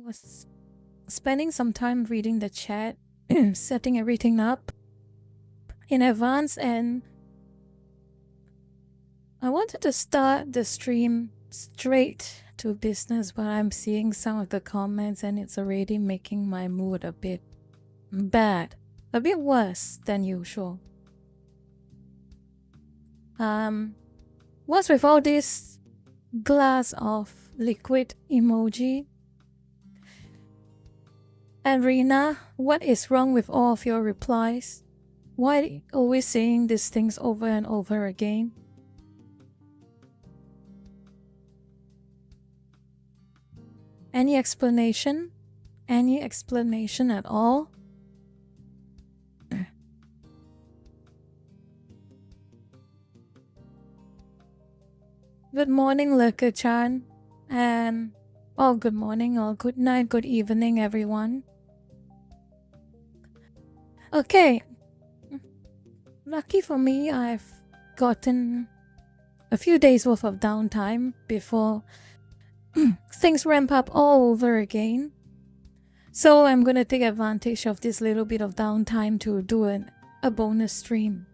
was spending some time reading the chat, setting everything up in advance, and I wanted to start the stream straight to business, but I'm seeing some of the comments and it's already making my mood a bit bad, a bit worse than usual. What's with all this glass of liquid emoji? And Rina, what is wrong with all of your replies? Why always saying these things over and over again? Any explanation? Any explanation at all? Good morning, Lurker-chan. And good morning or good night, good evening, everyone. Okay. Lucky for me, I've gotten a few days worth of downtime before things ramp up all over again. So I'm gonna take advantage of this little bit of downtime to do a bonus stream.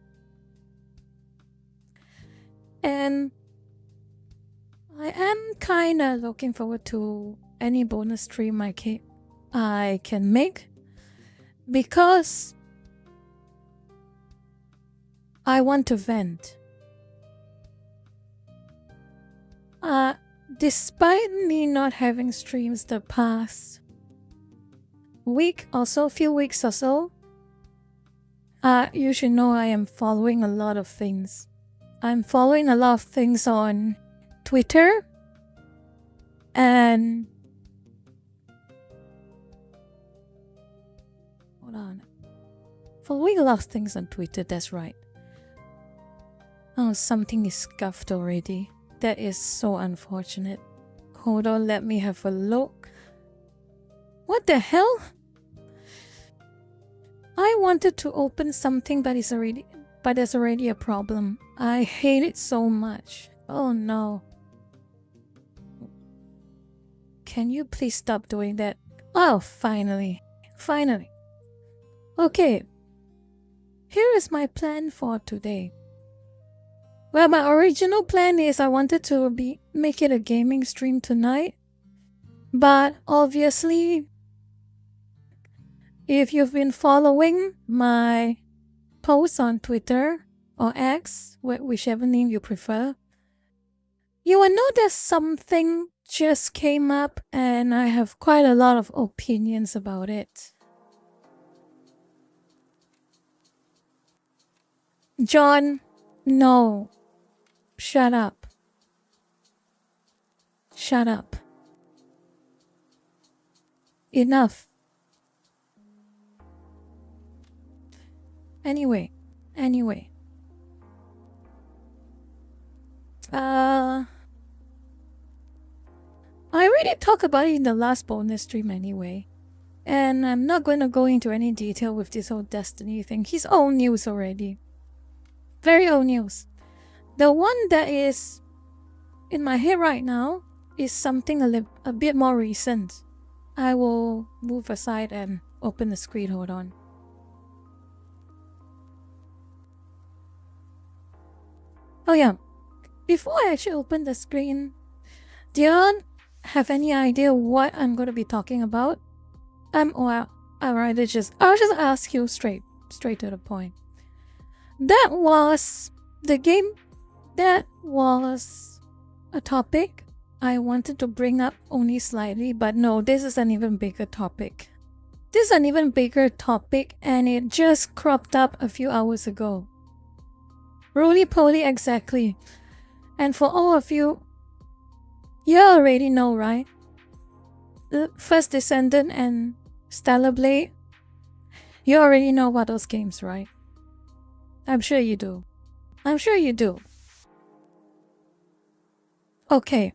And I am kinda looking forward to any bonus stream I can make, because I want to vent. Despite me not having streams the past week or so, few weeks or so, you should know I am following a lot of things. I'm following a lot of things on Twitter and hold on. Following a lot of things on Twitter, that's right. Oh, something is scuffed already. That is so unfortunate. Hold on, let me have a look. What the hell? I wanted to open something, but there's already a problem. I hate it so much. Oh no. Can you please stop doing that? Oh, finally. Finally. Okay. Here is my plan for today. Well, my original plan is I wanted to make it a gaming stream tonight. But obviously, if you've been following my posts on Twitter or X, whichever name you prefer, you will know that something just came up and I have quite a lot of opinions about it. John, no. Shut up. Shut up. Enough. Anyway. I already talked about it in the last bonus stream anyway. And I'm not going to go into any detail with this whole Destiny thing. He's old news already. Very old news. The one that is in my head right now is something a bit more recent. I will move aside and open the screen. Hold on. Oh yeah. Before I actually open the screen, do you have any idea what I'm going to be talking about? I'll just ask you straight to the point. That was the game. That was a topic I wanted to bring up only slightly, but no, this is an even bigger topic. This is an even bigger topic, and it just cropped up a few hours ago. Roly-poly, exactly. And for all of you, you already know, right? First Descendant and Stellar Blade. You already know about those games, right? I'm sure you do. I'm sure you do. Okay.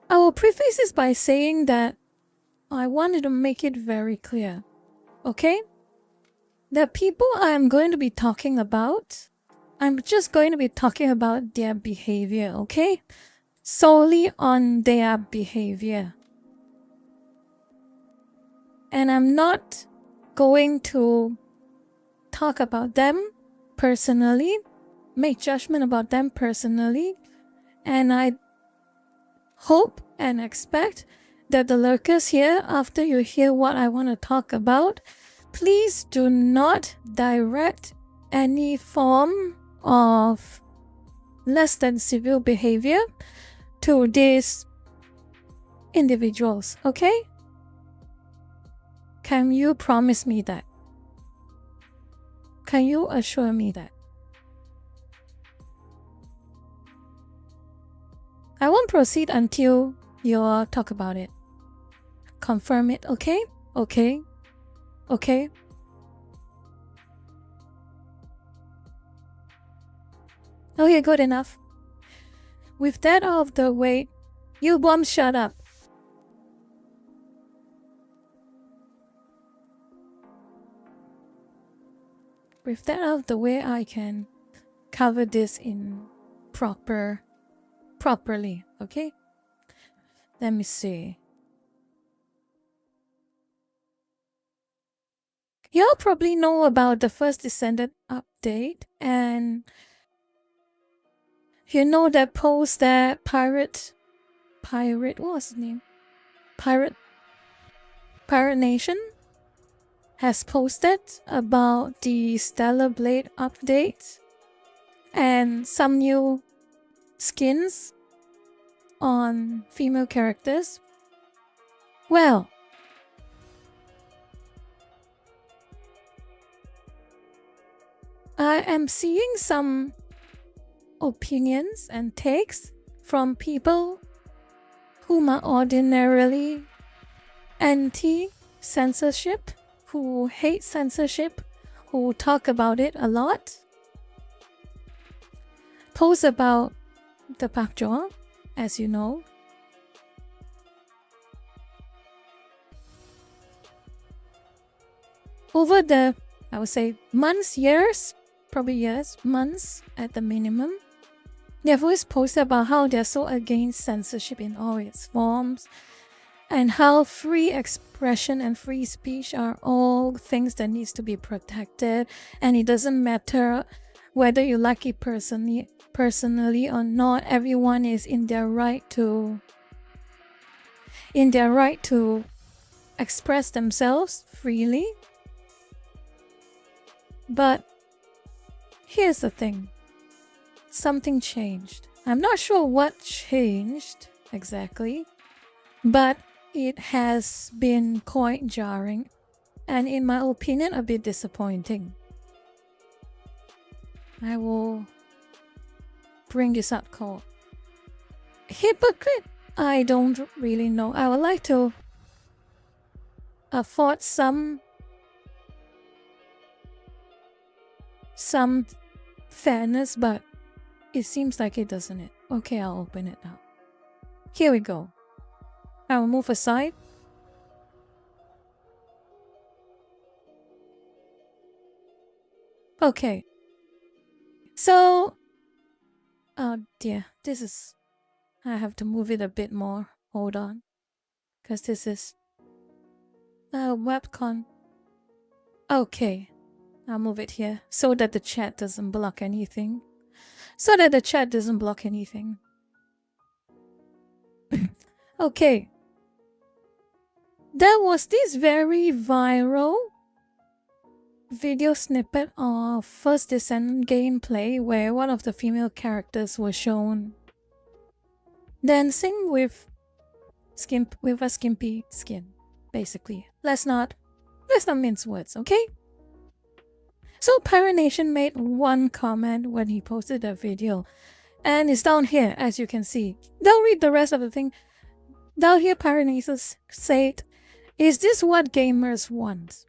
I will preface this by saying that I wanted to make it very clear, okay? The people I am going to be talking about, I'm just going to be talking about their behavior, okay? Solely on their behavior. And I'm not going to talk about them personally, make judgment about them personally. And I hope and expect that the lurkers here, after you hear what I want to talk about, please do not direct any form of less than civil behavior to these individuals, okay? Can you promise me that? Can you assure me that? I won't proceed until you talk about it. Confirm it, okay? Okay? Okay? Okay, good enough. With that out of the way, you bombs shut up. With that out of the way, I can cover this in properly, okay? Let me see. Y'all probably know about the first Descendant update, and you know that post that Pirate, what was his name? Pirate Nation has posted about the Stellar Blade update and some new skins on female characters. Well, I am seeing some opinions and takes from people whom are ordinarily anti-censorship, who hate censorship, who talk about it a lot. Post about the Pakjaw, as you know. Over the, I would say, months, years, probably years, months at the minimum, they've always posted about how they're so against censorship in all its forms, and how free expression and free speech are all things that needs to be protected, and it doesn't matter whether you like it personally or not. Everyone is in their right to express themselves freely. But here's the thing. Something changed. I'm not sure what changed exactly, but it has been quite jarring and, in my opinion, a bit disappointing. I will bring this up called Hypocrite. I don't really know. I would like to afford some fairness, but it seems like it doesn't it. Okay, I'll open it now. Here we go. I will move aside. Okay. So, oh dear, this is, I have to move it a bit more. Hold on. Because this is a webcon. Okay. I'll move it here so that the chat doesn't block anything. Okay. There was this very viral video snippet of First Descent gameplay where one of the female characters was shown dancing with a skimpy skin, basically. Let's not mince words, okay? So Pirate Nation made one comment when he posted that video, and it's down here, as you can see. Don't read the rest of the thing. Down here, Pirate Nation said, "Is this what gamers want?"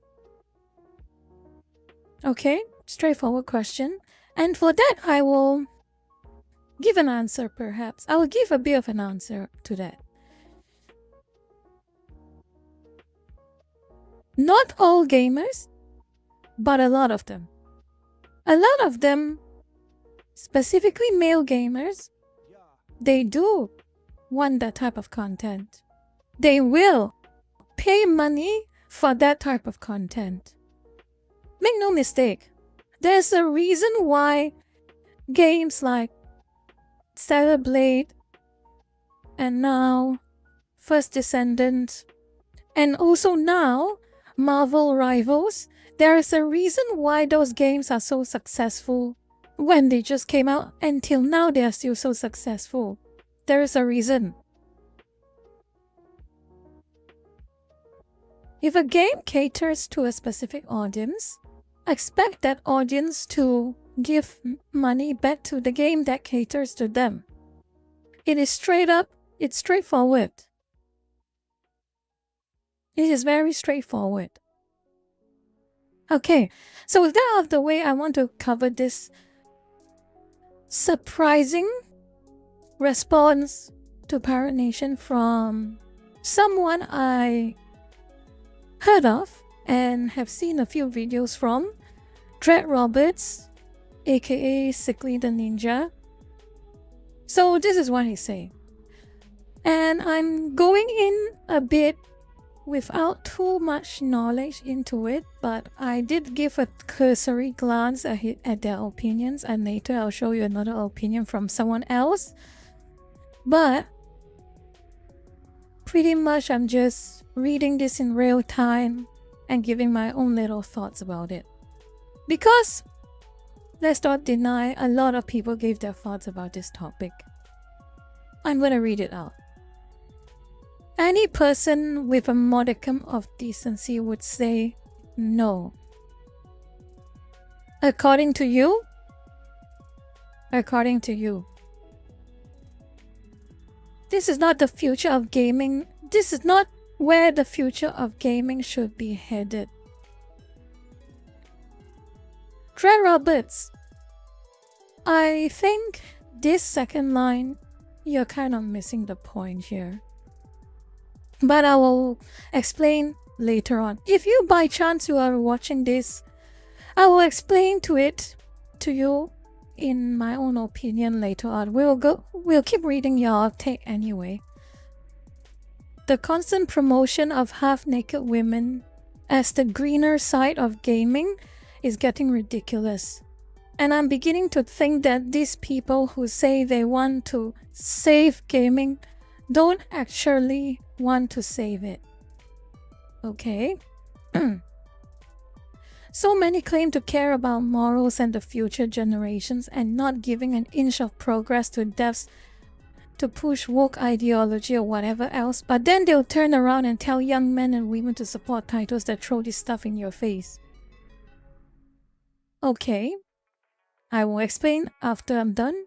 Okay, straightforward question. And for that, I will give an answer, perhaps. I will give a bit of an answer to that. Not all gamers, but a lot of them. A lot of them, specifically male gamers, they do want that type of content. They will pay money for that type of content. Make no mistake, there's a reason why games like Stellar Blade and now First Descendant and also now Marvel Rivals, there is a reason why those games are so successful when they just came out. Until now they are still so successful. There is a reason. If a game caters to a specific audience, expect that audience to give money back to the game that caters to them. It is straight up, it's straightforward. It is very straightforward. Okay, so with that out of the way, I want to cover this surprising response to Pirate Nation from someone I heard of and have seen a few videos from, Dread Roberts, aka Sickly the Ninja. So this is what he say. And I'm going in a bit without too much knowledge into it, but I did give a cursory glance at their opinions, and later I'll show you another opinion from someone else. But pretty much I'm just reading this in real time and giving my own little thoughts about it. Because, let's not deny, a lot of people gave their thoughts about this topic. I'm gonna read it out. Any person with a modicum of decency would say no. According to you? According to you. This is not the future of gaming. This is not where the future of gaming should be headed. Dread Roberts, I think this second line, you're kind of missing the point here. But I will explain later on. If you by chance you are watching this, I will explain to you in my own opinion later on. We'll keep reading your take anyway. The constant promotion of half-naked women as the greener side of gaming is getting ridiculous. And I'm beginning to think that these people who say they want to save gaming don't actually want to save it. Okay? So many claim to care about morals and the future generations and not giving an inch of progress to devs to push woke ideology or whatever else, but then they'll turn around and tell young men and women to support titles that throw this stuff in your face. Okay, I will explain after I'm done.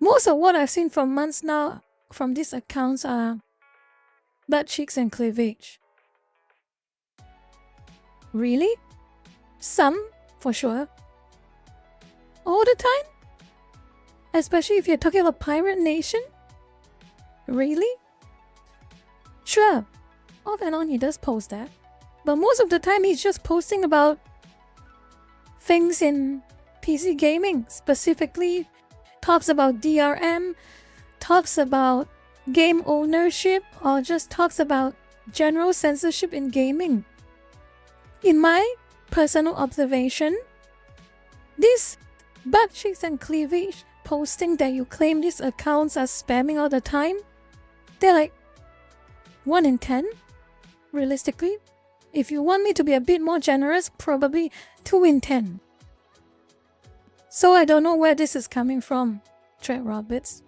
Most of what I've seen for months now from these accounts are butt cheeks and cleavage. Really? Some, for sure. All the time? Especially if you're talking about Pirate Nation? Really? Sure, off and on he does post that. But most of the time he's just posting about things in PC gaming. Specifically, talks about DRM, talks about game ownership, or just talks about general censorship in gaming. In my personal observation, this butt cheeks and cleavage posting that you claim these accounts are spamming all the time, they're like 1 in 10, realistically. If you want me to be a bit more generous, probably 2 in 10. So I don't know where this is coming from, Dread Roberts.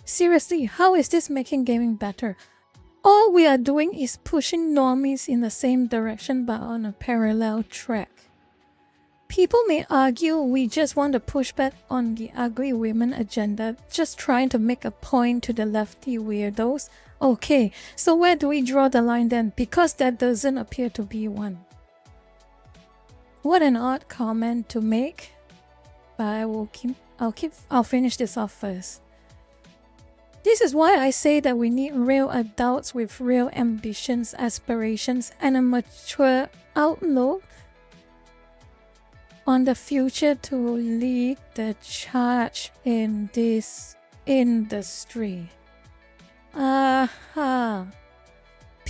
Seriously, how is this making gaming better? All we are doing is pushing normies in the same direction but on a parallel track. People may argue we just want to push back on the ugly women agenda, just trying to make a point to the lefty weirdos. Okay, so where do we draw the line then? Because that doesn't appear to be one. What an odd comment to make, but I'll finish this off first. This is why I say that we need real adults with real ambitions, aspirations, and a mature outlook on the future to lead the charge in this industry. People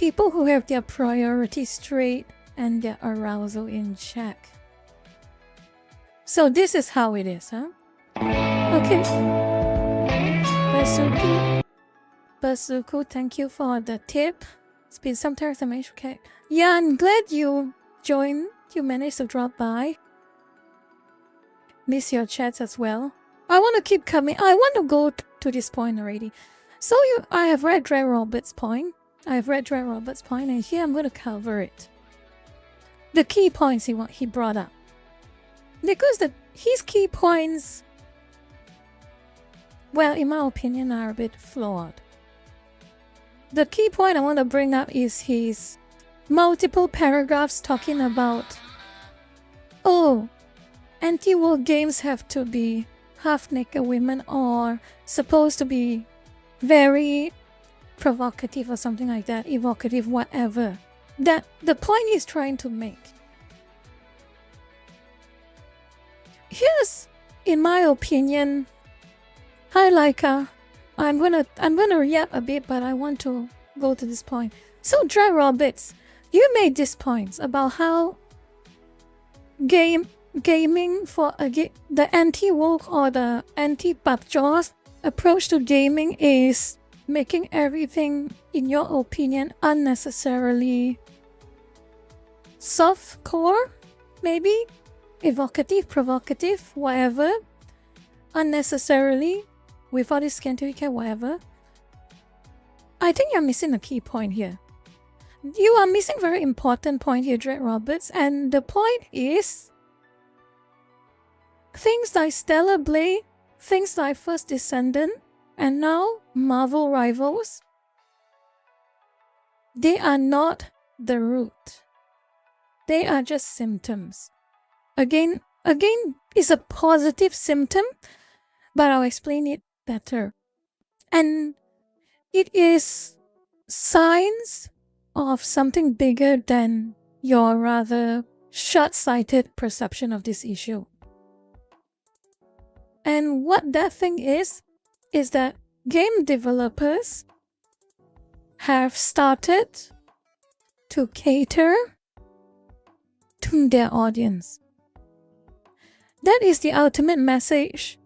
people who have their priorities straight and their arousal in check. So this is how it is, huh? Okay. Basuku, thank you for the tip. It's been some time since I managed to catch. Yeah, I'm glad you joined. You managed to drop by. Miss your chats as well. I want to keep coming. I want to go to this point already. So I have read Dre Roberts' point. And here I'm going to cover it. The key points he brought up. Because his key points, well, in my opinion, are a bit flawed. The key point I want to bring up is his multiple paragraphs talking about, oh, anti-war games have to be half-naked women or supposed to be very provocative or something like that, evocative, whatever. That the point he's trying to make. Here's, in my opinion, hi Laika, I'm gonna yap a bit, but I want to go to this point. So Dre Roberts, you made these points about how gaming for the anti-woke or the anti-Papjors approach to gaming is making everything, in your opinion, unnecessarily soft-core, maybe? Evocative, provocative, whatever. Unnecessarily, without this scientific, whatever. I think you're missing a key point here. You are missing a very important point here, Dre Roberts, and the point is things like Stellar Blade, things like First Descendant, and now Marvel Rivals, they are not the root. They are just symptoms. Again, it's a positive symptom, but I'll explain it better. And it is signs of something bigger than your rather short-sighted perception of this issue. And what that thing is that game developers have started to cater to their audience. That is the ultimate message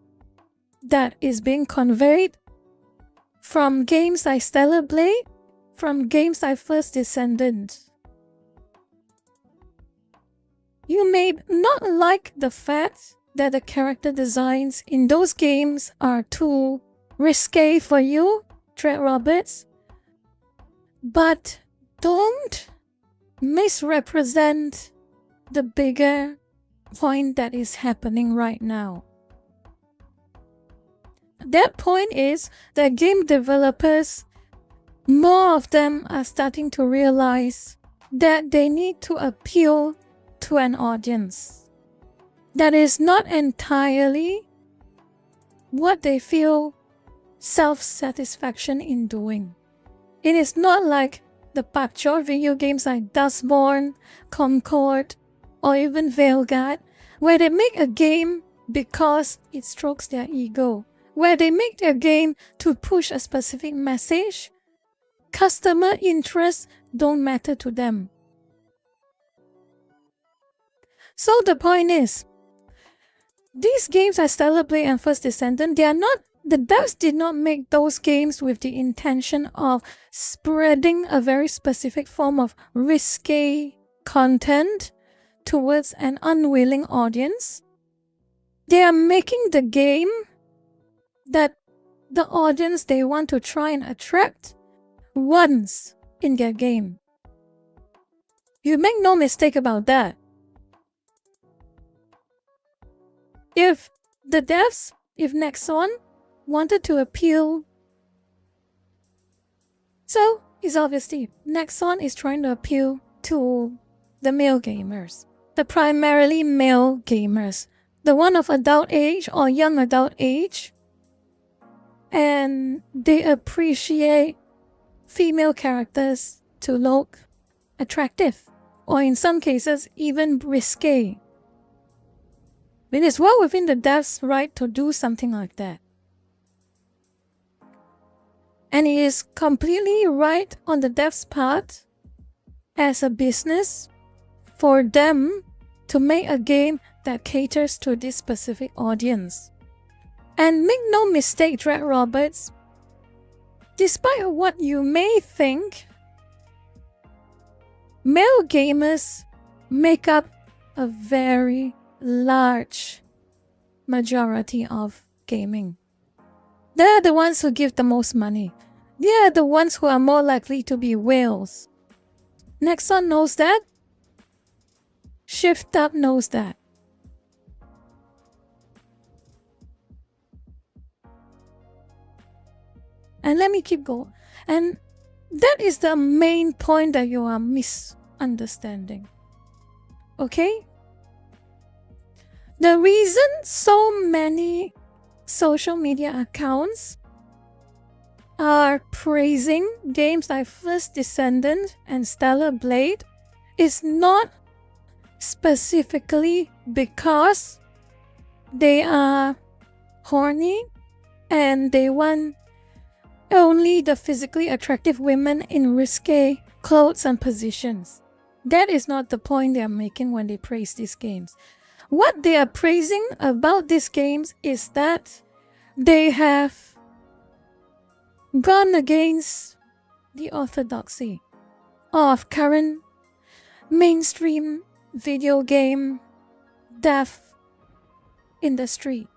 that is being conveyed from games like Stellar Blade, from games like First Descendant. You may not like the fact that the character designs in those games are too risque for you, Dre Roberts, but don't misrepresent the bigger point that is happening right now. That point is that game developers, more of them are starting to realize that they need to appeal to an audience that is not entirely what they feel self-satisfaction in doing. It is not like the Papjor video games like Dustborn, Concord, or even Veilguard, where they make a game because it strokes their ego, where they make their game to push a specific message. Customer interests don't matter to them. So the point is, these games are Stellar Blade and First Descendant. The devs did not make those games with the intention of spreading a very specific form of risque content towards an unwilling audience. They are making the game that the audience they want to try and attract once in their game. You make no mistake about that. If the devs, if Nexon wanted to appeal, so it's obviously Nexon is trying to appeal to the male gamers, the primarily male gamers, the one of adult age or young adult age, and they appreciate female characters to look attractive, or in some cases even risque. It is well within the devs' right to do something like that. And it is completely right on the devs' part as a business for them to make a game that caters to this specific audience. And make no mistake, Dread Roberts, despite what you may think, male gamers make up a very large majority of gaming. They're the ones who give the most money. They're the ones who are more likely to be whales. Nexon knows that. Shift Up knows that. And let me keep going. And that is the main point that you are misunderstanding. Okay? The reason so many social media accounts are praising games like First Descendant and Stellar Blade is not specifically because they are horny and they want only the physically attractive women in risque clothes and positions. That is not the point they are making when they praise these games. What they are praising about these games is that they have gone against the orthodoxy of current mainstream video game dev industry.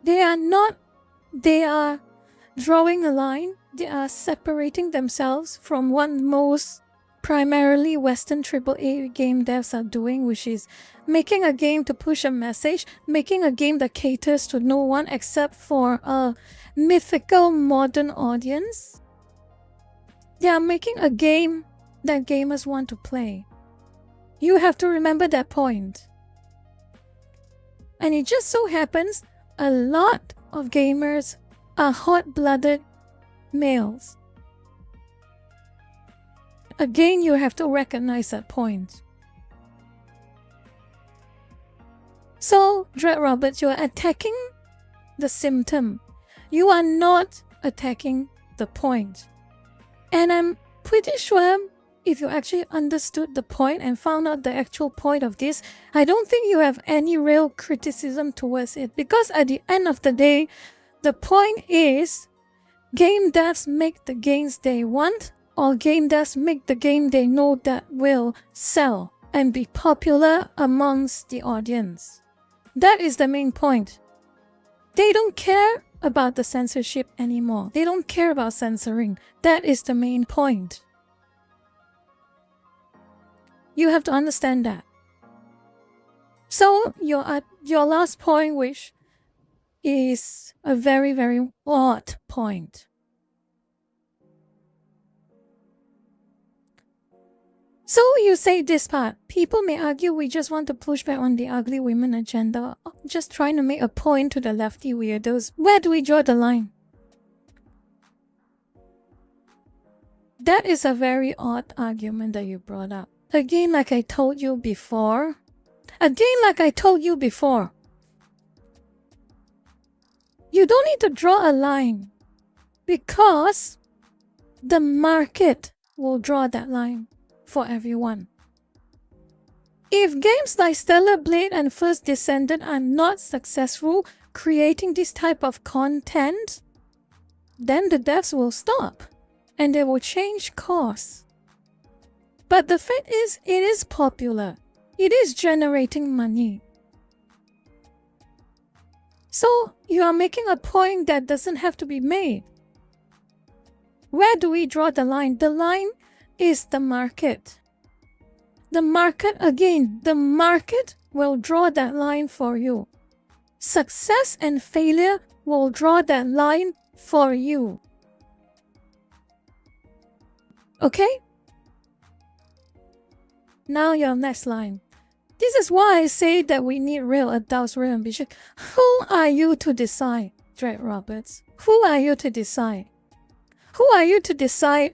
They are drawing a line. They are separating themselves from what most primarily Western AAA game devs are doing, which is making a game to push a message, making a game that caters to no one except for a mythical modern audience. They are making a game that gamers want to play. You have to remember that point. And it just so happens a lot of gamers are hot-blooded males. Again, you have to recognize that point. So, Dread Roberts, you are attacking the symptom. You are not attacking the point. And I'm pretty sure if you actually understood the point and found out the actual point of this, I don't think you have any real criticism towards it. Because at the end of the day, the point is game devs make the games they want, or game devs make the game they know that will sell and be popular amongst the audience. That is the main point. They don't care about the censorship anymore. They don't care about censoring. That is the main point. You have to understand that. So your last point, which is a very, very odd point. So you say this part. People may argue we just want to push back on the ugly women agenda, just trying to make a point to the lefty weirdos. Where do we draw the line? That is a very odd argument that you brought up. Again, like I told you before. You don't need to draw a line because the market will draw that line for everyone. If games like Stellar Blade and First Descendant are not successful creating this type of content, then the devs will stop and they will change course. But the fact is, it is popular. It is generating money. So you are making a point that doesn't have to be made. Where do we draw the line? The line is the market. The market, again, the market will draw that line for you. Success and failure will draw that line for you. Okay? Now your next line. This is why I say that we need real adults, real ambition. Who are you to decide, Dread Roberts? Who are you to decide? Who are you to decide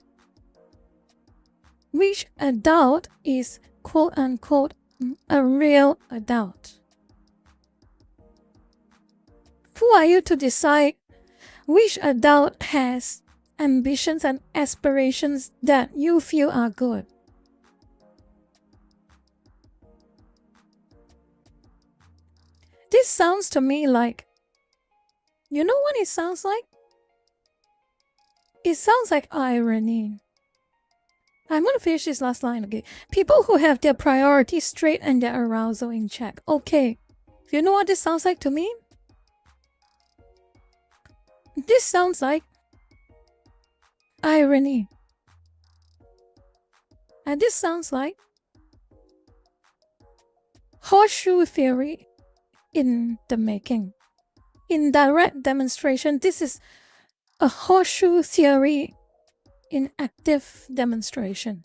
which adult is quote-unquote a real adult? Who are you to decide which adult has ambitions and aspirations that you feel are good. This sounds to me like, you know what it sounds like? It sounds like irony. I'm gonna finish this last line, okay? People who have their priorities straight and their arousal in check. Okay, you know what this sounds like to me? This sounds like irony. And this sounds like horseshoe theory in the making. In direct demonstration, this is a horseshoe theory in active demonstration.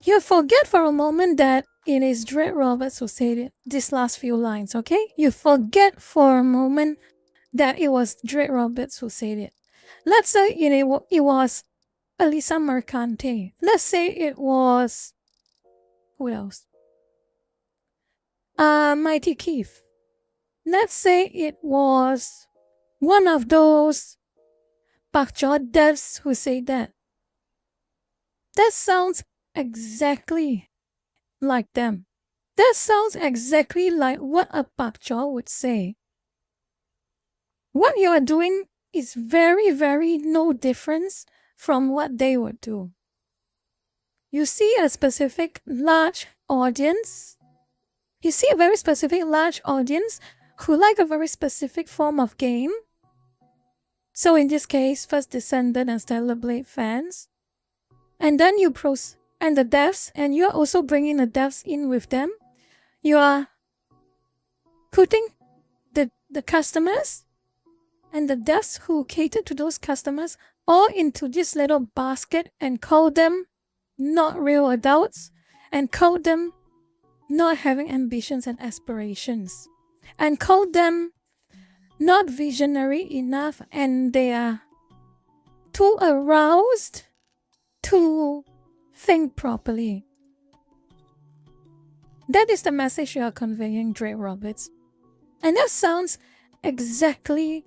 You forget for a moment that it is Dred Roberts who said these last few lines, okay? You forget for a moment that it was Dred Roberts who said it. Let's say it was Elisa Mercante. Let's say it was... who else? Mighty Keith. Let's say it was one of those Pak Chor devs who say that. That sounds exactly like them. That sounds exactly like what a Pak Chor would say. What you are doing is very, very no difference from what they would do. You see a specific large audience. You see a very specific large audience who like a very specific form of game. So in this case, First Descendant and Stellar Blade fans. And then you and the devs, and you're also bringing the devs in with them. You are putting the customers and the devs who cater to those customers all into this little basket and call them not real adults and call them not having ambitions and aspirations and call them not visionary enough, and they are too aroused to think properly. That is the message you are conveying, Dred Roberts. And that sounds exactly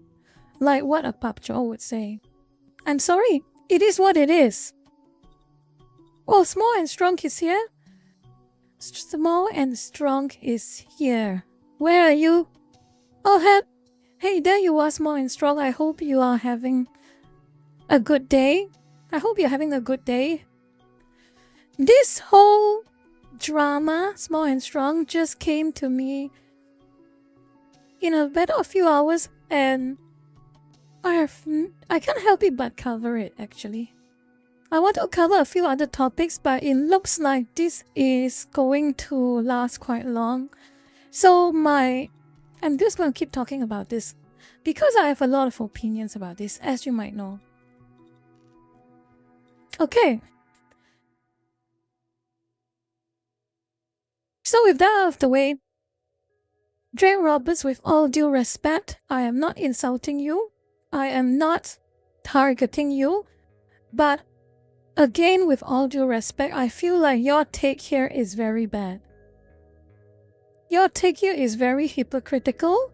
like what a Pak Chor would say. I'm sorry, it is what it is. Oh, Small and Strong is here? Small and Strong is here. Where are you? Oh, hey, there you are, Small and Strong. I hope you are having a good day. I hope you're having a good day. This whole drama, Small and Strong, just came to me in a matter of a few hours, and I can't help it but cover it, actually. I want to cover a few other topics, but it looks like this is going to last quite long. So I'm just going to keep talking about this because I have a lot of opinions about this, as you might know. Okay. So with that out of the way, Dred Roberts, with all due respect, I am not insulting you. I am not targeting you. But again, with all due respect, I feel like your take here is very bad. Your take here is very hypocritical.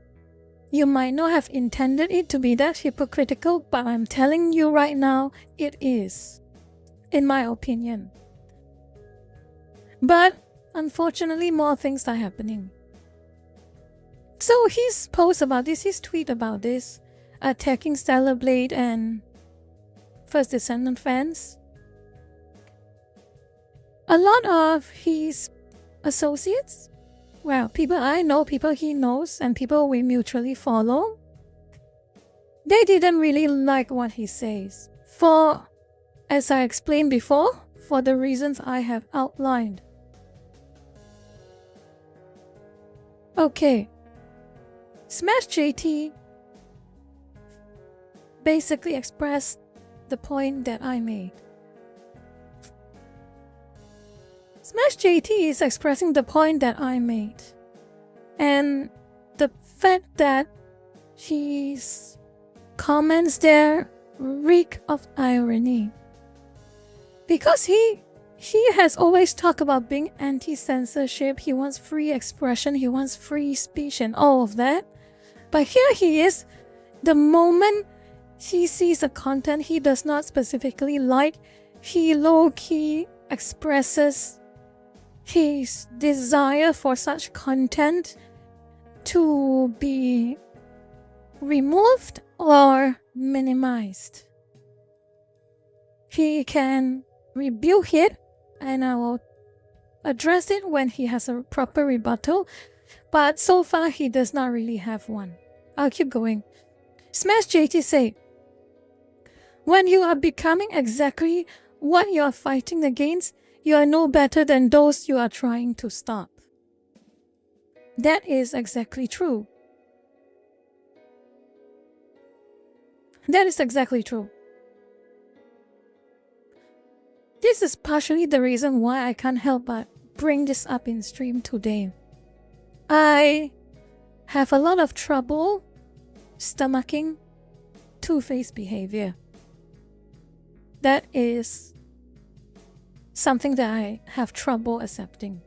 You might not have intended it to be that hypocritical, but I'm telling you right now, it is, in my opinion. But unfortunately, more things are happening. So his post about this, his tweet about this, attacking Stellar Blade and First Descendant fans. A lot of his associates, well, people I know, people he knows, and people we mutually follow, they didn't really like what he says. For, as I explained before, for the reasons I have outlined. Okay. Smash JT basically expressed the point that I made. Smash JT is expressing the point that I made. And the fact that his comments there reek of irony. Because he has always talked about being anti-censorship, he wants free expression, he wants free speech and all of that. But here he is The moment he sees a content he does not specifically like, he low-key expresses his desire for such content to be removed or minimized. He can rebuke it, and I will address it when he has a proper rebuttal, but so far he does not really have one. I'll keep going. Smash JT say, when you are becoming exactly what you are fighting against, you are no better than those you are trying to stop. That is exactly true. That is exactly true. This is partially the reason why I can't help but bring this up in stream today. I have a lot of trouble stomaching two-faced behavior. That is something that I have trouble accepting.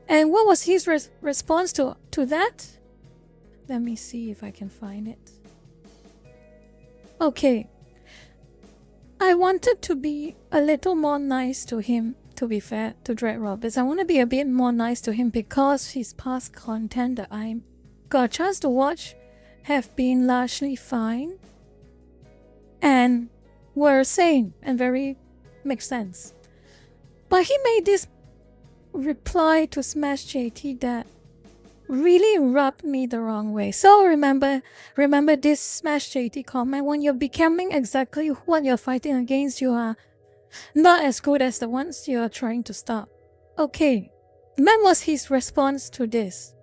And what was his response to that? Let me see if I can find it. Okay. I wanted to be a little more nice to him, to be fair to Dread Roberts. I want to be a bit more nice to him because his past content that I got a chance to watch have been largely fine and were sane and very make sense. But he made this reply to Smash JT that really rubbed me the wrong way. So remember this Smash JT comment: when you're becoming exactly what you're fighting against, you are not as good as the ones you are trying to stop. Okay, that was his response to this.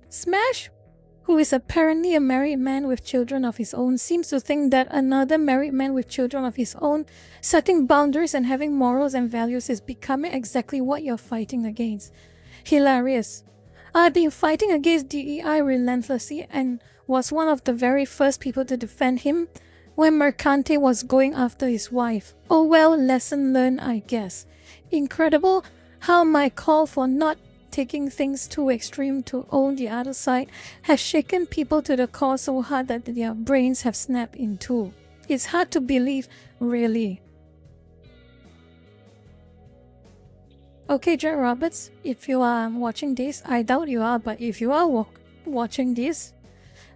Smash, who is apparently a married man with children of his own, seems to think that another married man with children of his own, setting boundaries and having morals and values, is becoming exactly what you're fighting against. Hilarious. I've been fighting against DEI relentlessly and was one of the very first people to defend him when Mercante was going after his wife. Oh well, lesson learned, I guess. Incredible how my call for not taking things too extreme to own the other side has shaken people to the core so hard that their brains have snapped in two. It's hard to believe, really. Okay, Jack Roberts, if you are watching this, I doubt you are, but if you are watching this,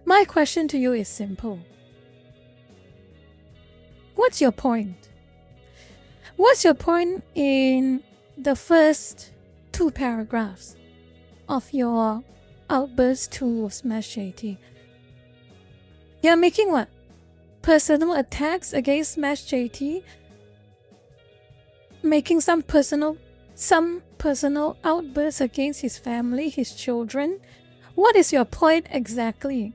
my question to you is simple. What's your point? What's your point in the first 2 paragraphs of your outburst to Smash JT? You're making what? Personal attacks against Smash JT? Making some personal outbursts against his family, his children? What is your point exactly?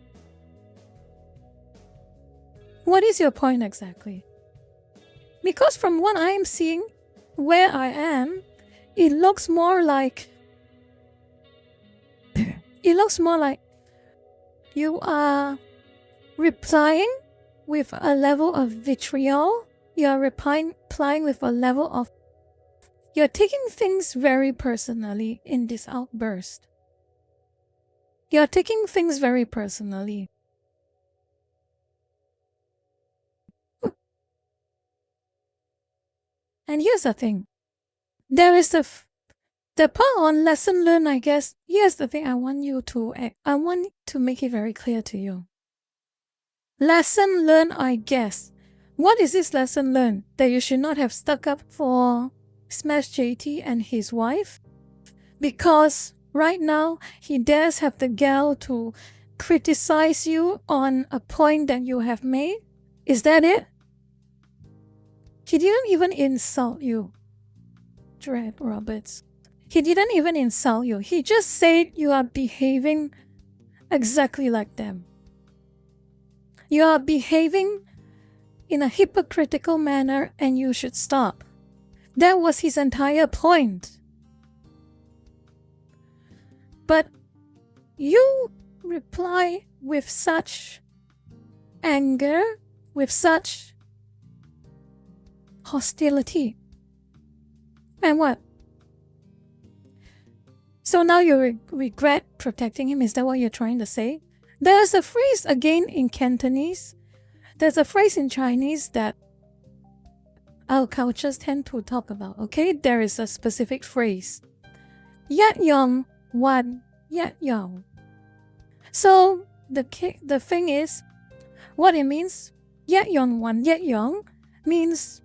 What is your point exactly? Because from what I am seeing, where I am, it looks more like you are replying with a level of vitriol. You're replying with a level of... You're taking things very personally in this outburst. You're taking things very personally. And here's the thing. There is the part on lesson learned, I guess. Here's the thing I want to make it very clear to you. Lesson learned, I guess. What is this lesson learned? That you should not have stuck up for Smash JT and his wife? Because right now, he dares have the gall to criticize you on a point that you have made? Is that it? He didn't even insult you, Dread Roberts. He didn't even insult you. He just said you are behaving exactly like them. You are behaving in a hypocritical manner and you should stop. That was his entire point. But you reply with such anger, with such hostility. And what? So now you regret protecting him? Is that what you're trying to say? There's a phrase again in Cantonese. There's a phrase in Chinese that our cultures tend to talk about, okay? There is a specific phrase. Yat yong wan yat yong. So the thing is, what it means, yat yong wan yat yong, means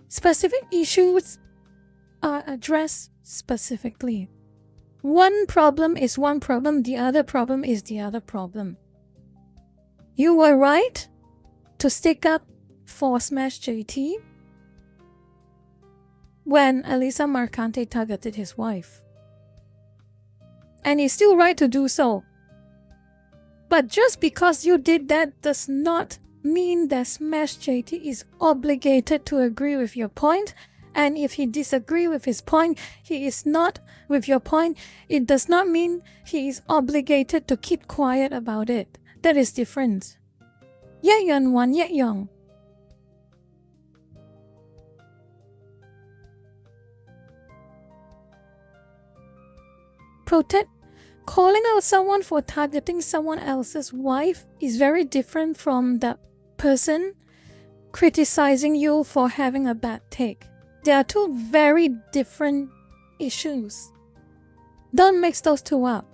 specific issues are addressed specifically. One problem is one problem, the other problem is the other problem. You were right to stick up for Smash JT when Elisa Marcante targeted his wife. And he's still right to do so. But just because you did that does not mean that Smash JT is obligated to agree with your point. And if he disagrees with his point, he is not with your point. It does not mean he is obligated to keep quiet about it. That is different. Yet yon wan yet yong. Calling out someone for targeting someone else's wife is very different from the person criticizing you for having a bad take. They are two very different issues. Don't mix those two up.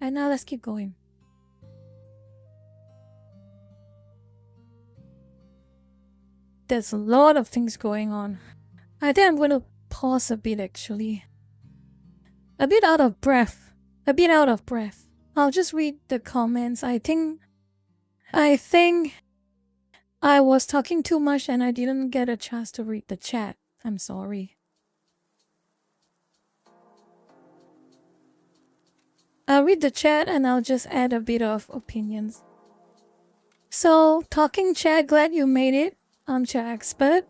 And now let's keep going. There's a lot of things going on. I think I'm going to pause a bit actually. A bit out of breath. I'll just read the comments. I think I was talking too much and I didn't get a chance to read the chat. I'm sorry. I'll read the chat and I'll just add a bit of opinions. So, talking chat, glad you made it. Armchair expert.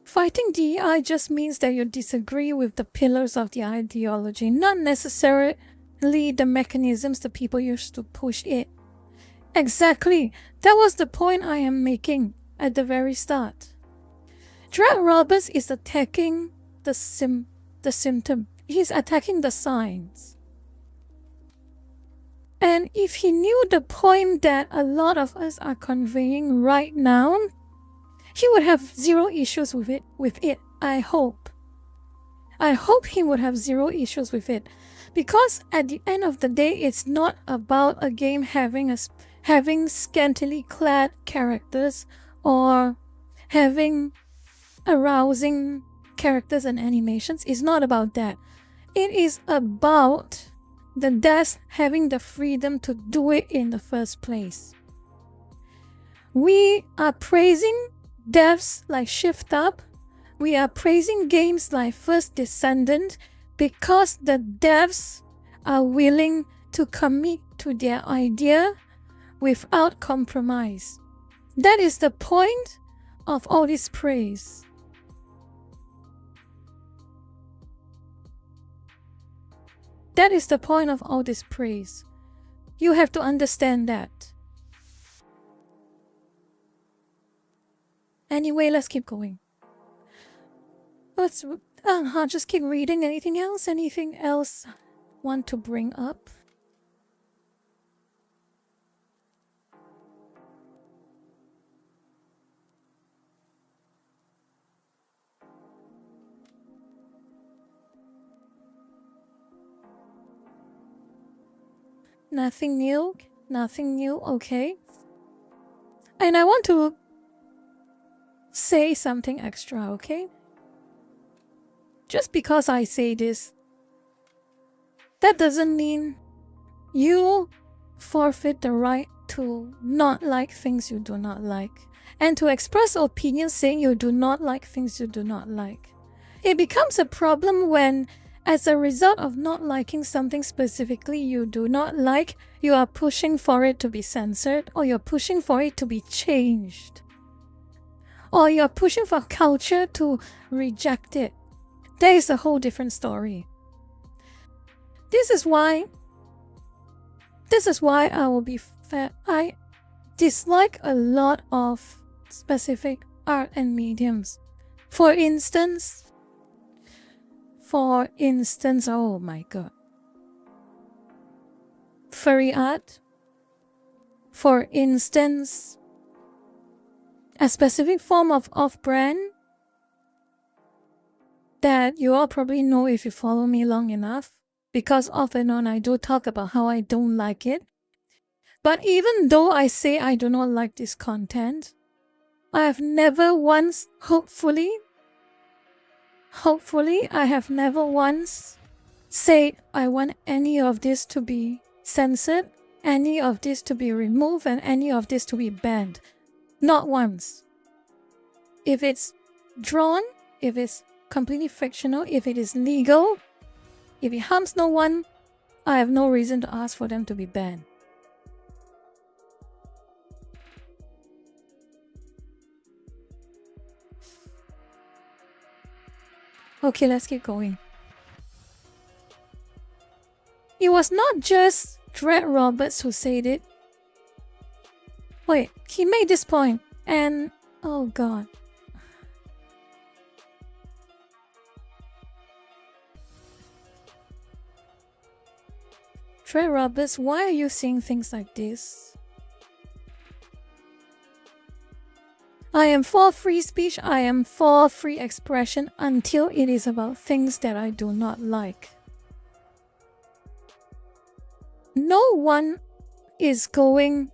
Fighting DEI just means that you disagree with the pillars of the ideology, not necessarily the mechanisms the people used to push it. Exactly. That was the point I am making at the very start. Drag Roberts is attacking the symptom. He's attacking the signs. And if he knew the point that a lot of us are conveying right now, he would have zero issues with it. I hope he would have zero issues with it. Because at the end of the day, it's not about a game having scantily clad characters or having arousing characters and animations. It's not about that. It is about the devs having the freedom to do it in the first place. We are praising devs like Shift Up. We are praising games like First Descendant because the devs are willing to commit to their idea without compromise. That is the point of all this praise. That is the point of all this praise. You have to understand that. Anyway, let's keep going. I'll just keep reading. Anything else want to bring up? Nothing new, okay. And I want to say something extra, okay? Just because I say this, that doesn't mean you forfeit the right to not like things you do not like and to express opinions saying you do not like things you do not like. It becomes a problem when, as a result of not liking something specifically you do not like, you are pushing for it to be censored, or you're pushing for it to be changed, or you're pushing for culture to reject it. That is a whole different story. This is why I will be fair. dislike a lot of specific art and mediums. For instance, oh my god, furry art. For instance, a specific form of off-brand that you all probably know if you follow me long enough, because off and on I do talk about how I don't like it. But even though I say I do not like this content, I have never once, hopefully, I have never once said I want any of this to be censored, any of this to be removed, and any of this to be banned. Not once. If it's drawn, if it's completely fictional, if it is legal, if it harms no one, I have no reason to ask for them to be banned. Okay, let's keep going. It was not just Dread Roberts who said it. Wait, he made this point, and oh god. Dread Roberts, why are you saying things like this? I am for free speech, I am for free expression until it is about things that I do not like. No one is going,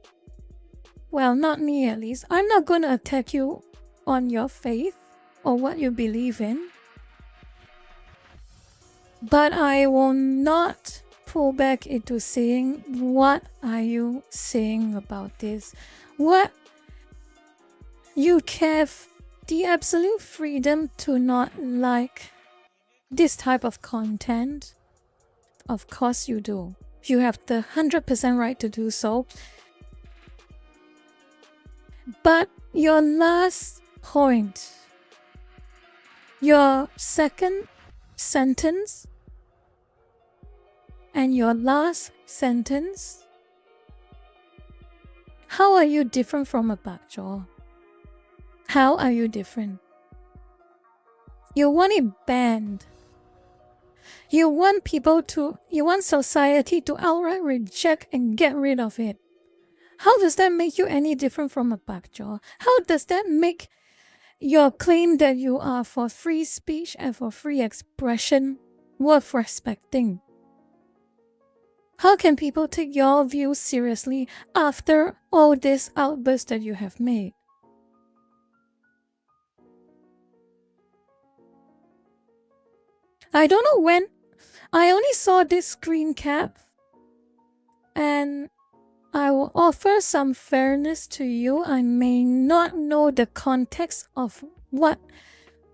well, not me at least, I'm not going to attack you on your faith or what you believe in. But I will not pull back into saying, what are you saying about this? What? You have the absolute freedom to not like this type of content. Of course you do. You have the 100% right to do so. But your last point, your second sentence, and your last sentence, how are you different from a backjaw? How are you different? You want it banned. You want society to outright reject and get rid of it. How does that make you any different from a backjaw? How does that make your claim that you are for free speech and for free expression worth respecting? How can people take your views seriously after all this outburst that you have made? I don't know when. I only saw this screen cap, and I will offer some fairness to you. I may not know the context of what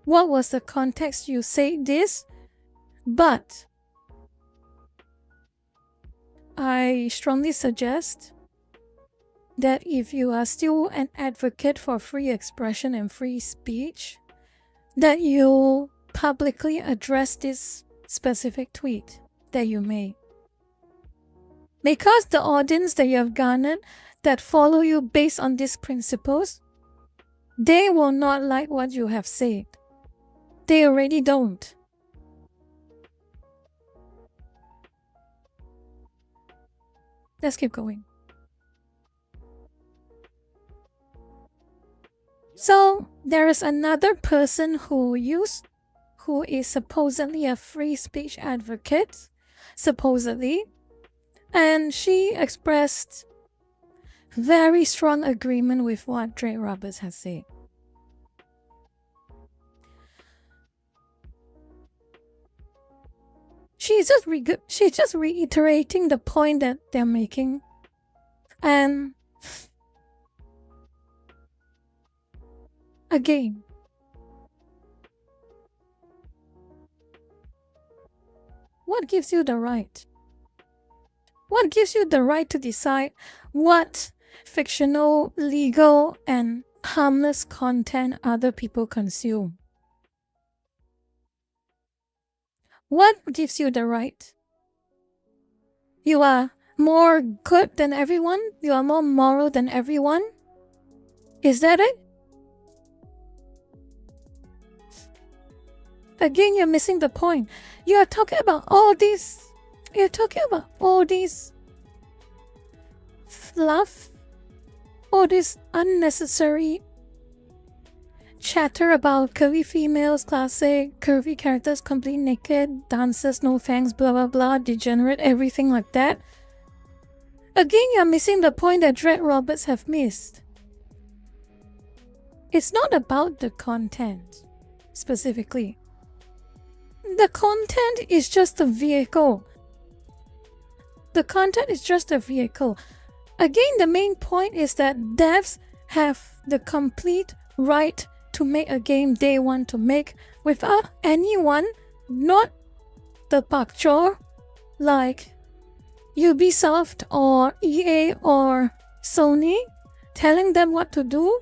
was the context you say this, but I strongly suggest that if you are still an advocate for free expression and free speech, that you publicly address this specific tweet that you made. Because the audience that you have garnered that follow you based on these principles, they will not like what you have said. They already don't. Let's keep going. So there is another person who is supposedly a free speech advocate, supposedly, and she expressed very strong agreement with what Dread Roberts has said. She's just reiterating the point that they're making, and again, what gives you the right? What gives you the right to decide what fictional, legal, and harmless content other people consume? What gives you the right? You are more good than everyone? You are more moral than everyone? Is that it? Again, you're missing the point. You are talking about all these. You're talking about all these fluff, all this unnecessary chatter about curvy females, classic, curvy characters, completely naked, dancers, no fangs, blah blah blah, degenerate, everything like that. Again, you're missing the point that Dread Roberts have missed. It's not about the content, specifically. The content is just a vehicle. The content is just a vehicle. Again, the main point is that devs have the complete right to make a game they want to make without anyone, not the bakchor like Ubisoft or EA or Sony, telling them what to do,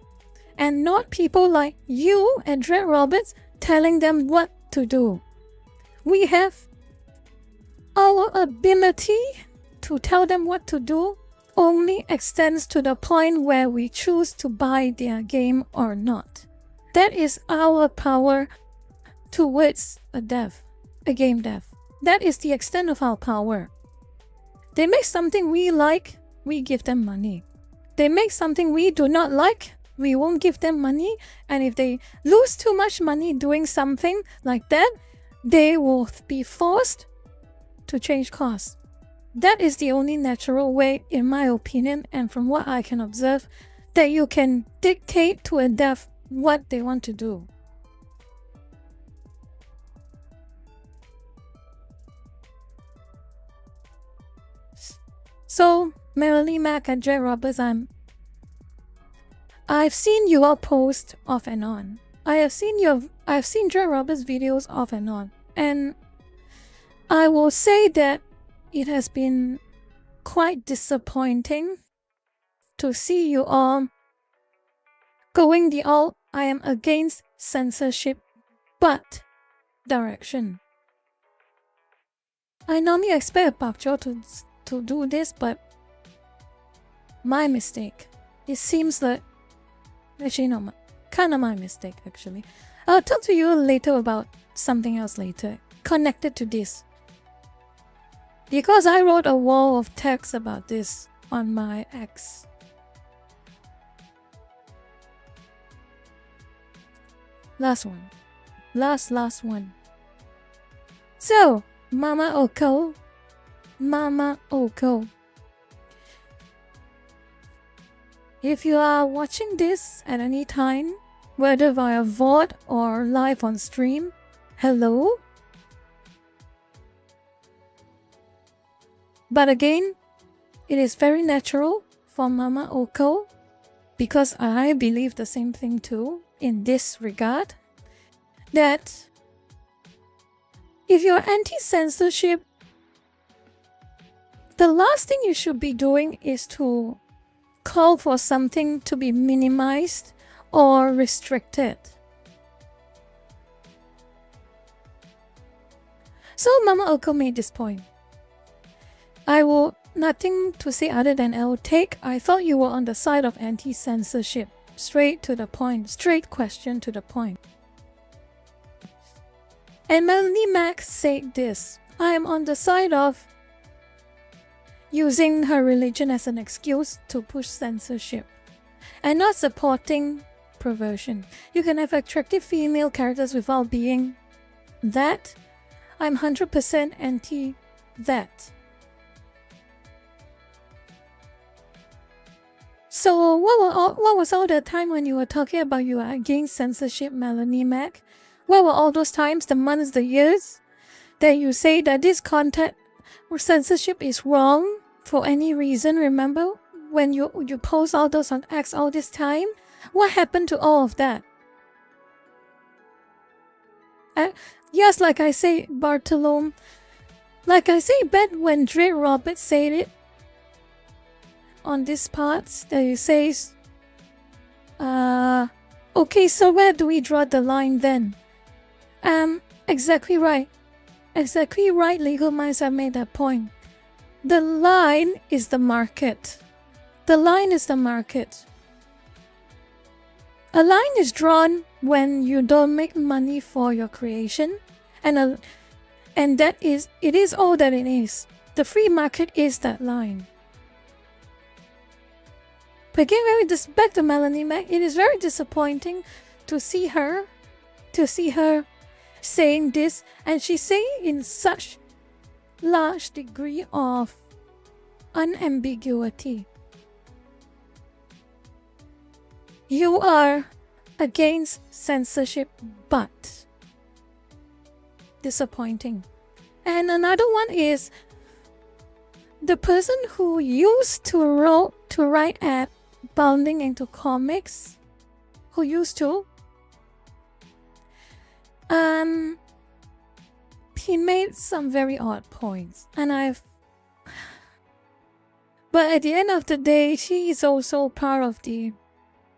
and not people like you and Dread Roberts telling them what to do. We have our ability to tell them what to do only extends to the point where we choose to buy their game or not. That is our power towards a game dev. That is the extent of our power. They make something we like, we give them money. They make something we do not like, we won't give them money. And if they lose too much money doing something like that, they will be forced to change course. That is the only natural way, in my opinion, and from what I can observe, that you can dictate to a dev what they want to do. So, Melanie Mac and Dread Roberts, I've seen you all post off and on. I've seen Dread Roberts' videos off and on, and I will say that it has been quite disappointing to see you all going the all I am against censorship but direction. I normally expect a bakchor to do this, but my mistake. It seems like actually no, kind of my mistake actually. I'll talk to you later about something else later connected to this. Because I wrote a wall of text about this on my X. Last one. Last one. So, Mama Oko. If you are watching this at any time, whether via VOD or live on stream, hello? But again, it is very natural for Mama Oko, because I believe the same thing too in this regard, that if you're anti-censorship, the last thing you should be doing is to call for something to be minimized or restricted. So Mama Oko made this point. I will nothing to say other than I'll take. I thought you were on the side of anti-censorship. Straight to the point. Straight question to the point. And Melanie Mac said this. I am on the side of using her religion as an excuse to push censorship and not supporting perversion. You can have attractive female characters without being that. I'm 100% anti that. So what was all the time when you were talking about you are against censorship, Melanie Mac? Where were all those times, the months, the years, that you say that this content or censorship is wrong for any reason? Remember when you post all those on X all this time? What happened to all of that? Yes, like I say, Bartolome, like I say back when Dread Roberts said it on this part, that he says, okay, so where do we draw the line then? Exactly right. Exactly right, Legal Minds have made that point. The line is the market. The line is the market. A line is drawn when you don't make money for your creation, and it is all that it is. The free market is that line. But again, back to Melanie Mac, it is very disappointing to see her saying this, and she's saying in such large degree of unambiguity. You are against censorship, but disappointing. And another one is the person who used to write at Bounding into Comics, who used to, he made some very odd points, and but at the end of the day, she is also part of the,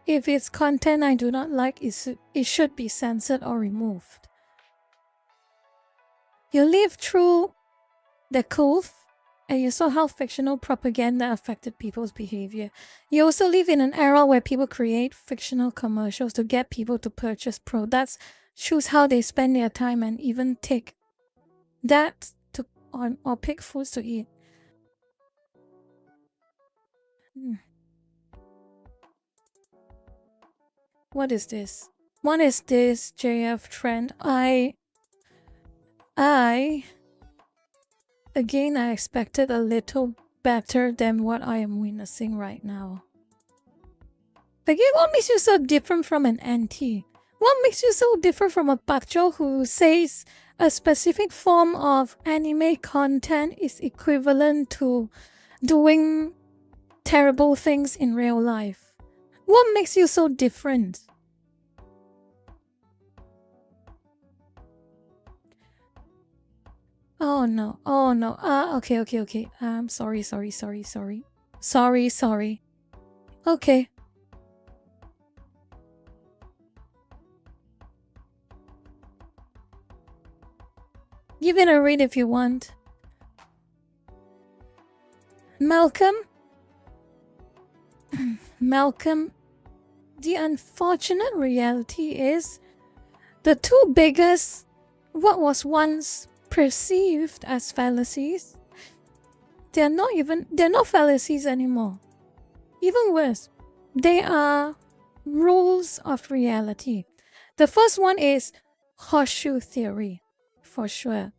if it's content I do not like, it should be censored or removed. You live through the Cove, and you saw how fictional propaganda affected people's behavior. You also live in an era where people create fictional commercials to get people to purchase products, choose how they spend their time, and even take that or pick foods to eat. What is this? What is this JF trend? Again, I expected a little better than what I am witnessing right now. Again, what makes you so different from an anti? What makes you so different from a bakcho who says a specific form of anime content is equivalent to doing terrible things in real life? What makes you so different? Oh no, oh no. Okay. Sorry. Okay. Give it a read if you want. Malcolm, the unfortunate reality is the two biggest, what was once perceived as fallacies, they're not fallacies anymore. Even worse, they are rules of reality. The first one is horseshoe theory, for sure.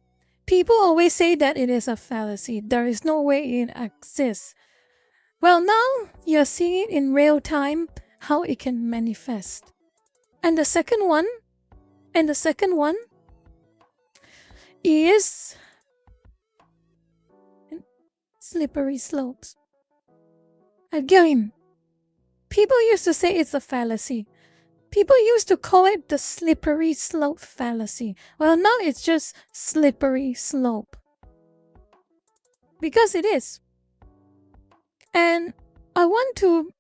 People always say that it is a fallacy. There is no way it exists. Well, now you're seeing it in real time, how it can manifest. And the second one is slippery slopes. Again, people used to say it's a fallacy. People used to call it the slippery slope fallacy. Well, now it's just slippery slope. Because it is. And I want to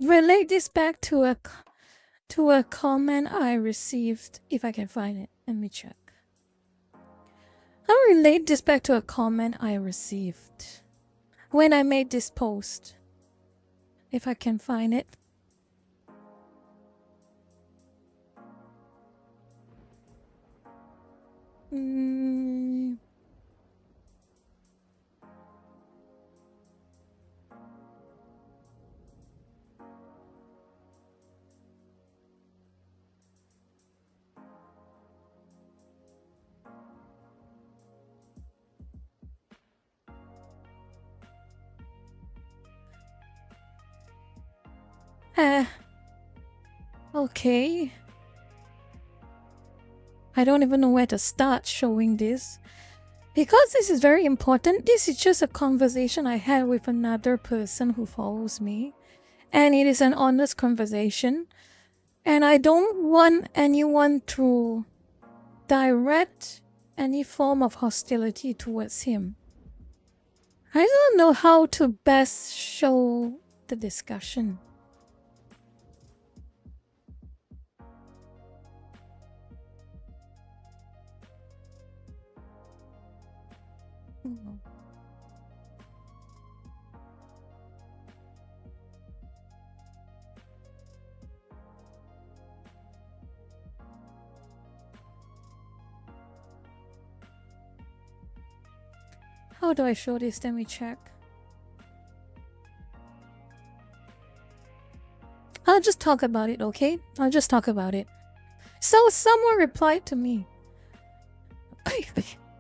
relate this back to a comment I received, if I can find it. Let me check. I'll relate this back to a comment I received when I made this post. If I can find it. Okay. I don't even know where to start showing this. Because this is very important, this is just a conversation I had with another person who follows me. And it is an honest conversation. And I don't want anyone to direct any form of hostility towards him. I don't know how to best show the discussion. How do I show this? Let me check. I'll just talk about it, okay? I'll just talk about it. So someone replied to me.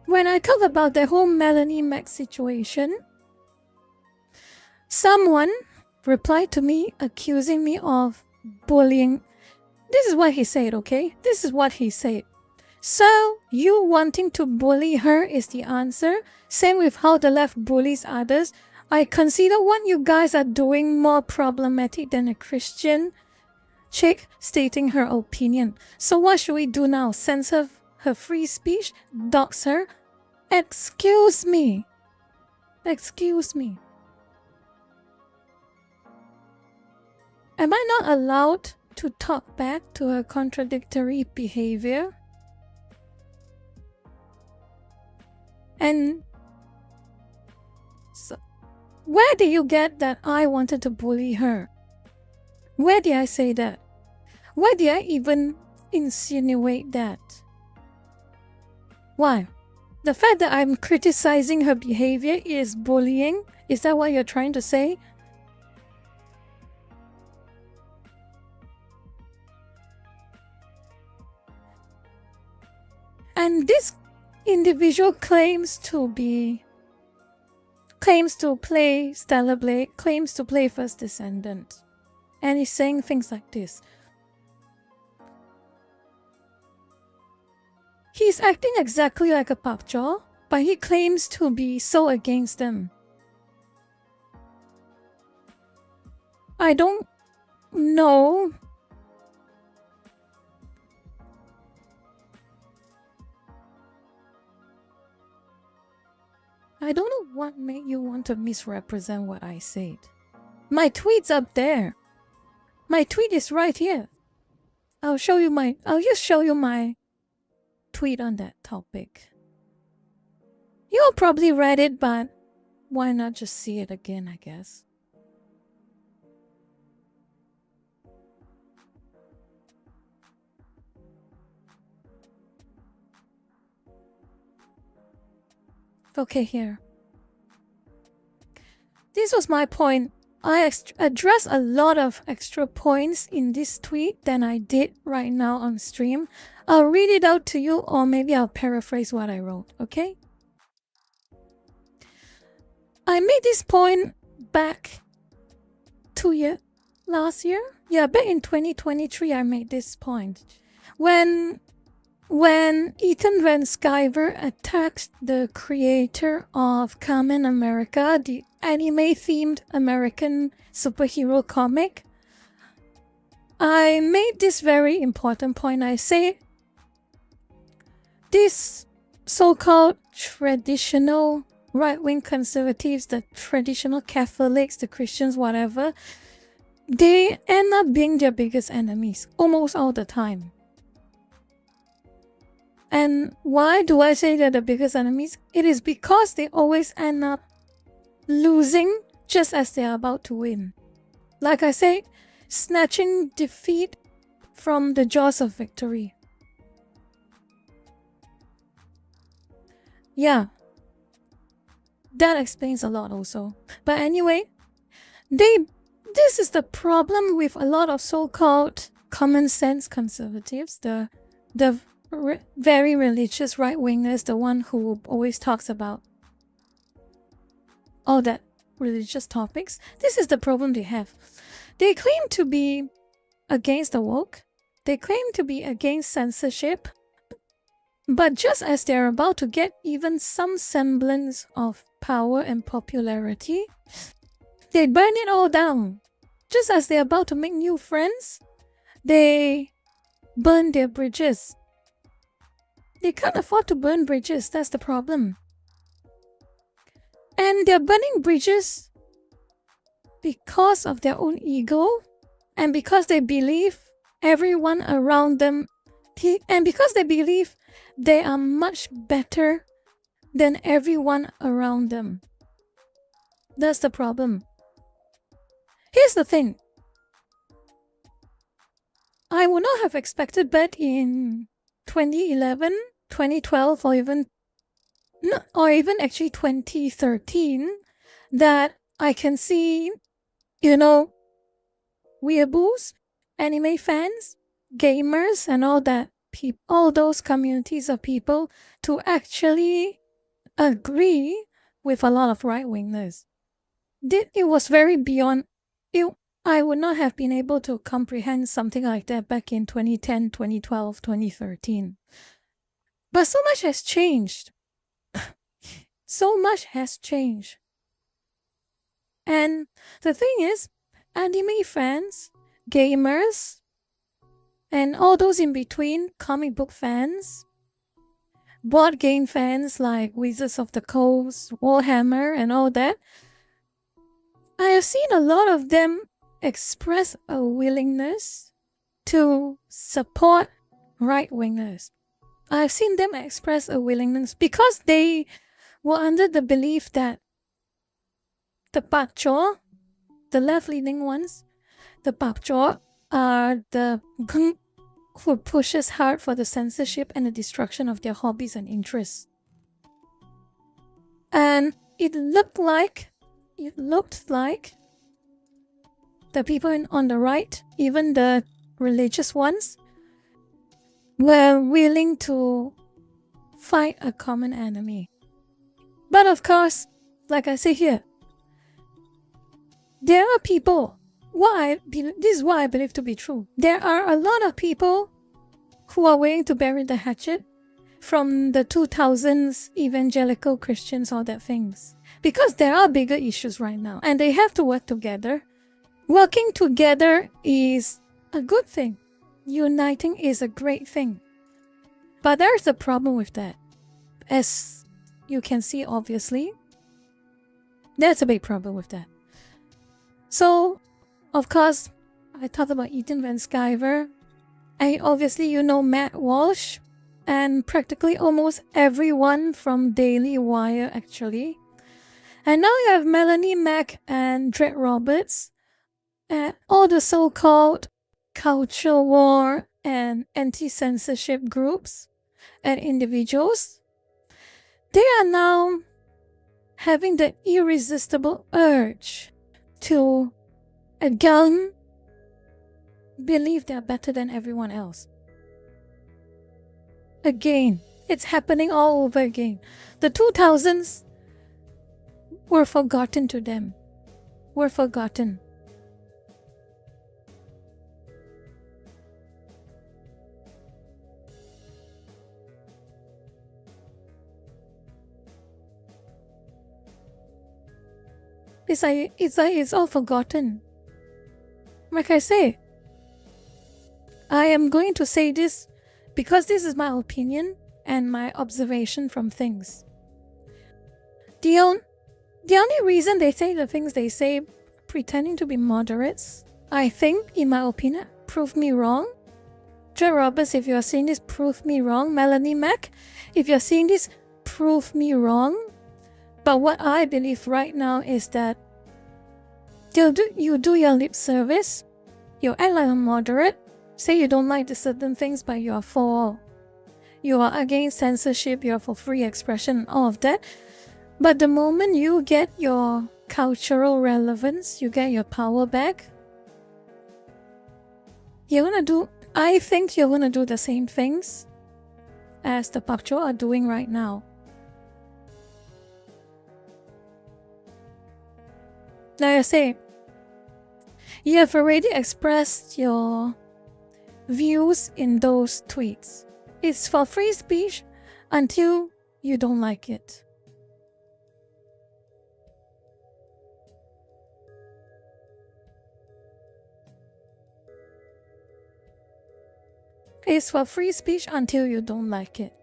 When I talk about the whole Melanie Mac situation, someone replied to me accusing me of bullying. This is what he said, okay? This is what he said. So, you wanting to bully her is the answer? Same with how the left bullies others. I consider what you guys are doing more problematic than a Christian chick stating her opinion. So what should we do now? Censor her free speech? Dox her? Excuse me. Excuse me. Am I not allowed to talk back to her contradictory behavior? And so, where did you get that I wanted to bully her? Where did I say that? Why did I even insinuate that? Why? The fact that I'm criticizing her behavior is bullying? Is that what you're trying to say? And this individual claims to play Stellar Blade, claims to play First Descendant. And he's saying things like this. He's acting exactly like a Papjaw, but he claims to be so against them. I don't know. I don't know what made you want to misrepresent what I said. My tweet's up there. My tweet is right here. I'll just show you my tweet on that topic. You'll probably read it, but why not just see it again, I guess. Okay, here. This was my point. I addressed a lot of extra points in this tweet than I did right now on stream. I'll read it out to you, or maybe I'll paraphrase what I wrote, okay? I made this point back last year? Yeah, back in 2023 I made this point. When Ethan Van Sciver attacked the creator of Captain America, the anime-themed American superhero comic, I made this very important point. I say, these so-called traditional right-wing conservatives, the traditional Catholics, the Christians, whatever, they end up being their biggest enemies almost all the time. And why do I say they're the biggest enemies? It is because they always end up losing just as they are about to win. Like I say, snatching defeat from the jaws of victory. Yeah. That explains a lot also. But anyway, this is the problem with a lot of so-called common sense conservatives, the very religious right-wingers, the one who always talks about all that religious topics. This is the problem they have. They claim to be against the woke. They claim to be against censorship. But just as they're about to get even some semblance of power and popularity, they burn it all down. Just as they're about to make new friends, they burn their bridges. They can't afford to burn bridges, that's the problem. And they're burning bridges because of their own ego, and because they believe everyone around them, and because they believe they are much better than everyone around them. That's the problem. Here's the thing. I would not have expected back in 2011, 2012, or even no, or even actually 2013, that I can see, weeaboos, anime fans, gamers, and all that, all those communities of people to actually agree with a lot of right-wingers. It was very beyond. I would not have been able to comprehend something like that back in 2010, 2012, 2013. But so much has changed. So much has changed. And the thing is, anime fans, gamers, and all those in between, comic book fans, board game fans like Wizards of the Coast, Warhammer, and all that, I have seen a lot of them express a willingness to support right-wingers. I've seen them express a willingness because they were under the belief that the pak chor, the left-leaning ones, the pak chor are the who pushes hard for the censorship and the destruction of their hobbies and interests. And it looked like the people on the right, even the religious ones, were willing to fight a common enemy. But of course, like I say here, there are people, this is what I believe to be true. There are a lot of people who are willing to bury the hatchet from the 2000s evangelical Christians, all that things. Because there are bigger issues right now, and they have to work together. Working together is a good thing. Uniting is a great thing. But there's a problem with that. As you can see, obviously, there's a big problem with that. So, of course, I talked about Ethan Van Sciver. And obviously, you know Matt Walsh. And practically almost everyone from Daily Wire, actually. And now you have Melanie Mack and Dred Roberts. And all the so-called culture war and anti-censorship groups and individuals. They are now having the irresistible urge to, again, believe they're better than everyone else. Again, it's happening all over again. The 2000s were forgotten to them. Were forgotten. It's all forgotten. Like I say, I am going to say this because this is my opinion and my observation from things. The only reason they say the things they say, pretending to be moderates, I think, in my opinion, prove me wrong. Dred Roberts, if you're seeing this, prove me wrong. Melanie Mack, if you're seeing this, prove me wrong. But what I believe right now is that you do your lip service, you act like a moderate, say you don't like the certain things, but you are against censorship, you are for free expression and all of that. But the moment you get your cultural relevance, you get your power back, I think you're gonna do the same things as the pak chor are doing right now. Like I say, you have already expressed your views in those tweets. It's for free speech until you don't like it. It's for free speech until you don't like it.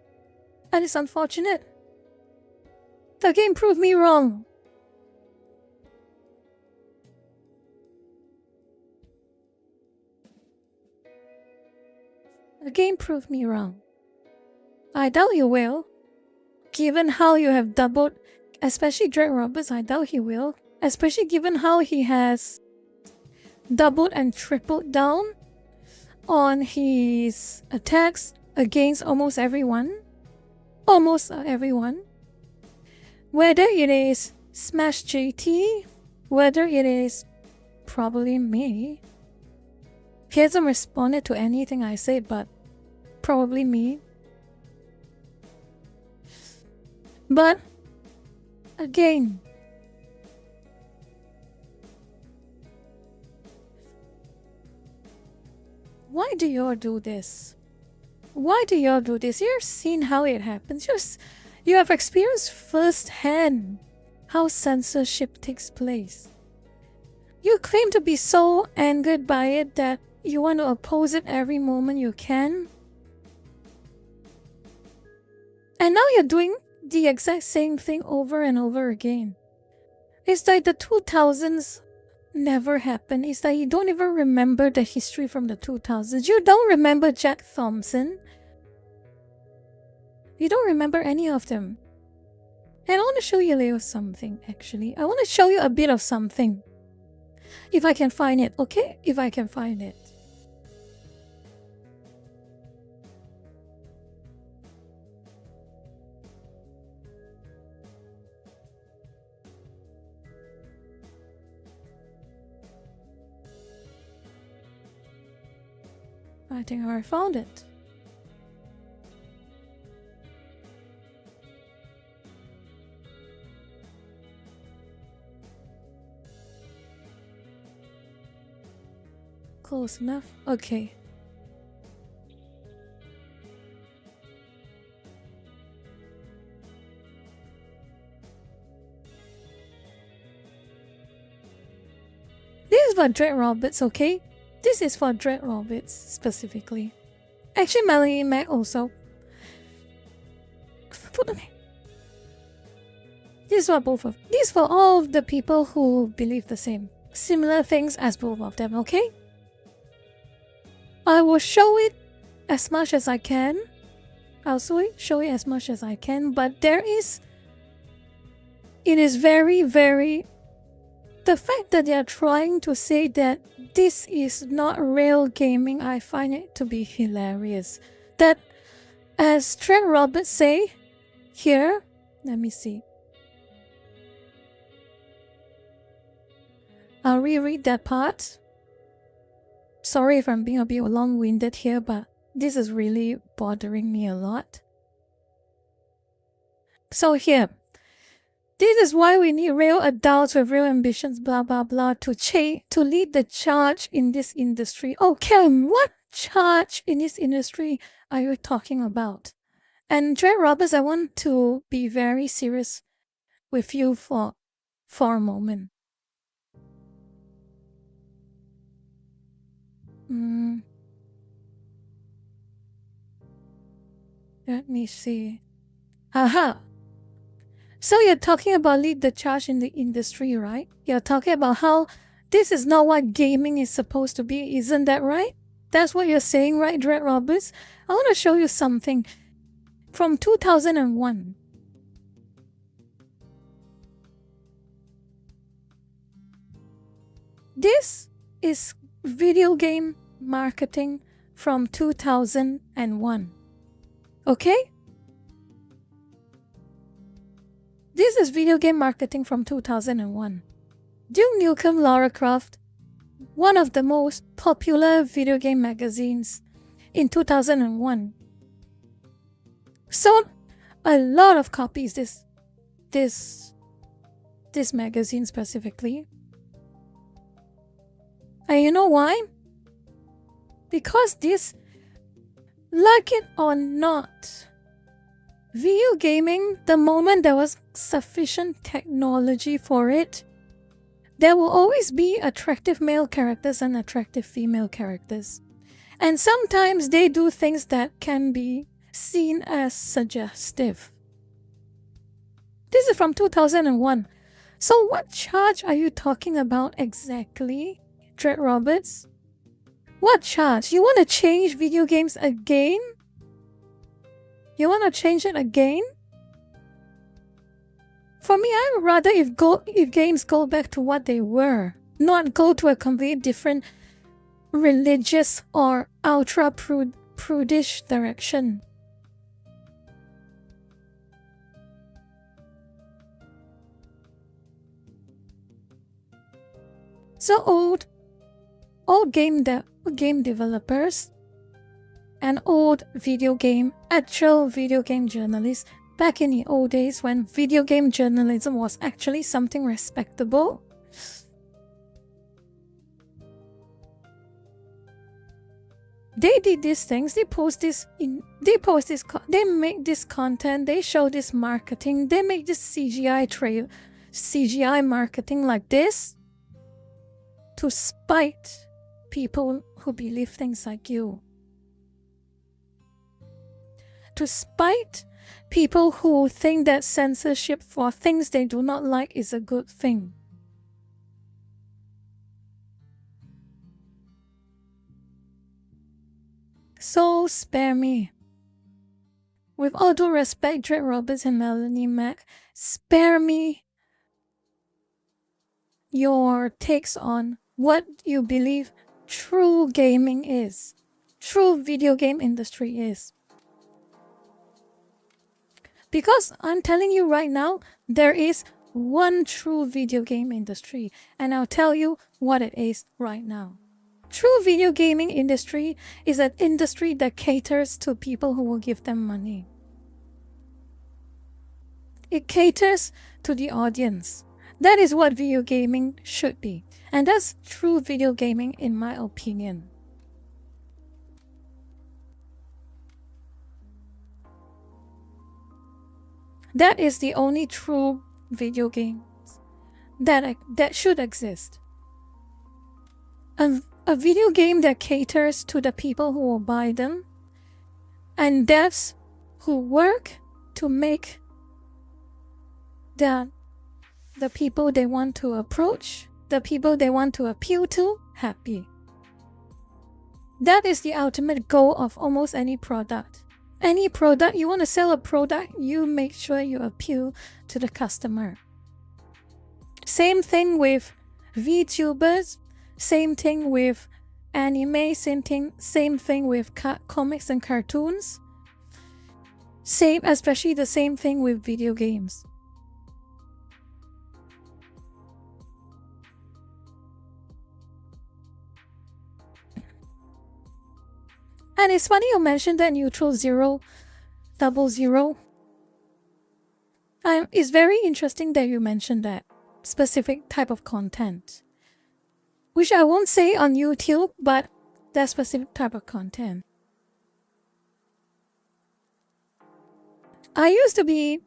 And it's unfortunate. The game proved me wrong. The game proved me wrong. I doubt you will. Given how you have doubled, especially Dred Roberts, I doubt he will. Especially given how he has doubled and tripled down on his attacks against almost everyone. Almost everyone. Whether it is Smash JT, whether it is probably me. He hasn't responded to anything I said, but probably me. But again, why do y'all do this? Why do y'all do this? You've seen how it happens. You have experienced firsthand how censorship takes place. You claim to be so angered by it that you want to oppose it every moment you can. And now you're doing the exact same thing over and over again. It's like the 2000s never happened. It's like you don't even remember the history from the 2000s. You don't remember Jack Thompson. You don't remember any of them. And I want to show you a little something, actually. I want to show you a bit of something. If I can find it, okay? If I can find it. I think I found it. Close enough? Okay. This is for Dread Roberts, okay? This is for Dread Roberts specifically. Actually, Melanie Mac also. This is for both of. This is for all of the people who believe the same, similar things as both of them, okay? I will show it as much as I can. I'll show it as much as I can, but it is very, very... The fact that they are trying to say that this is not real gaming, I find it to be hilarious. That, as Trent Roberts say here, let me see. I'll reread that part. Sorry if I'm being a bit long-winded here, but this is really bothering me a lot. So here, this is why we need real adults with real ambitions, blah blah blah, to lead the charge in this industry. Oh, Kim, what charge in this industry are you talking about? And Dread Roberts, I want to be very serious with you for a moment. Let me see. Aha! So you're talking about lead the charge in the industry, right? You're talking about how this is not what gaming is supposed to be, isn't that right? That's what you're saying, right, Dread Roberts? I want to show you something from 2001. This is video game marketing from 2001. Okay? This is video game marketing from 2001. Duke Nukem Lara Croft, one of the most popular video game magazines in 2001. Sold a lot of copies, this magazine specifically. And you know why? Because this, like it or not, video gaming, the moment there was sufficient technology for it, there will always be attractive male characters and attractive female characters. And sometimes they do things that can be seen as suggestive. This is from 2001. So what charge are you talking about exactly, Dread Roberts? What charge? You want to change video games again? You want to change it again? For me, I would rather if games go back to what they were, not go to a completely different religious or ultra prudish direction. So old game developers and actual video game journalists back in the old days when video game journalism was actually something respectable, they did these things. They make this content, they show this marketing, they make this CGI marketing like this to spite people who believe things like you. To spite people who think that censorship for things they do not like is a good thing. So spare me. With all due respect, Drake Roberts and Melanie Mac, spare me your takes on what you believe true gaming is, true video game industry is. Because I'm telling you right now, there is one true video game industry, and I'll tell you what it is right now. True video gaming industry is an industry that caters to people who will give them money. It caters to the audience. That is what video gaming should be. And that's true video gaming in my opinion. That is the only true video games that should exist. A video game that caters to the people who will buy them, and devs who work to make the people they want to approach, the people they want to appeal to, happy. That is the ultimate goal of almost any product. Any product, you want to sell a product, you make sure you appeal to the customer. Same thing with VTubers, same thing with anime, same thing with comics and cartoons. Especially the same thing with video games. And it's funny you mentioned that neutral 000. It's very interesting that you mentioned that specific type of content, which I won't say on YouTube, but that specific type of content. I used to be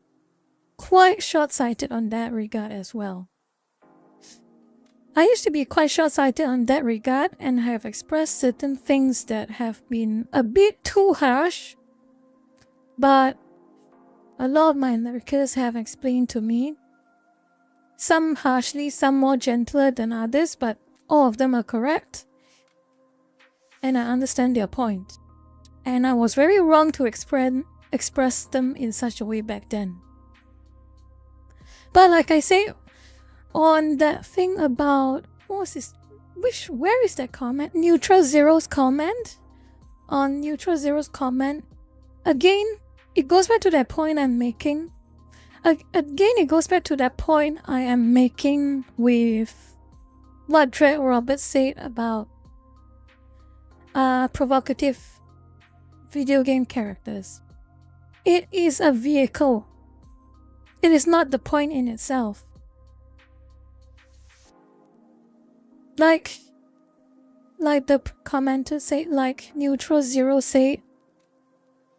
quite short-sighted on that regard as well. I used to be quite short-sighted on that regard and have expressed certain things that have been a bit too harsh, but a lot of my lurkers have explained to me, some harshly, some more gentler than others, but all of them are correct, and I understand their point. And I was very wrong to express them in such a way back then. But like I say, on that thing about, what was this? Where is that comment? Neutral Zero's comment? On Neutral Zero's comment, again, it goes back to that point I'm making. Again, it goes back to that point I am making with what Drake Roberts said about provocative video game characters. It is a vehicle. It is not the point in itself. Like the commenter said, like Neutral Zero said,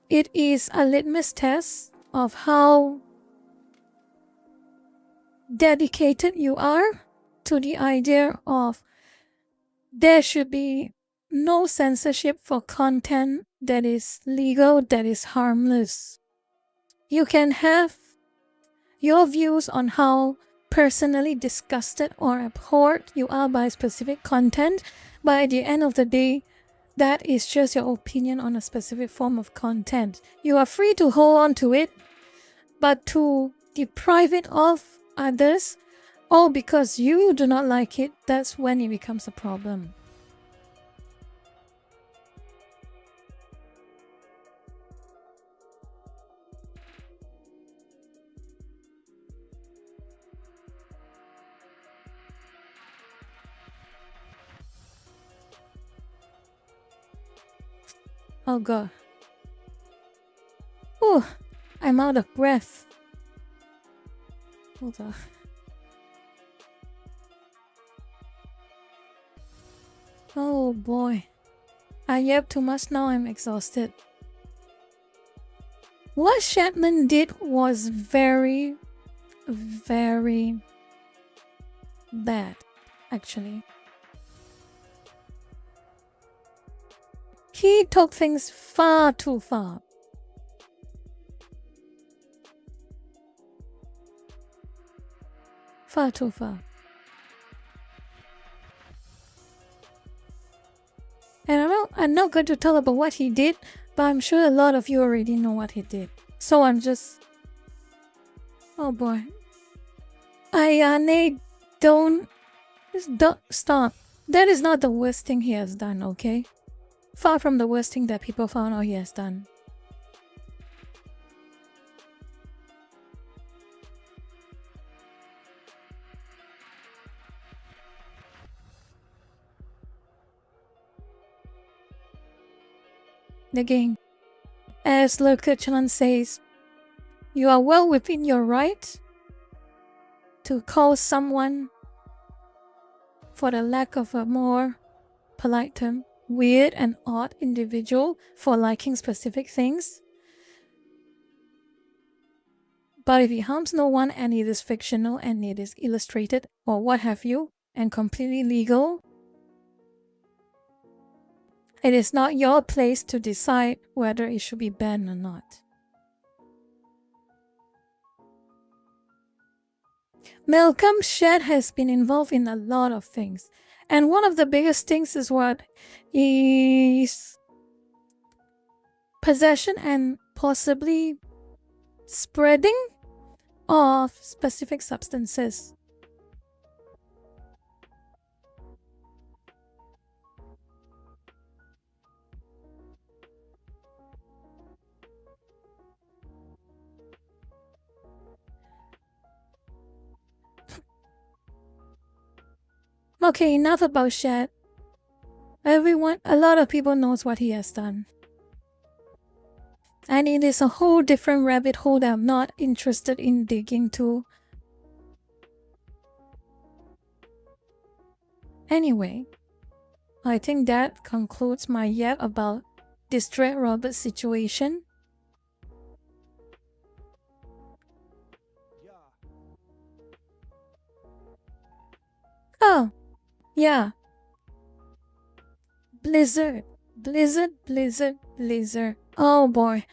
it is a litmus test of how dedicated you are to the idea of there should be no censorship for content that is legal, that is harmless. You can have your views on how personally disgusted or abhorred you are by specific content, but at the end of the day, that is just your opinion on a specific form of content. You are free to hold on to it, but to deprive it of others, all because you do not like it, that's when it becomes a problem. Oh god. Oh, I'm out of breath. Hold on. Oh boy. I yapped too much, now I'm exhausted. What Shatman did was very, very bad, actually. He took things far too far. Far too far. And I'm not going to tell about what he did, but I'm sure a lot of you already know what he did. So I'm just... Oh boy. Ayane, don't stop. That is not the worst thing he has done, okay? Far from the worst thing that people found out he has done. Again, as Lerkuchanan says, you are well within your right to call someone, for the lack of a more polite term, weird and odd individual for liking specific things. But if it harms no one and it is fictional and it is illustrated or what have you and completely legal, it is not your place to decide whether it should be banned or not. Malcolm Shedd has been involved in a lot of things. And one of the biggest things is what is possession and possibly spreading of specific substances. Okay, enough about Shedd. A lot of people knows what he has done. And it is a whole different rabbit hole that I'm not interested in digging to. Anyway, I think that concludes my yap about this Dread Robert situation. Oh, yeah. Blizzard. Oh boy.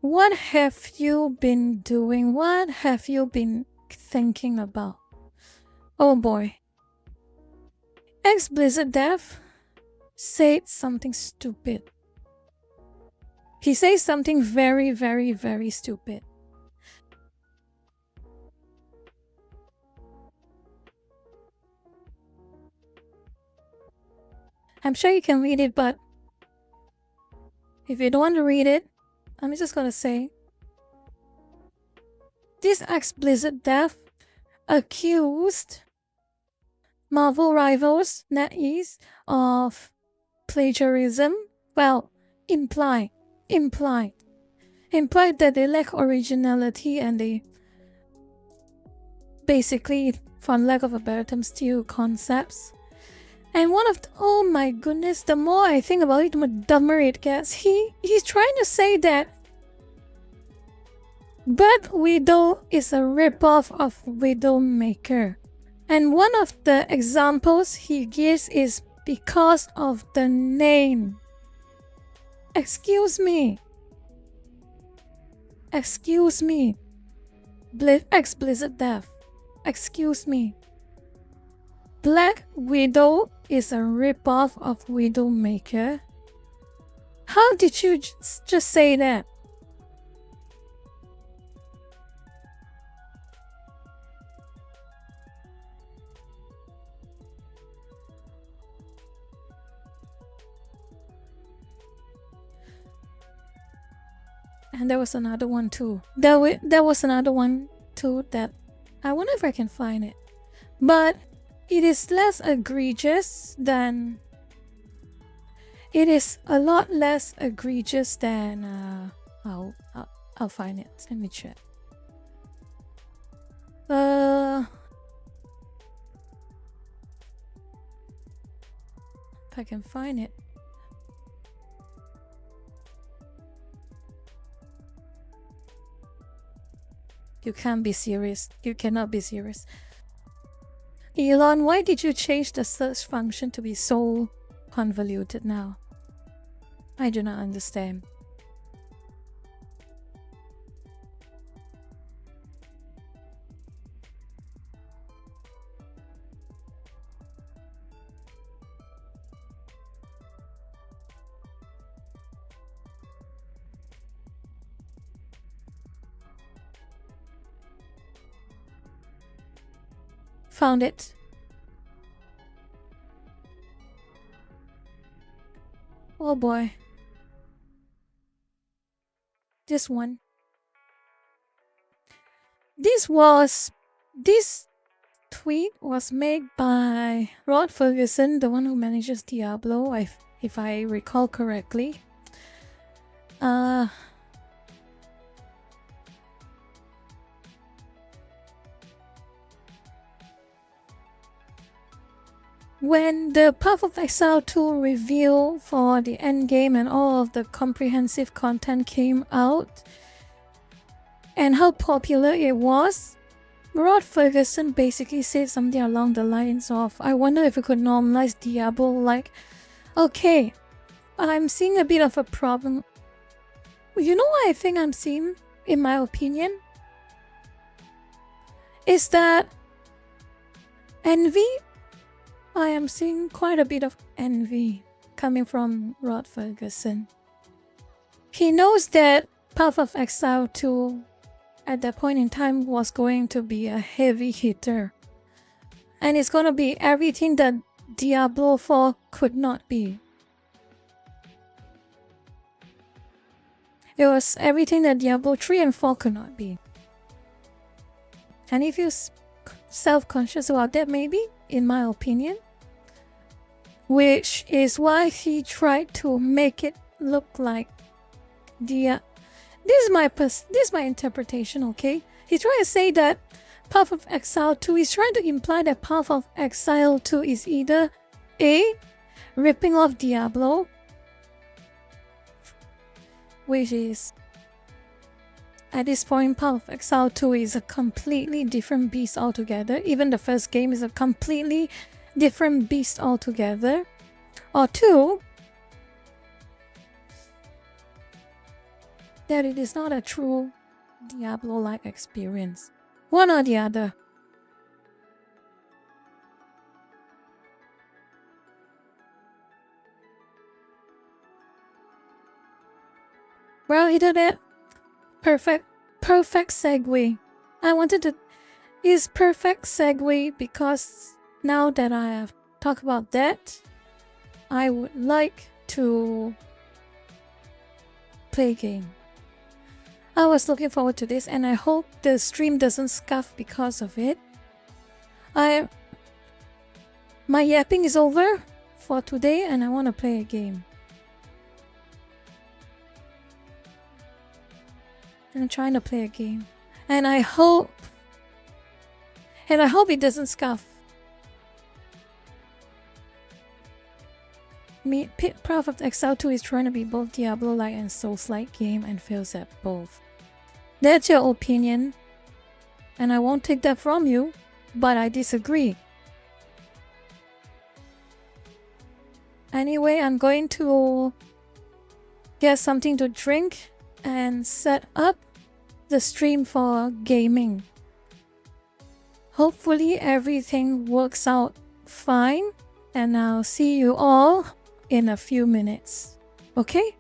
What have you been doing? What have you been thinking about? Oh boy. Ex-Blizzard dev said something stupid. He says something very, very, very stupid. I'm sure you can read it, but if you don't want to read it, I'm just gonna say this ex-Blizzard dev accused Marvel rivals NetEase of plagiarism. Well, implied that they lack originality and they basically, for lack of a better term, steal concepts. And oh my goodness, the more I think about it, the more dumber it gets. He's trying to say that Black Widow is a ripoff of Widowmaker. And one of the examples he gives is because of the name. Excuse me. Ex-Blizzard dev. Excuse me. Black Widow is a ripoff of Widowmaker. How did you just say that? And there was another one too. There was another one too that I wonder if I can find it. But it is less egregious than It is a lot less egregious than I'll find it. Let me check. If I can find it. You can't be serious. You cannot be serious. Elon, why did you change the search function to be so convoluted now? I do not understand. Found it. Oh boy. This one. This tweet was made by Rod Ferguson, the one who manages Diablo, if I recall correctly. When the Path of Exile 2 reveal for the endgame and all of the comprehensive content came out, and how popular it was, Rod Ferguson basically said something along the lines of, I wonder if we could normalize Diablo, like, okay, I'm seeing a bit of a problem. You know what I think I'm seeing, in my opinion? Is that envy? I am seeing quite a bit of envy coming from Rod Ferguson. He knows that Path of Exile 2 at that point in time was going to be a heavy hitter. And it's going to be everything that Diablo 4 could not be. It was everything that Diablo 3 and 4 could not be. And if you're self-conscious about that, maybe, in my opinion, which is why he tried to make it look like this is my interpretation, okay? He tried to say that Path of Exile 2 is trying to imply that Path of Exile 2 is either A, ripping off Diablo, which is at this point Path of Exile 2 is a completely different beast altogether. Even the first game is a completely different beast altogether. Or 2, that it is not a true Diablo-like experience. One or the other. Well, internet, perfect segue. I wanted to use perfect segue because now that I have talked about that, I would like to play a game. I was looking forward to this and I hope the stream doesn't scuff because of it. My yapping is over for today and I want to play a game. I'm trying to play a game. And I hope it doesn't scuff. Path of Exile 2 is trying to be both Diablo-like and Souls-like game and fails at both. That's your opinion, and I won't take that from you, but I disagree. Anyway, I'm going to get something to drink and set up the stream for gaming. Hopefully everything works out fine, and I'll see you all in a few minutes. Okay?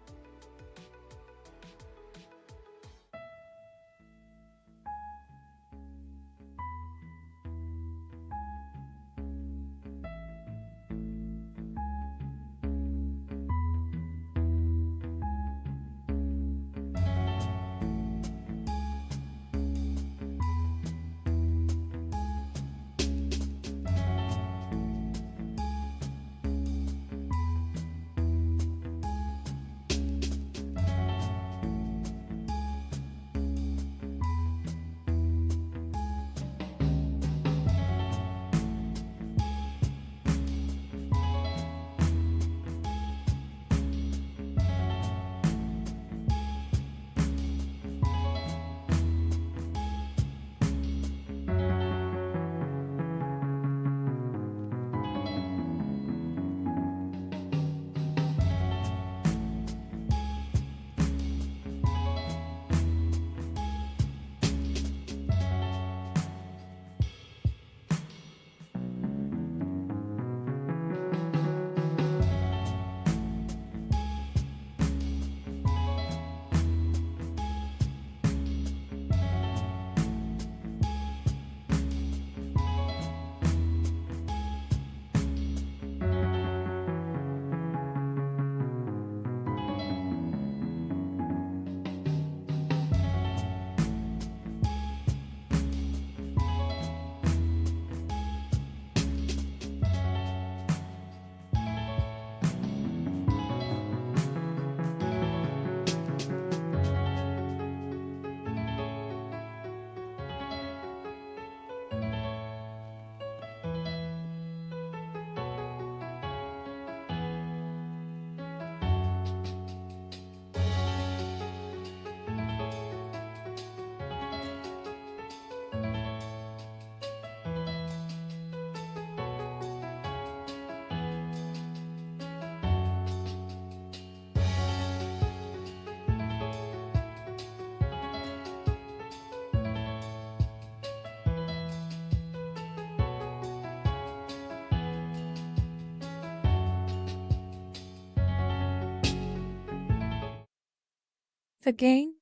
Again?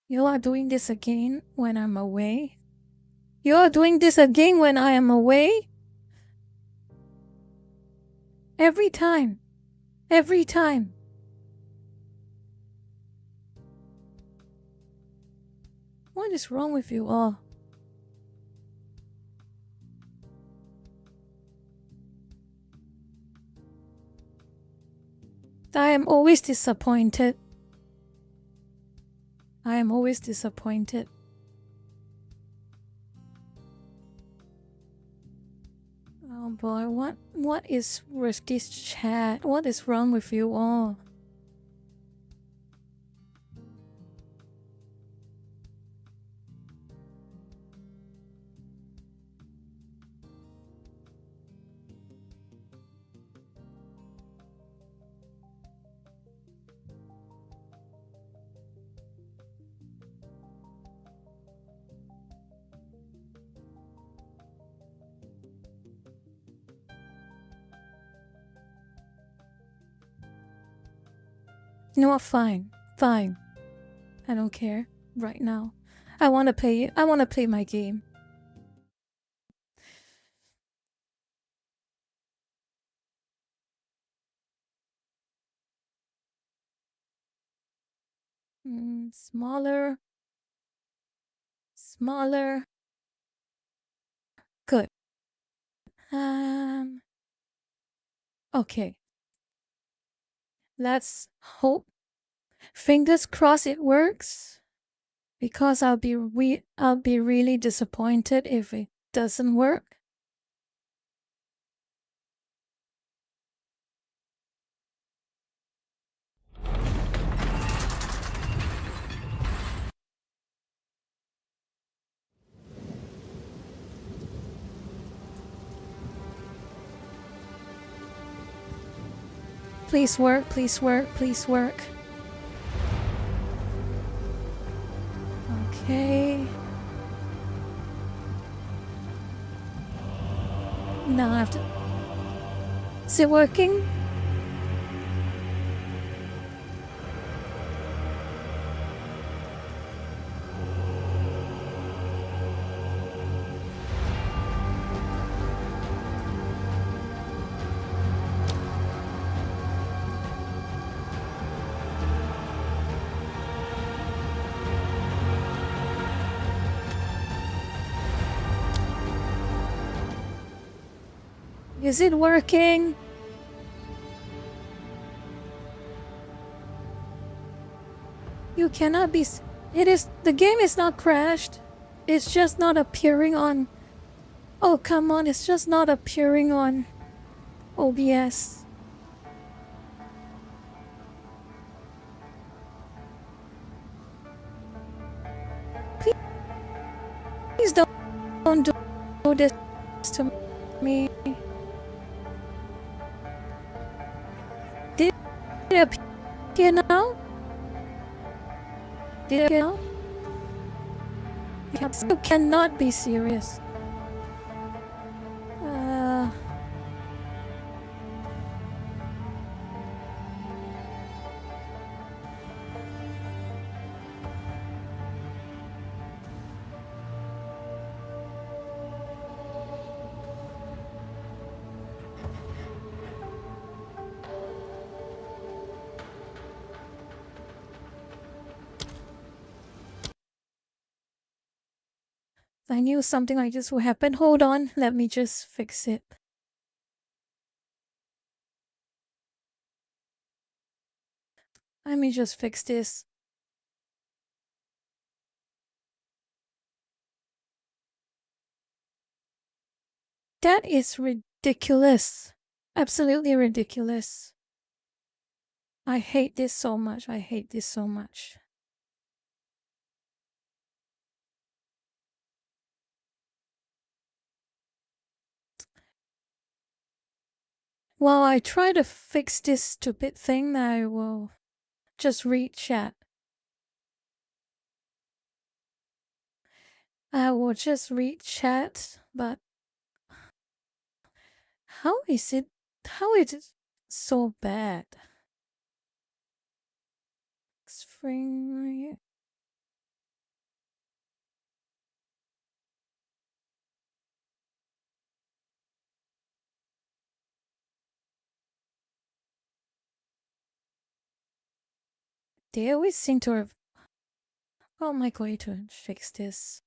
You are doing this again when I'm away? You are doing this again when I am away? Every time. Every time. What is wrong with you all? I am always disappointed. I am always disappointed. Oh boy, what is with this chat? What is wrong with you all? You know what? Fine. Fine. I don't care right now. I want to play my game. Smaller. Smaller. Good. Okay. Let's hope. Fingers crossed it works. Because I'll be really disappointed if it doesn't work. Please work, please work, please work. Okay. Now I have to... Is it working? Is it working? You cannot be... The game is not crashed. It's just not appearing on... Oh, come on. It's just not appearing on OBS. Please don't do this to me. Did it appear now? Did it appear now? You cannot be serious. I knew something like this would happen. Hold on, let me just fix it. Let me just fix this. That is ridiculous. Absolutely ridiculous. I hate this so much. I hate this so much. While I try to fix this stupid thing, I will just read chat. I will just read chat, but how is it so bad? Spring. They always seem to have. How am I going to fix this?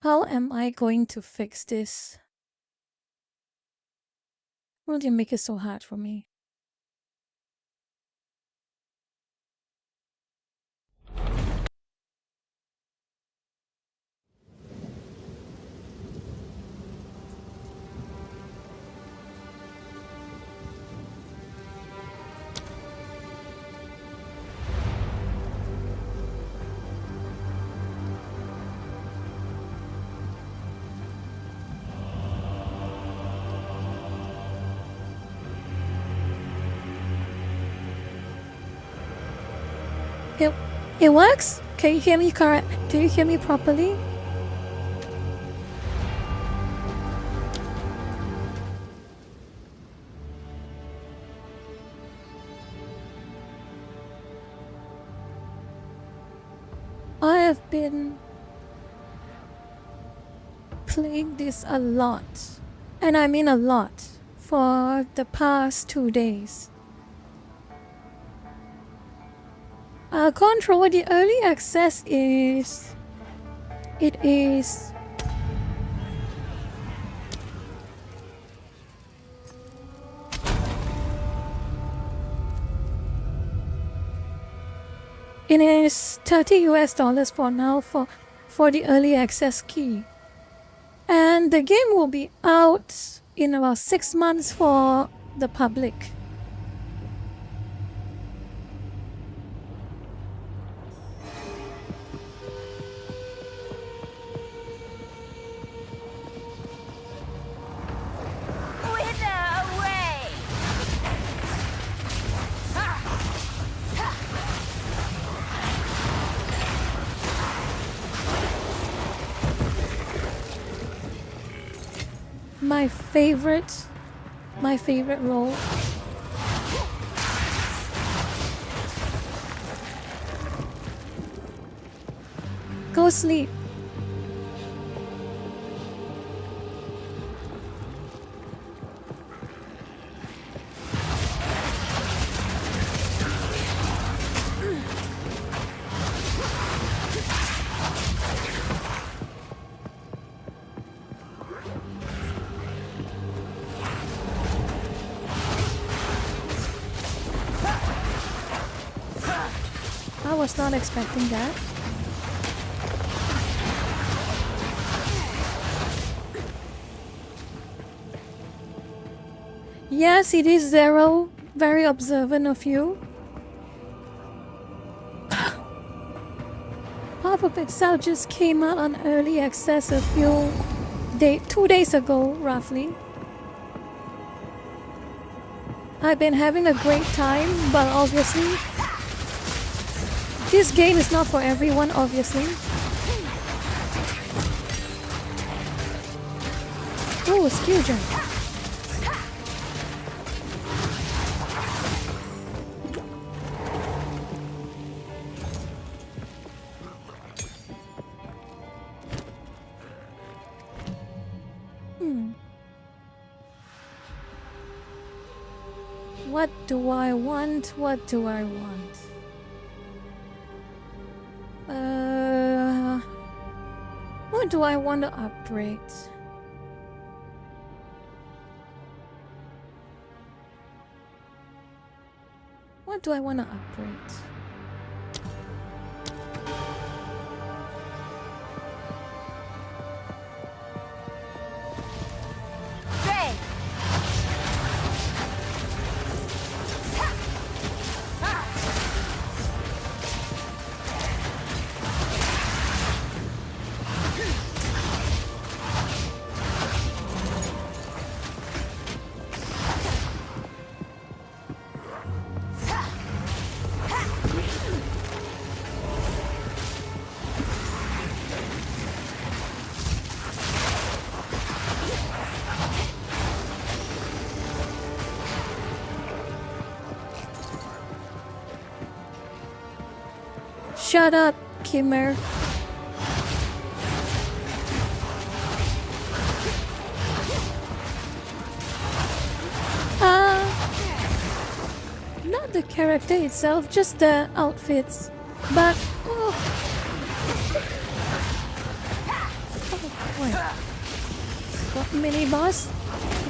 How am I going to fix this? Why do you make it so hard for me? It works? Can you hear me correct? Do you hear me properly? I have been playing this a lot, and I mean a lot, for the past 2 days. Control, the early access is... It is... It is $30 for now for the early access key. And the game will be out in about 6 months for the public. My favorite role. Go sleep. I was not expecting that. Yes, it is Zero. Very observant of you. Half of Exile just came out on early access 2 days ago, roughly. I've been having a great time, but obviously this game is not for everyone, obviously. Oh, skill jump. What do I want? What do I want? What do I want to upgrade? What do I want to upgrade? Shut up, Kimmer. Not the character itself, just the outfits. But wait. What, mini boss?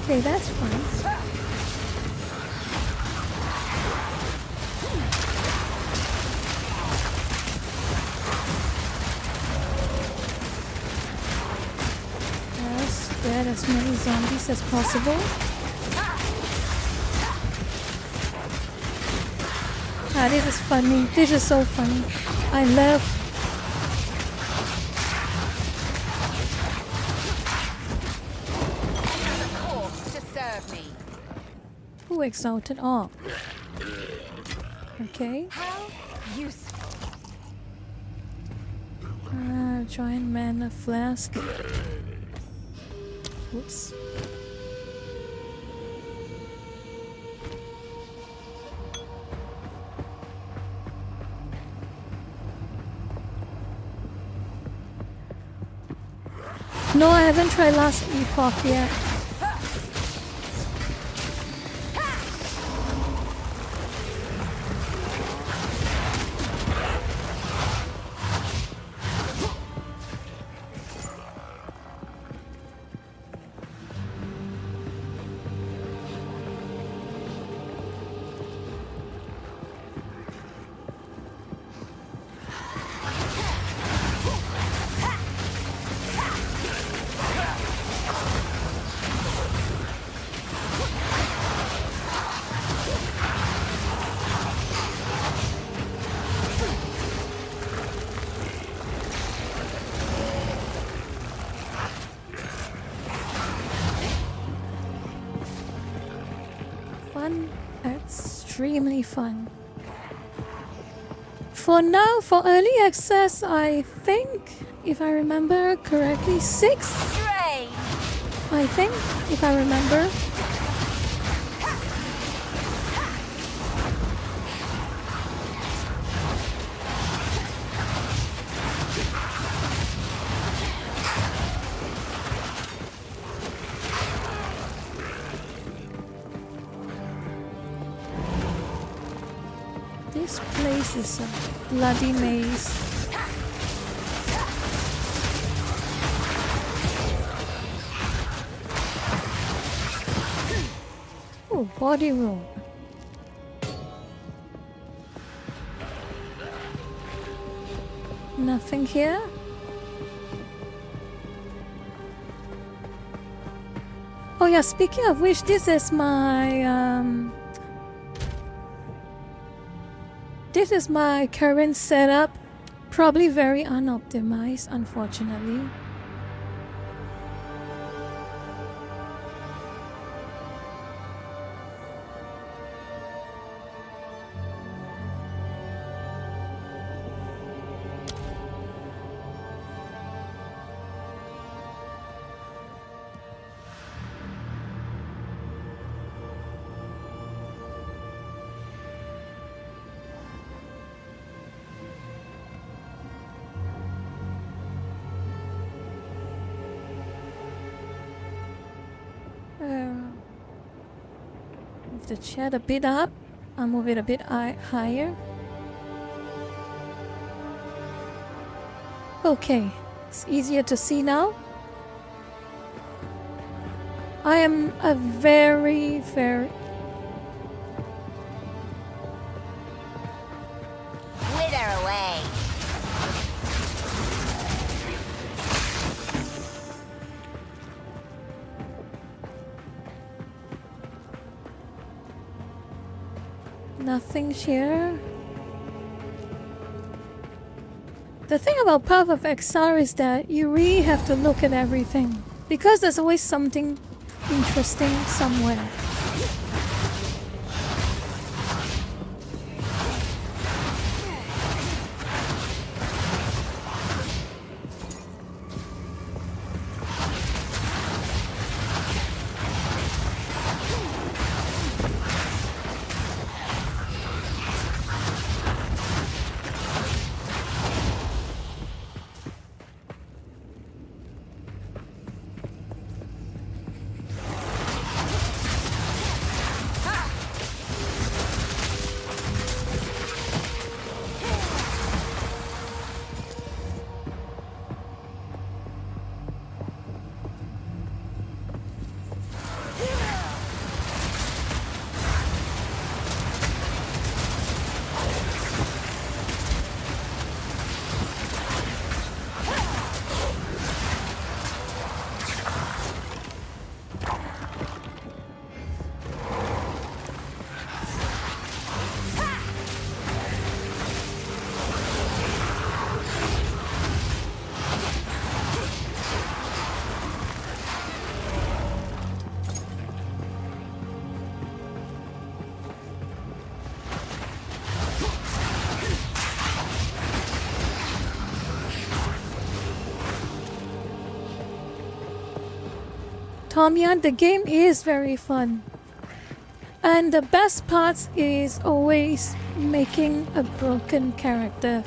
Okay, that's fine. Let's get as many zombies as possible. Ah, this is funny. This is so funny. I love. Who exalted all? Okay. How useful. Giant mana flask. Oops. No, I haven't tried last epoch yet. Fun, extremely fun. For now, for early access, I think, if I remember correctly, 6? Strange. I think, if I remember. This place is a bloody maze. Oh, body roll. Nothing here. Oh yeah, speaking of which, this is my current setup. Probably very unoptimized, unfortunately. Move the chat a bit up. I'll move it a bit higher. Okay, it's easier to see now. I am a very Wither away. nothing here. The thing about Path of Exile is that you really have to look at everything, because there's always something interesting somewhere. Tomian, the game is very fun. And the best part is always making a broken character.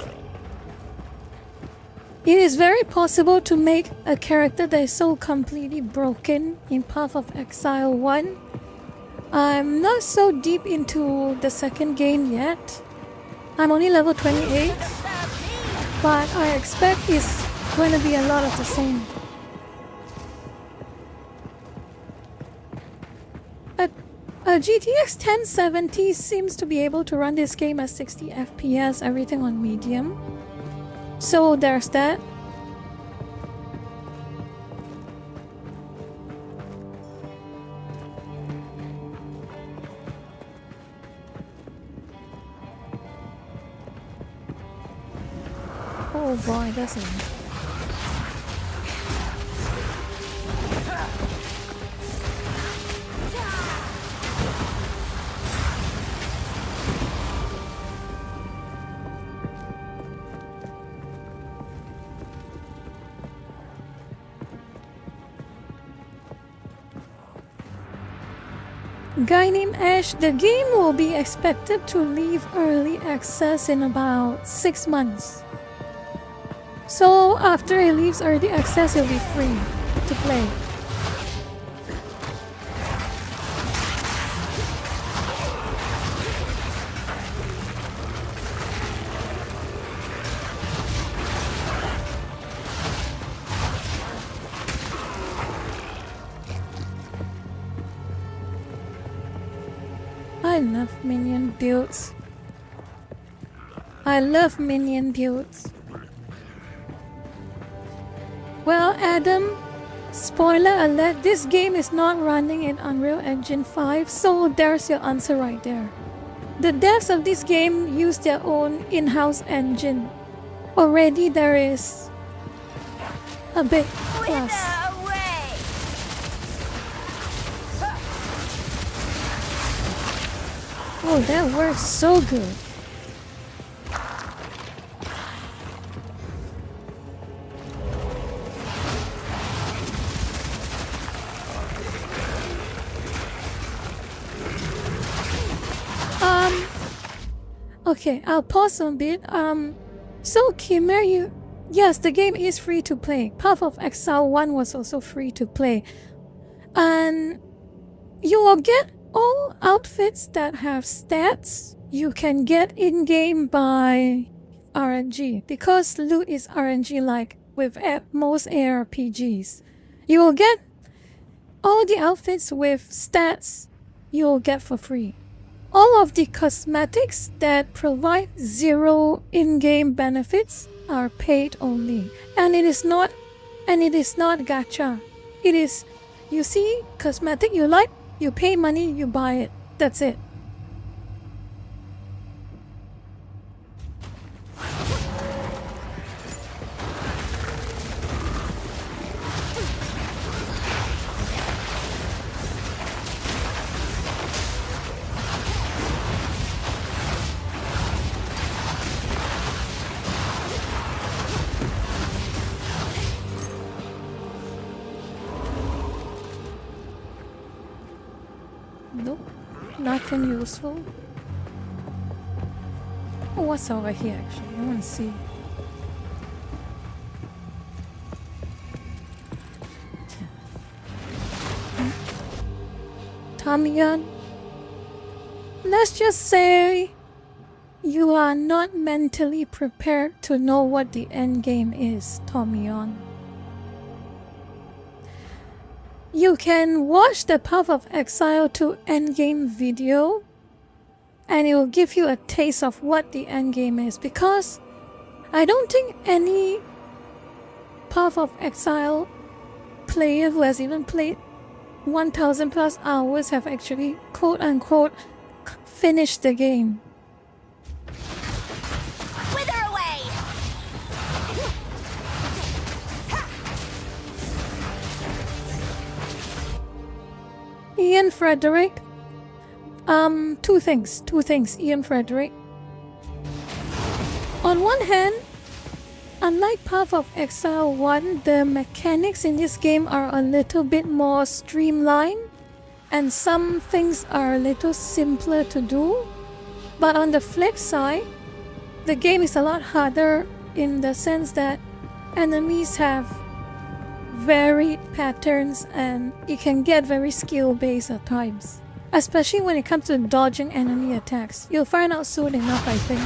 It is very possible to make a character that is so completely broken in Path of Exile 1. I'm not so deep into the second game yet. I'm only level 28, but I expect it's going to be a lot of the same. A GTX 1070 seems to be able to run this game at 60 FPS, everything on medium. So there's that. Oh boy, that's it. Guy named Ash, the game will be expected to leave early access in about 6 months. So after it leaves early access, it'll be free to play. I love minion builds. I love minion builds. Well, Adam, spoiler alert, this game is not running in Unreal Engine 5, so there's your answer right there. The devs of this game use their own in-house engine. Already there is a big plus. Oh, that works so good. Okay, I'll pause a bit. So Khmer, yes, the game is free to play. Path of Exile 1 was also free to play. And you will get all outfits that have stats you can get in-game by RNG. Because loot is RNG like with most ARPGs. You will get all the outfits with stats you will get for free. All of the cosmetics that provide 0 in-game benefits are paid only. And it is not gacha. It is, you see cosmetic you like, you pay money, you buy it. That's it. Nope, nothing useful. Oh, what's over here actually? I want to see. Tamiyan, let's just say you are not mentally prepared to know what the end game is, Tamiyan. You can watch the Path of Exile to endgame video and it will give you a taste of what the endgame is, because I don't think any Path of Exile player who has even played 1000 plus hours have actually quote unquote finished the game. Ian Frederick. Two things, Ian Frederick. On one hand, unlike Path of Exile 1, the mechanics in this game are a little bit more streamlined, and some things are a little simpler to do. But on the flip side, the game is a lot harder in the sense that enemies have varied patterns and it can get very skill based at times. Especially when it comes to dodging enemy attacks. You'll find out soon enough, I think.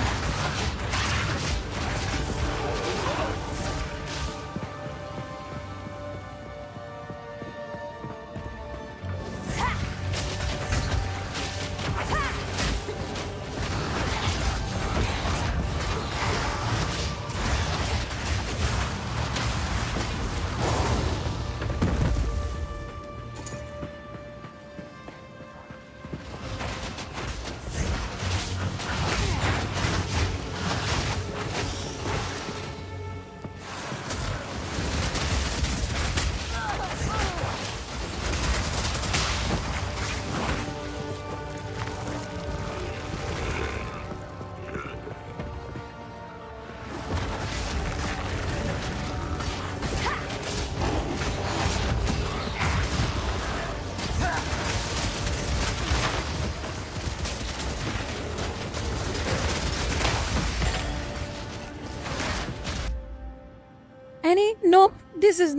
Nope, this is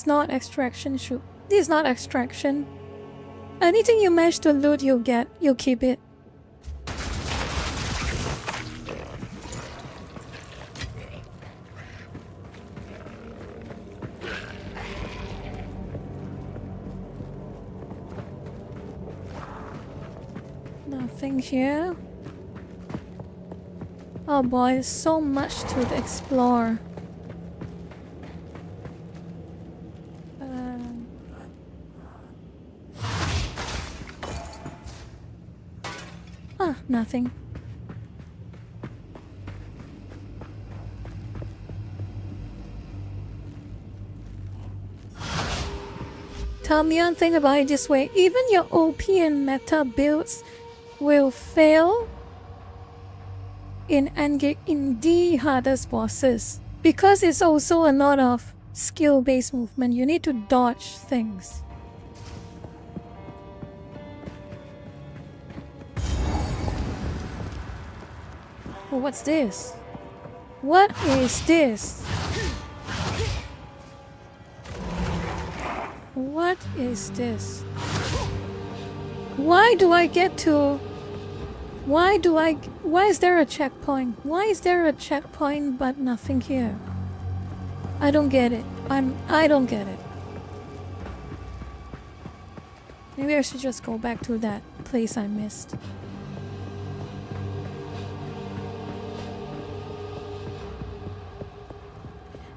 not extraction shoot. This is not extraction. Anything you manage to loot, you'll keep it. Nothing here. Oh boy, there's so much to explore. Nothing. Tell me one thing about it this way. Even your OP and meta builds will fail in the hardest bosses. Because it's also a lot of skill-based movement. You need to dodge things. Oh, what's this? What is this? What is this? Why do I get to... Why is there a checkpoint? Why is there a checkpoint but nothing here? I don't get it. I don't get it. Maybe I should just go back to that place I missed.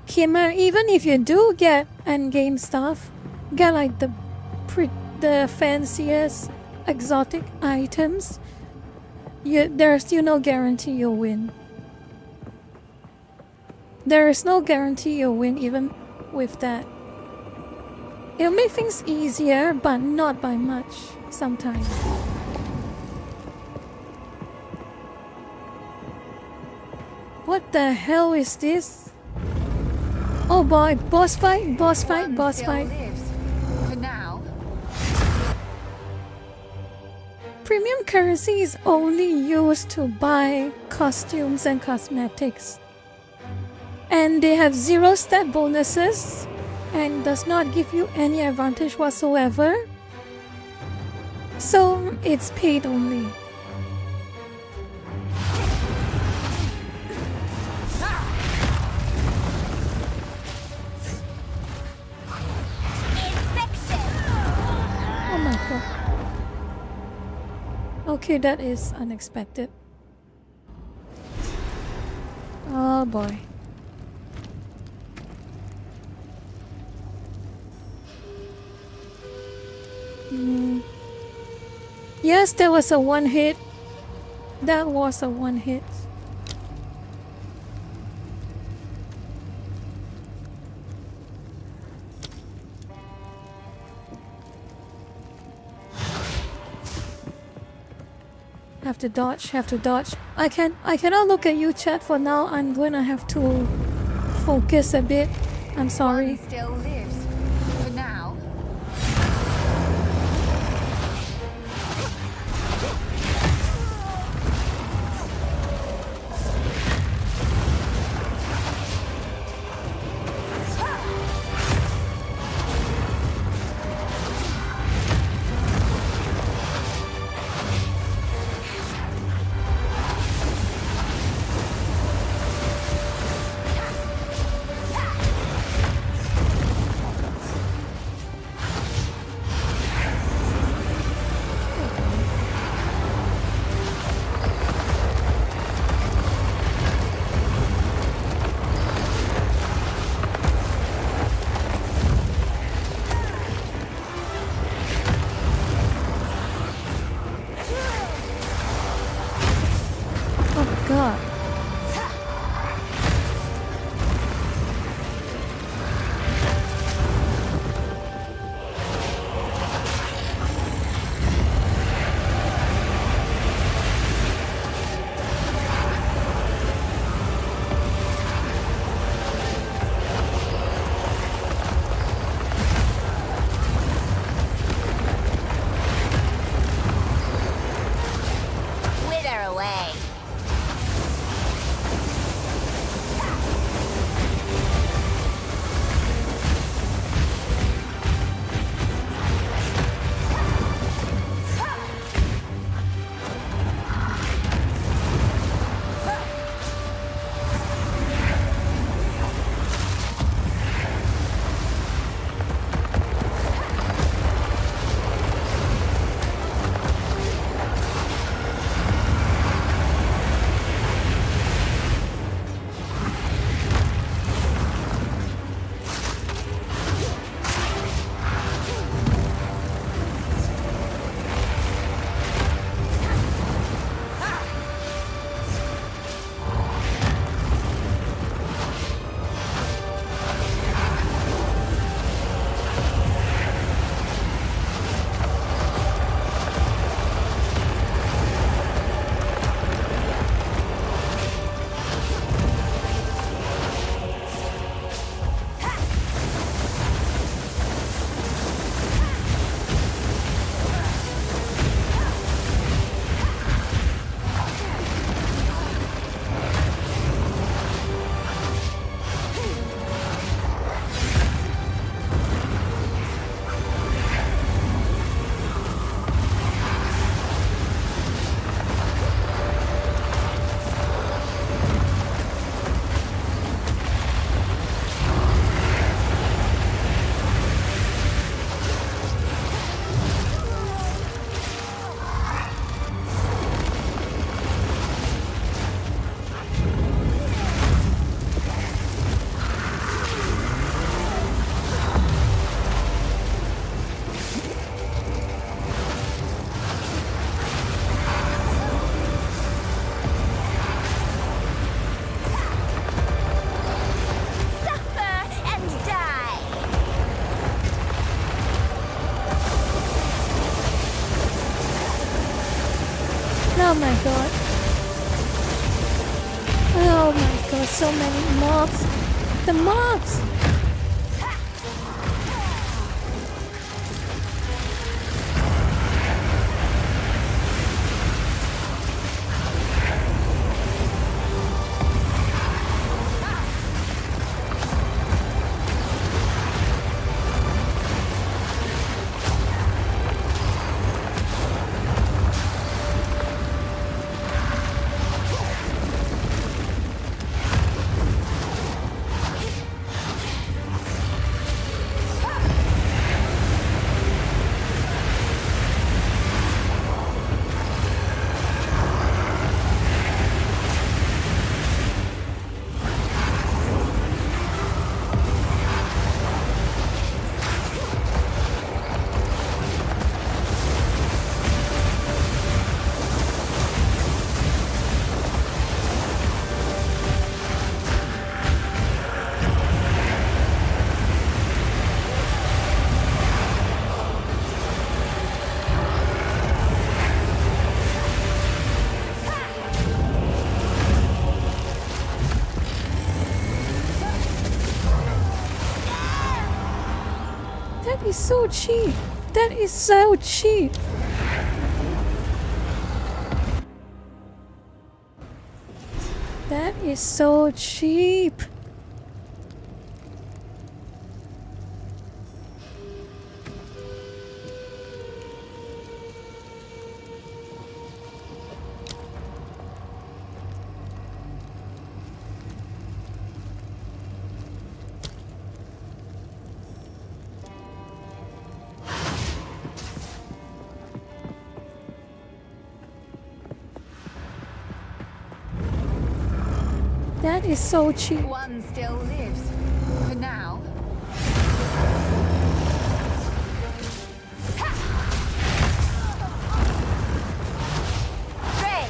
Kimmer, even if you do get endgame stuff, get like the fanciest exotic items, there's still no guarantee you'll win. There is no guarantee you'll win even with that. It'll make things easier, but not by much sometimes. What the hell is this? Oh boy, boss fight, boss fight, boss fight. For now. Premium currency is only used to buy costumes and cosmetics. And they have 0 stat bonuses and does not give you any advantage whatsoever. So it's paid only. Oh my god. Okay, that is unexpected. Oh boy. Yes, there was a one hit. That was a one hit. Have to dodge, have to dodge. I cannot look at you, chat, for now. I'm gonna have to focus a bit. I'm sorry. One still lives. For now. Oh god. Wither away. Oh my god. Oh my god, so many mobs. The mobs! is so cheap. That is so cheap. That is so cheap. That is so cheap. One still lives. For now. Ray!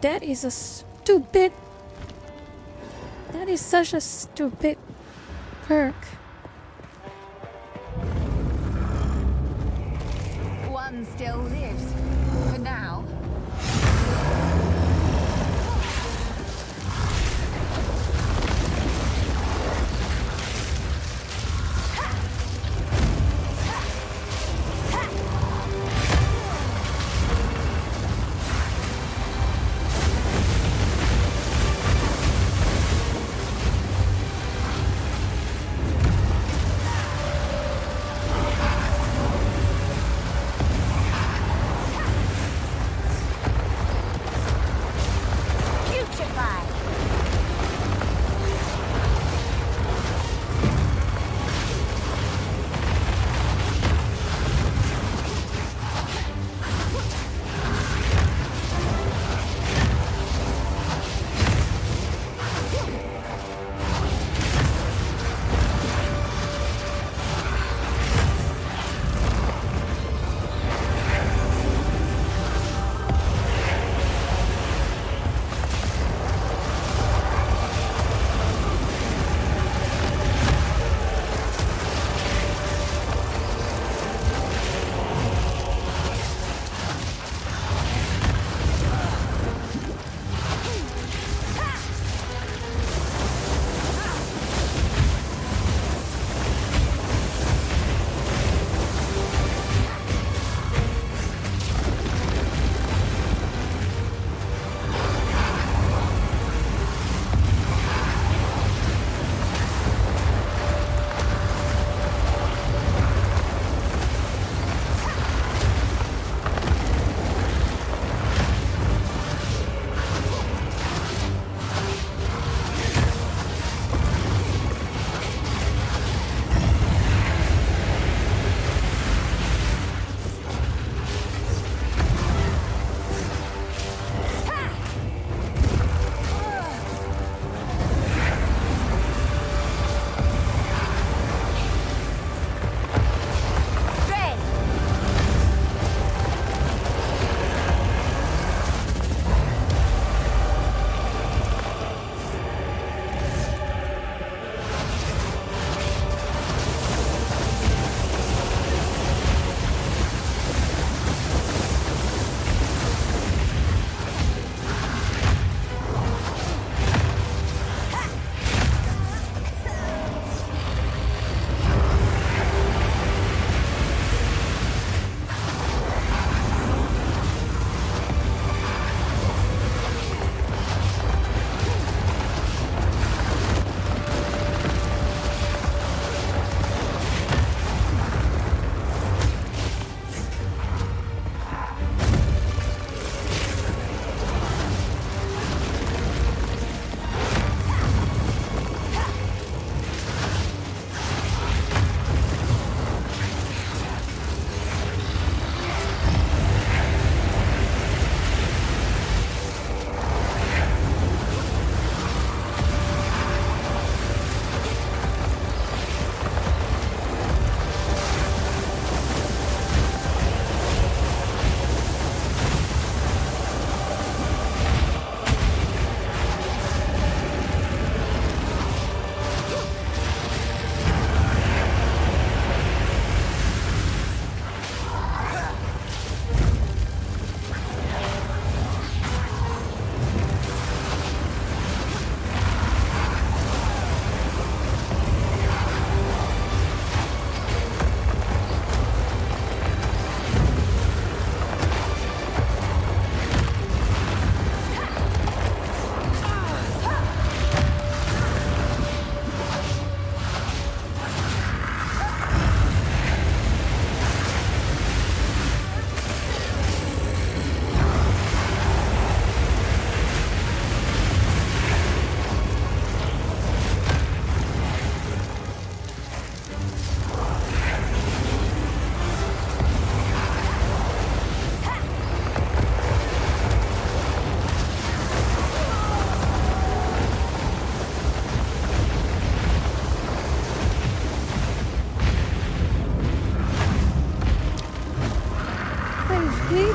That is a stupid... That is such a stupid perk. One still lives. For now.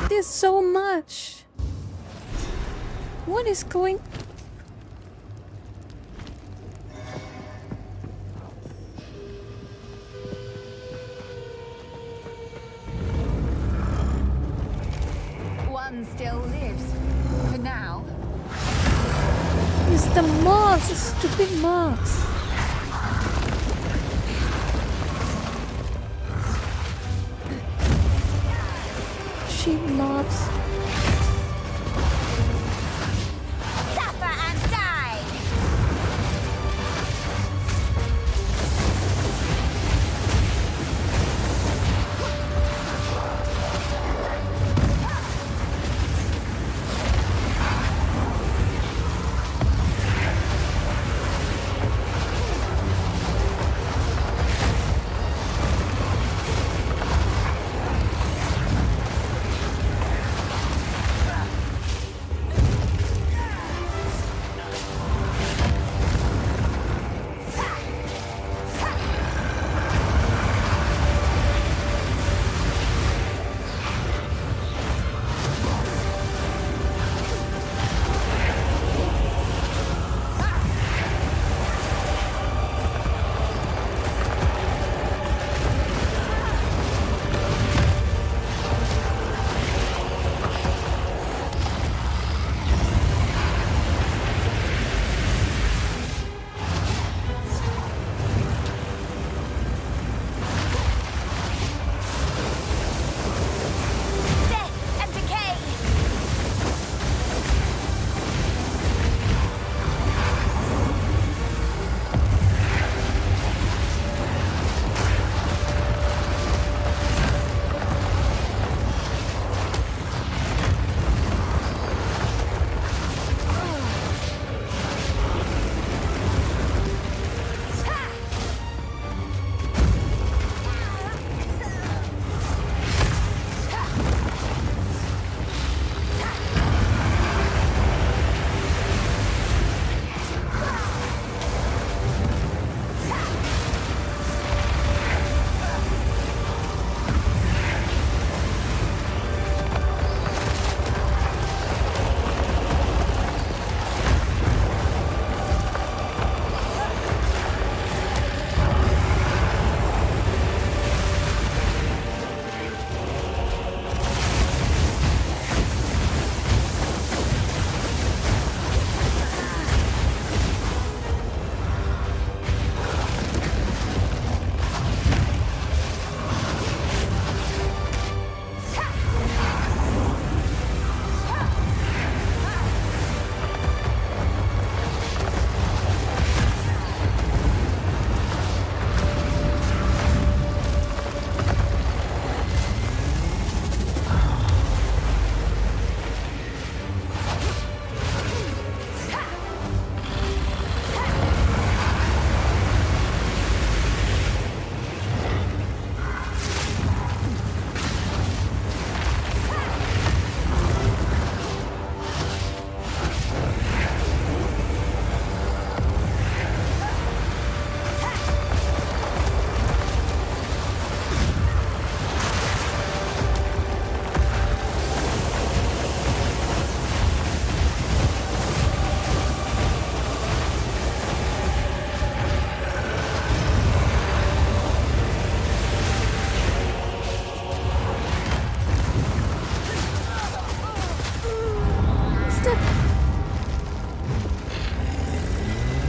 hate this so much. What is going... One still lives. For now. It's the mobs, the stupid mobs. Sheep mobs. Suffer and die!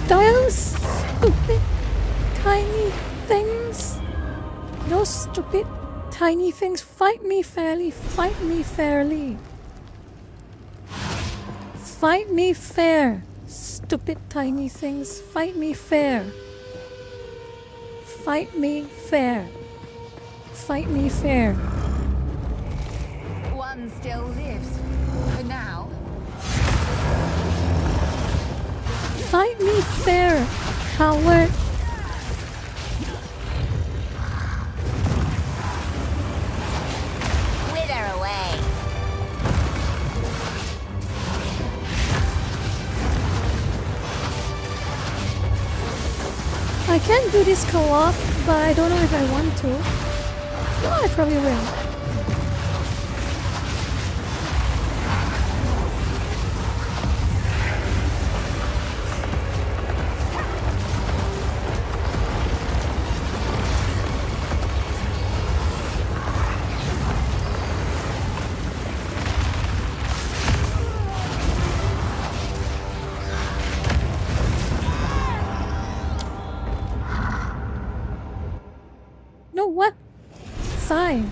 Those stupid tiny things. Those stupid tiny things. Fight me fairly. Fight me fairly. Fight me fair. Stupid tiny things. Fight me fair. Fight me fair. Fight me fair. One still lives. For now. Fight me fair, coward. Wither away. I can do this co-op, but I don't know if I want to. No, I probably will. know what? Sigh.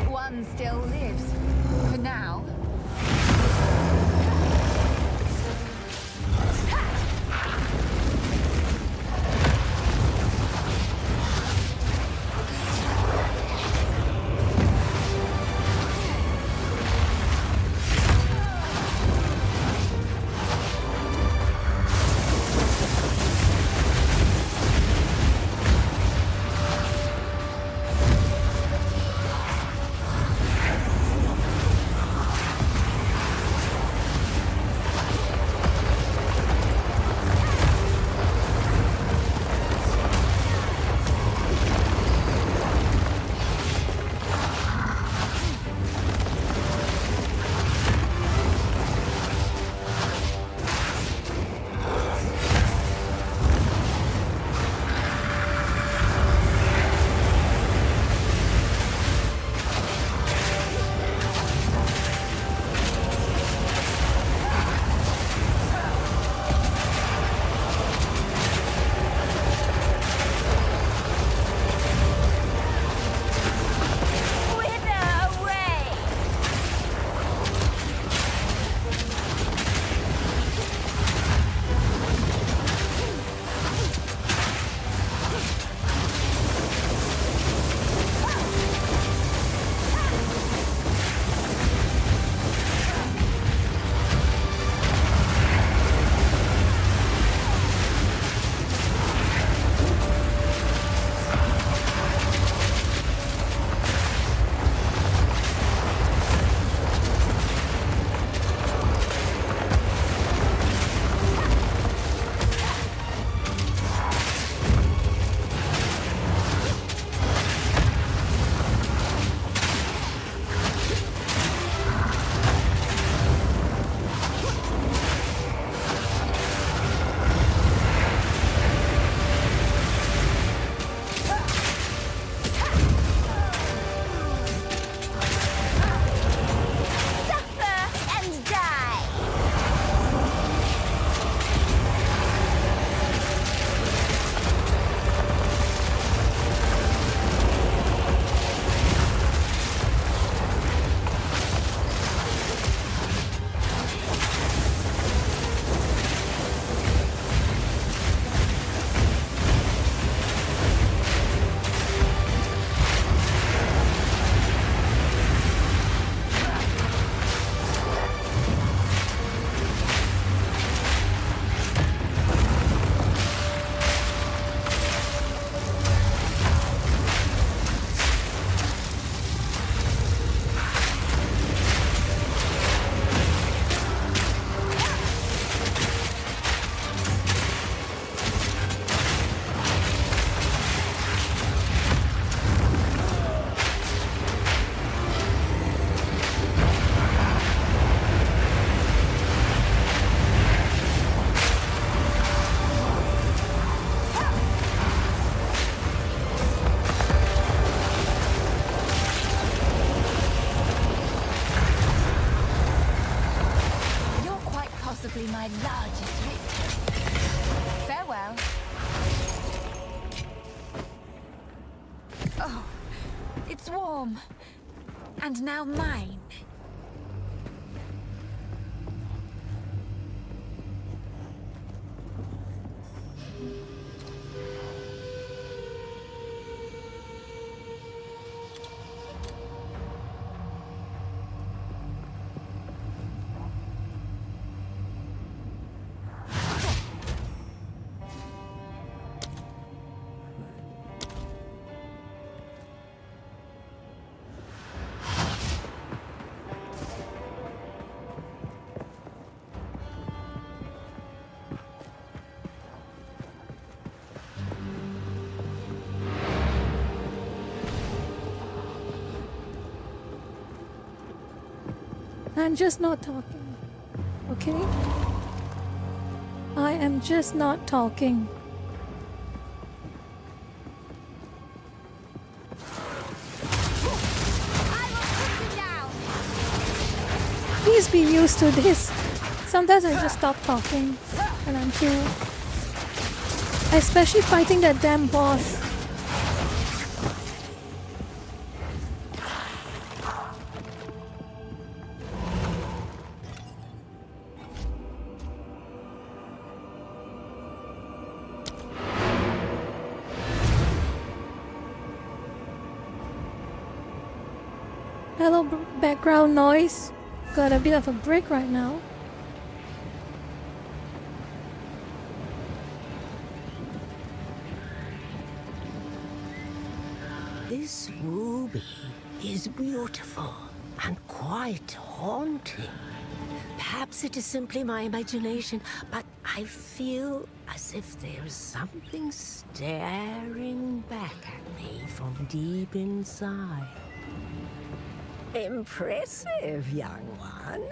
One still lives. For now. My largest victory. Farewell. Oh, it's warm. And now mine. I'm just not talking. Okay? I am just not talking. I will put you down. Please be used to this. Sometimes I just stop talking and I'm too... Especially fighting that damn boss. Hello, background noise. Got a bit of a break right now. This ruby is beautiful and quite haunting. Perhaps it is simply my imagination, but I feel as if there's something staring back at me from deep inside. Impressive, young one.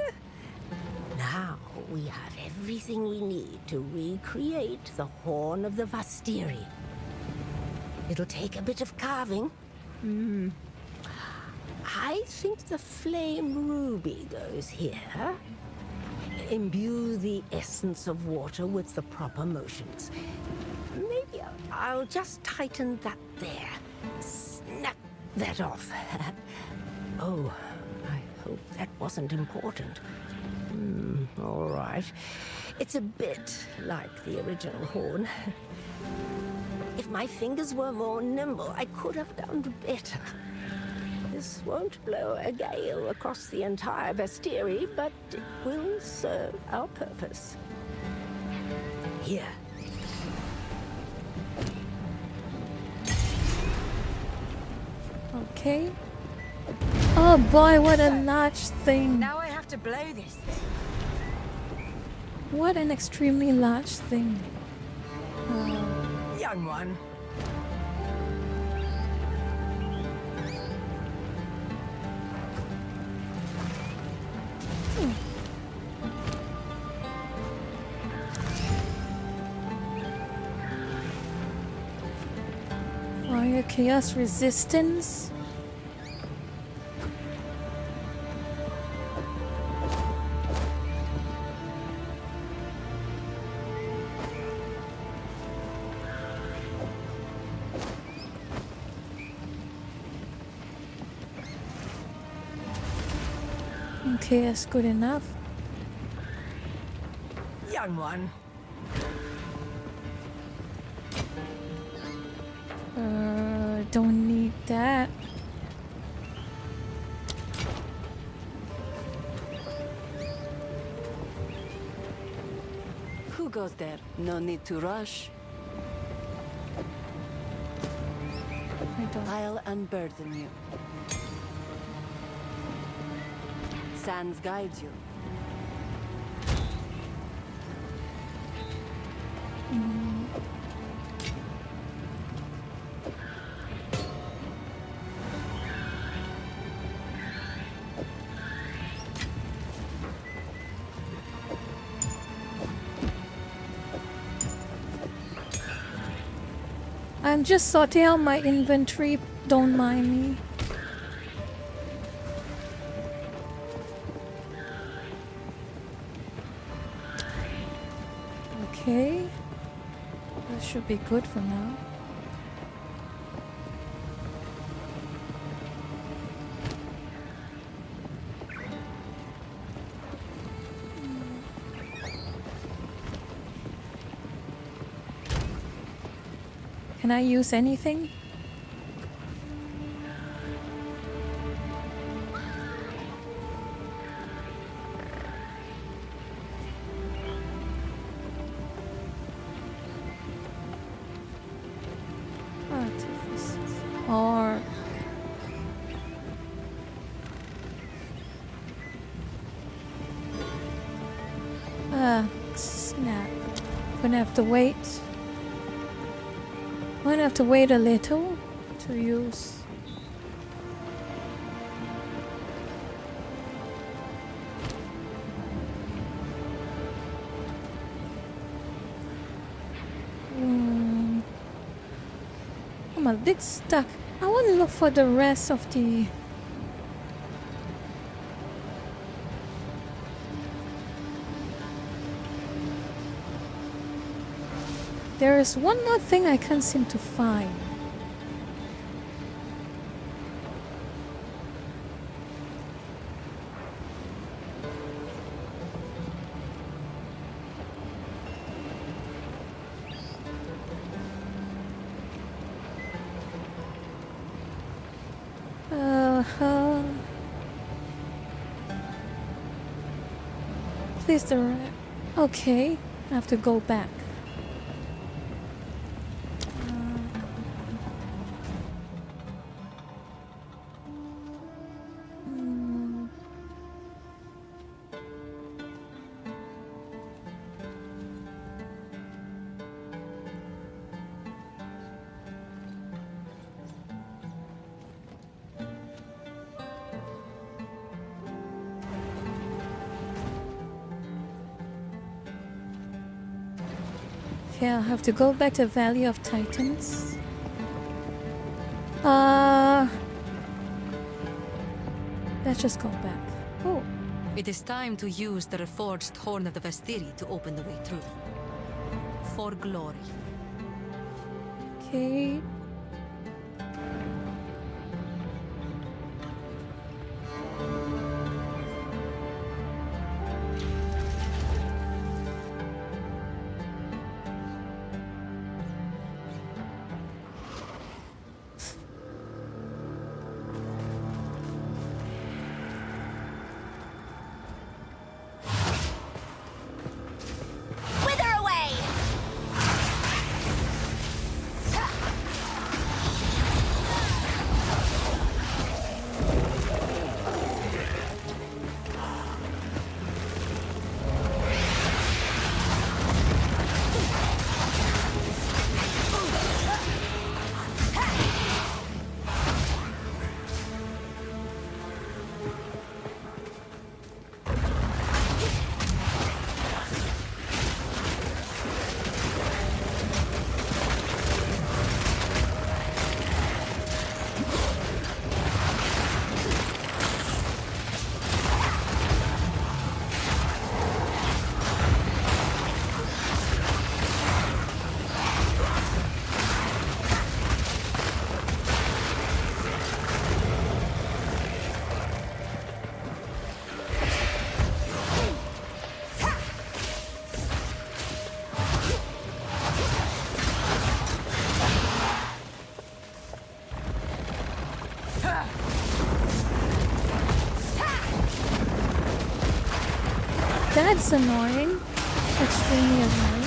Now we have everything we need to recreate the Horn of the Vastiri. It'll take a bit of carving. I think the flame ruby goes here. Imbue the essence of water with the proper motions. Maybe I'll just tighten that there. Snap that off. Oh, I hope that wasn't important. All right. It's a bit like the original horn. If my fingers were more nimble, I could have done better. This won't blow a gale across the entire Vastiri, but it will serve our purpose. Here. Okay. Oh boy, what a large thing. Now I have to blow this thing. What an extremely large thing. Young one. Fire chaos resistance. Okay, that's good enough. Young one. Don't need that. Who goes there? No need to rush. I don't. I'll unburden you. Sands guides you. I'm just sorting out my inventory. Don't mind me. Okay. That should be good for now. Can I use anything? Artifices. Or snap. Gonna have to wait. Gonna have to wait a little to use. I'm a bit stuck. I want to look for the rest of the... There is one more thing I can't seem to find. Please direct. Okay, I have to go back. Yeah, I have to go back to Valley of Titans. Let's just go back. Oh. It is time to use the reforged Horn of the Vestiri to open the way through. For glory. Okay. That's annoying. Extremely annoying.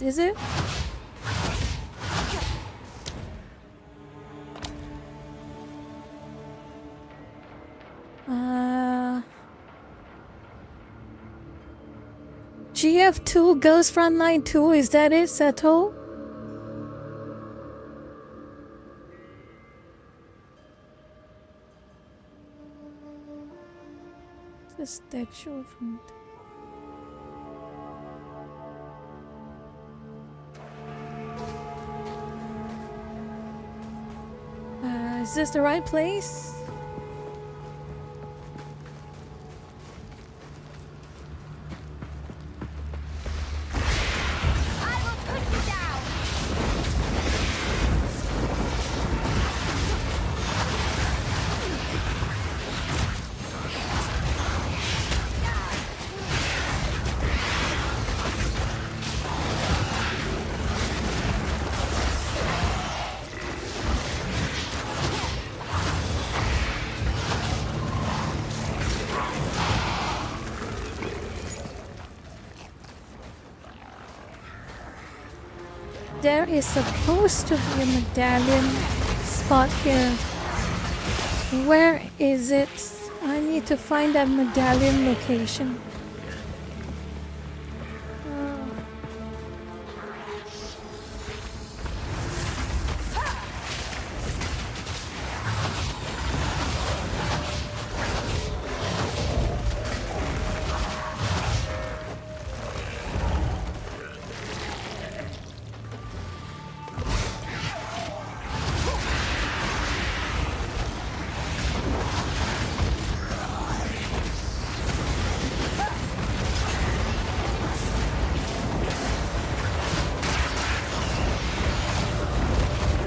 Is it? GF2 Ghost Frontline 2, is that it, Seto? The statue from... is this the right place? There is supposed to be a medallion spot here. Where is it? I need to find that medallion location.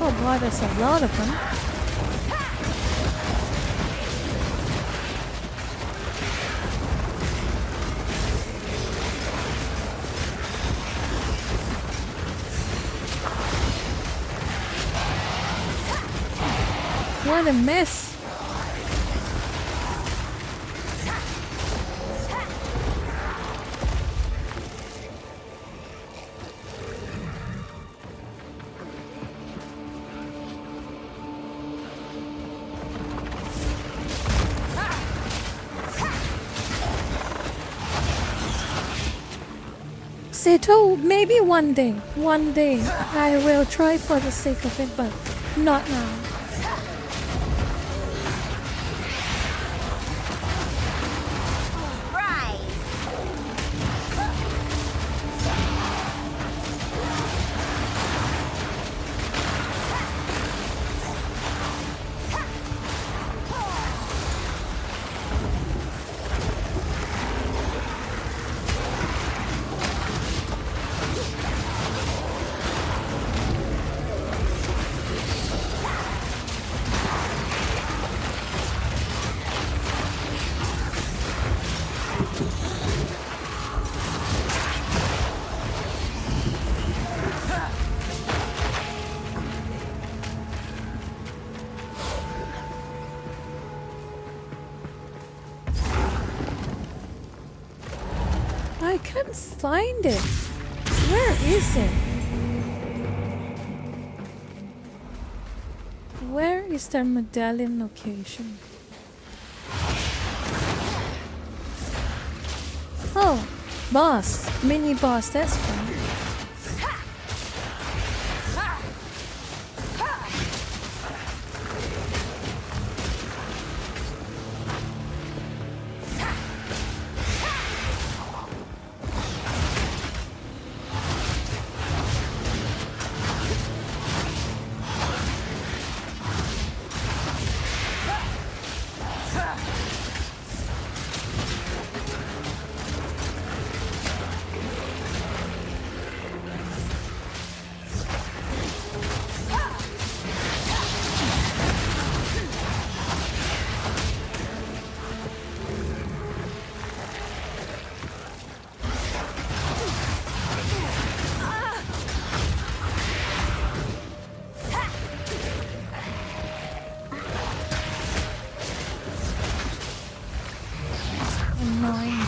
Oh boy, there's a lot of them. What a mess! Seto, maybe one day I will try for the sake of it, but not now. I can't find it. Where is it? Where is their medallion location? Oh, boss. Mini boss, that's fine.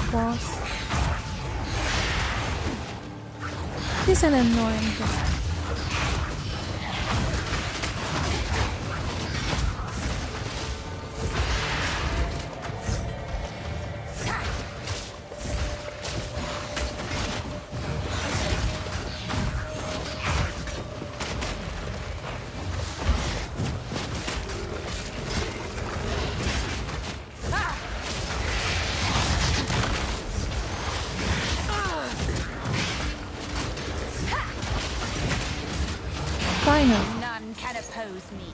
Boss. He's an annoying boss. None can oppose me.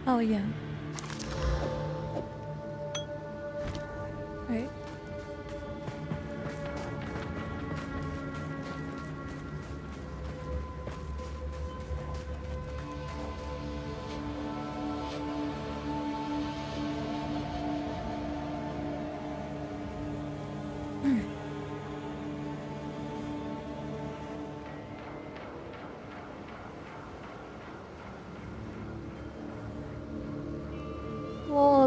Oh yeah. Right.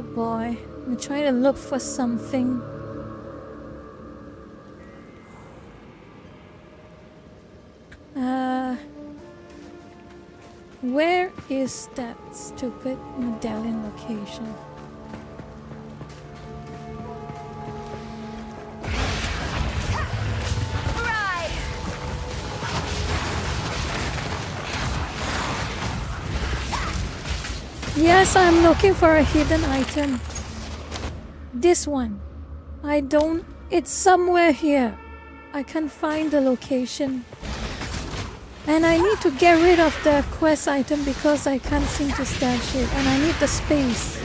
Oh boy. I'm trying to look for something. Where is that stupid medallion location? Yes, I'm looking for a hidden item. This one. It's somewhere here. I can't find the location. And I need to get rid of the quest item because I can't seem to stash it. And I need the space.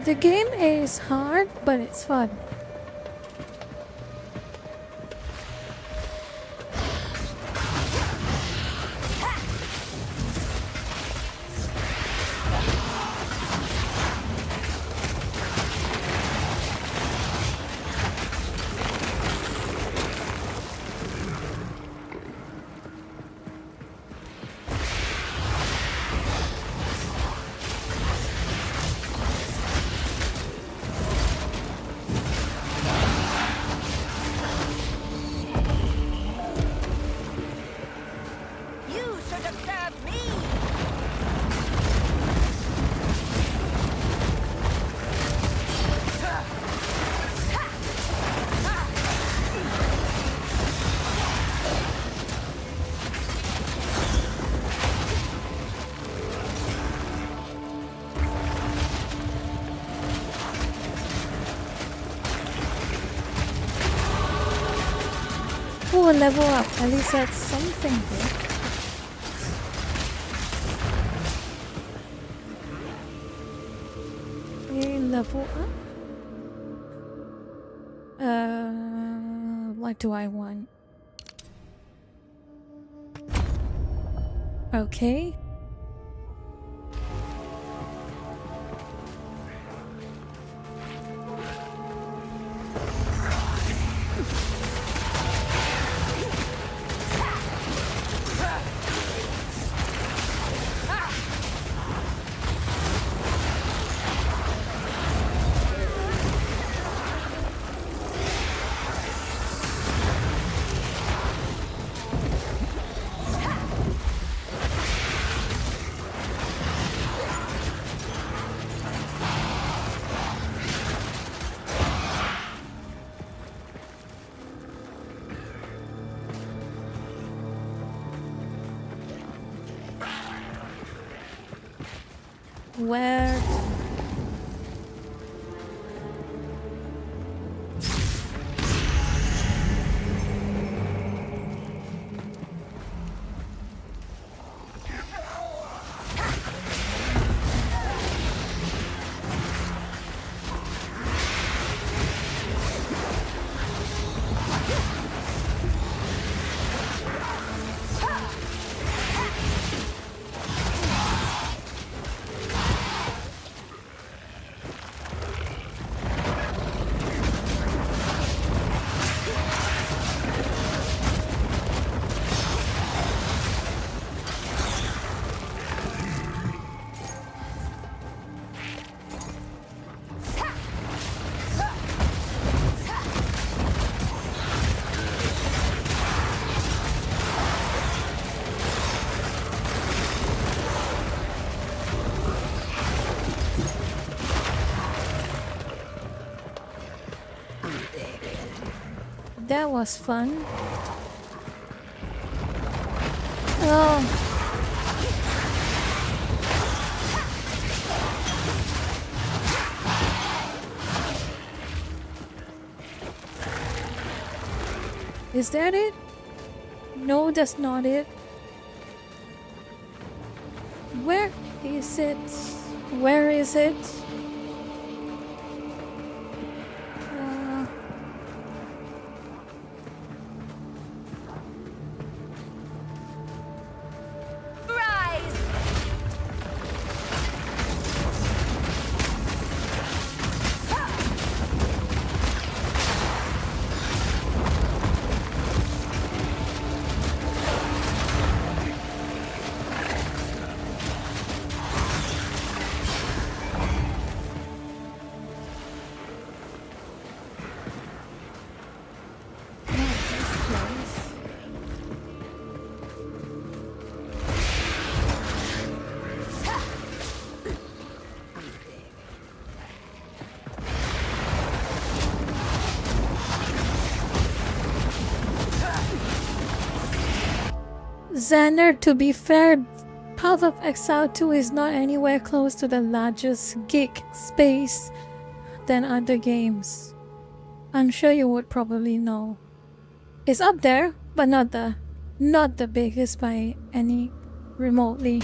The game is hard, but it's fun. Oh, a level up. At least that's something good. Okay, level up. What do I want? Okay. Where? that was fun. Oh. Is that it? No, that's not it. Where is it? Where is it? Rise! Xander, to be fair, Path of Exile 2 is not anywhere close to the largest geek space than other games. I'm sure you would probably know. It's up there, but not the biggest by any remotely.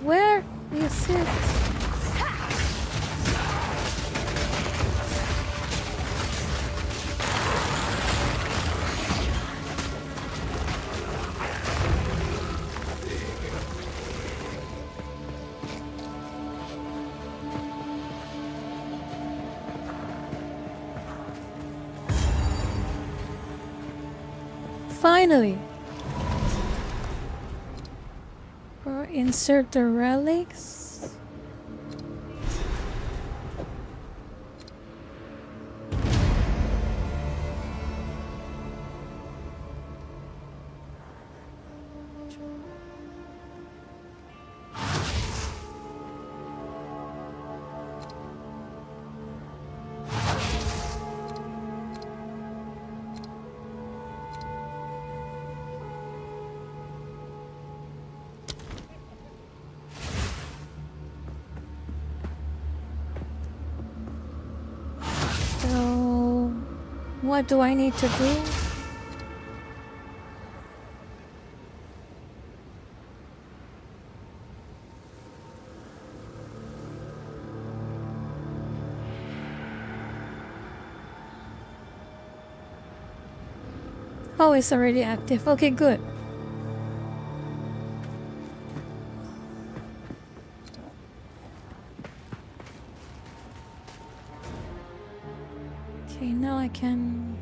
Where is it? Finally! Or insert the relics. So, what do I need to do? Oh, it's already active. Okay, good. Okay, now I can.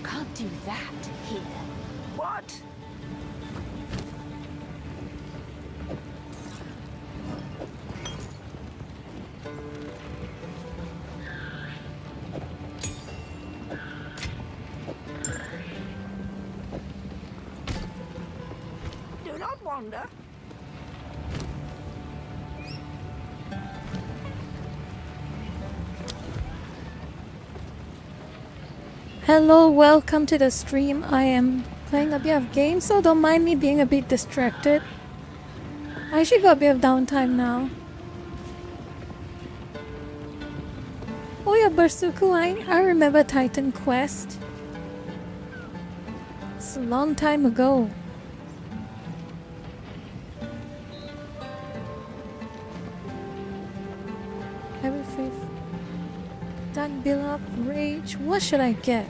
Can't do that here. What? Do not wander. Hello, welcome to the stream. I am playing a bit of games, so don't mind me being a bit distracted. I actually got a bit of downtime now. Oh yeah, Barsuku, I remember Titan Quest. It's a long time ago. Heavy faith. Dark build up, rage. What should I get?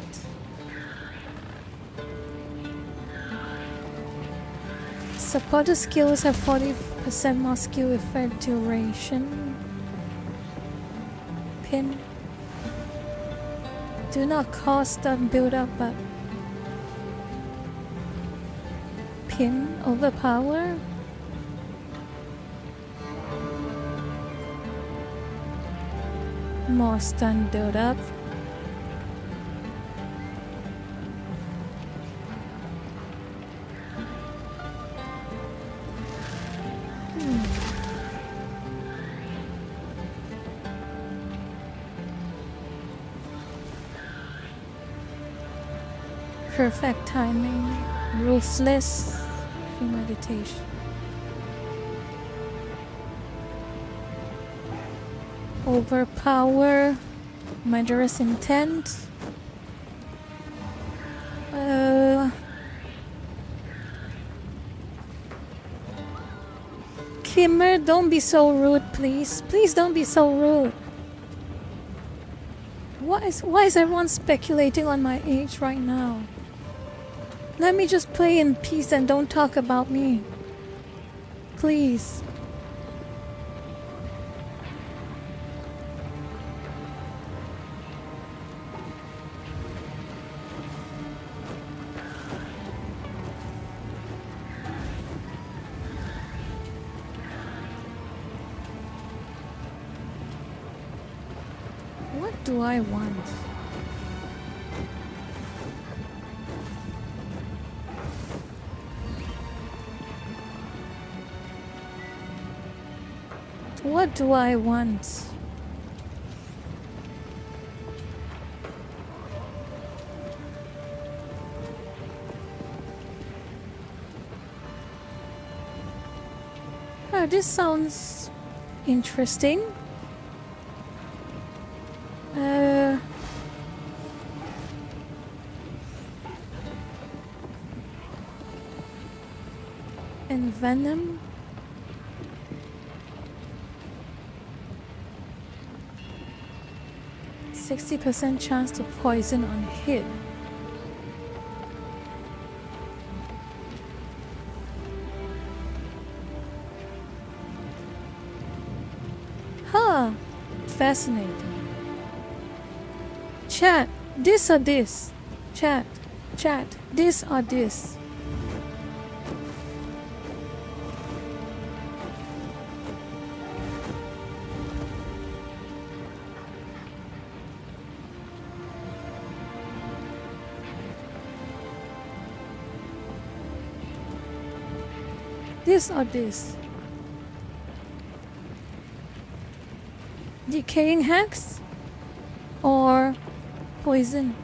Supporter skills have 40% more skill effect duration. Pin. Do not cause stuff build up, but pin overpower. More stun build up. Perfect timing, ruthless premeditation. Overpower, murderous intent. Kimmer, don't be so rude, please. Please don't be so rude. Why is everyone speculating on my age right now? Let me just play in peace and don't talk about me. Please. What do I want? What do I want? Oh, this sounds interesting. And venom. %60 chance to poison on hit. Huh. Fascinating. Chat, this or this? Chat, this or this? This or this? Decaying hex or poison?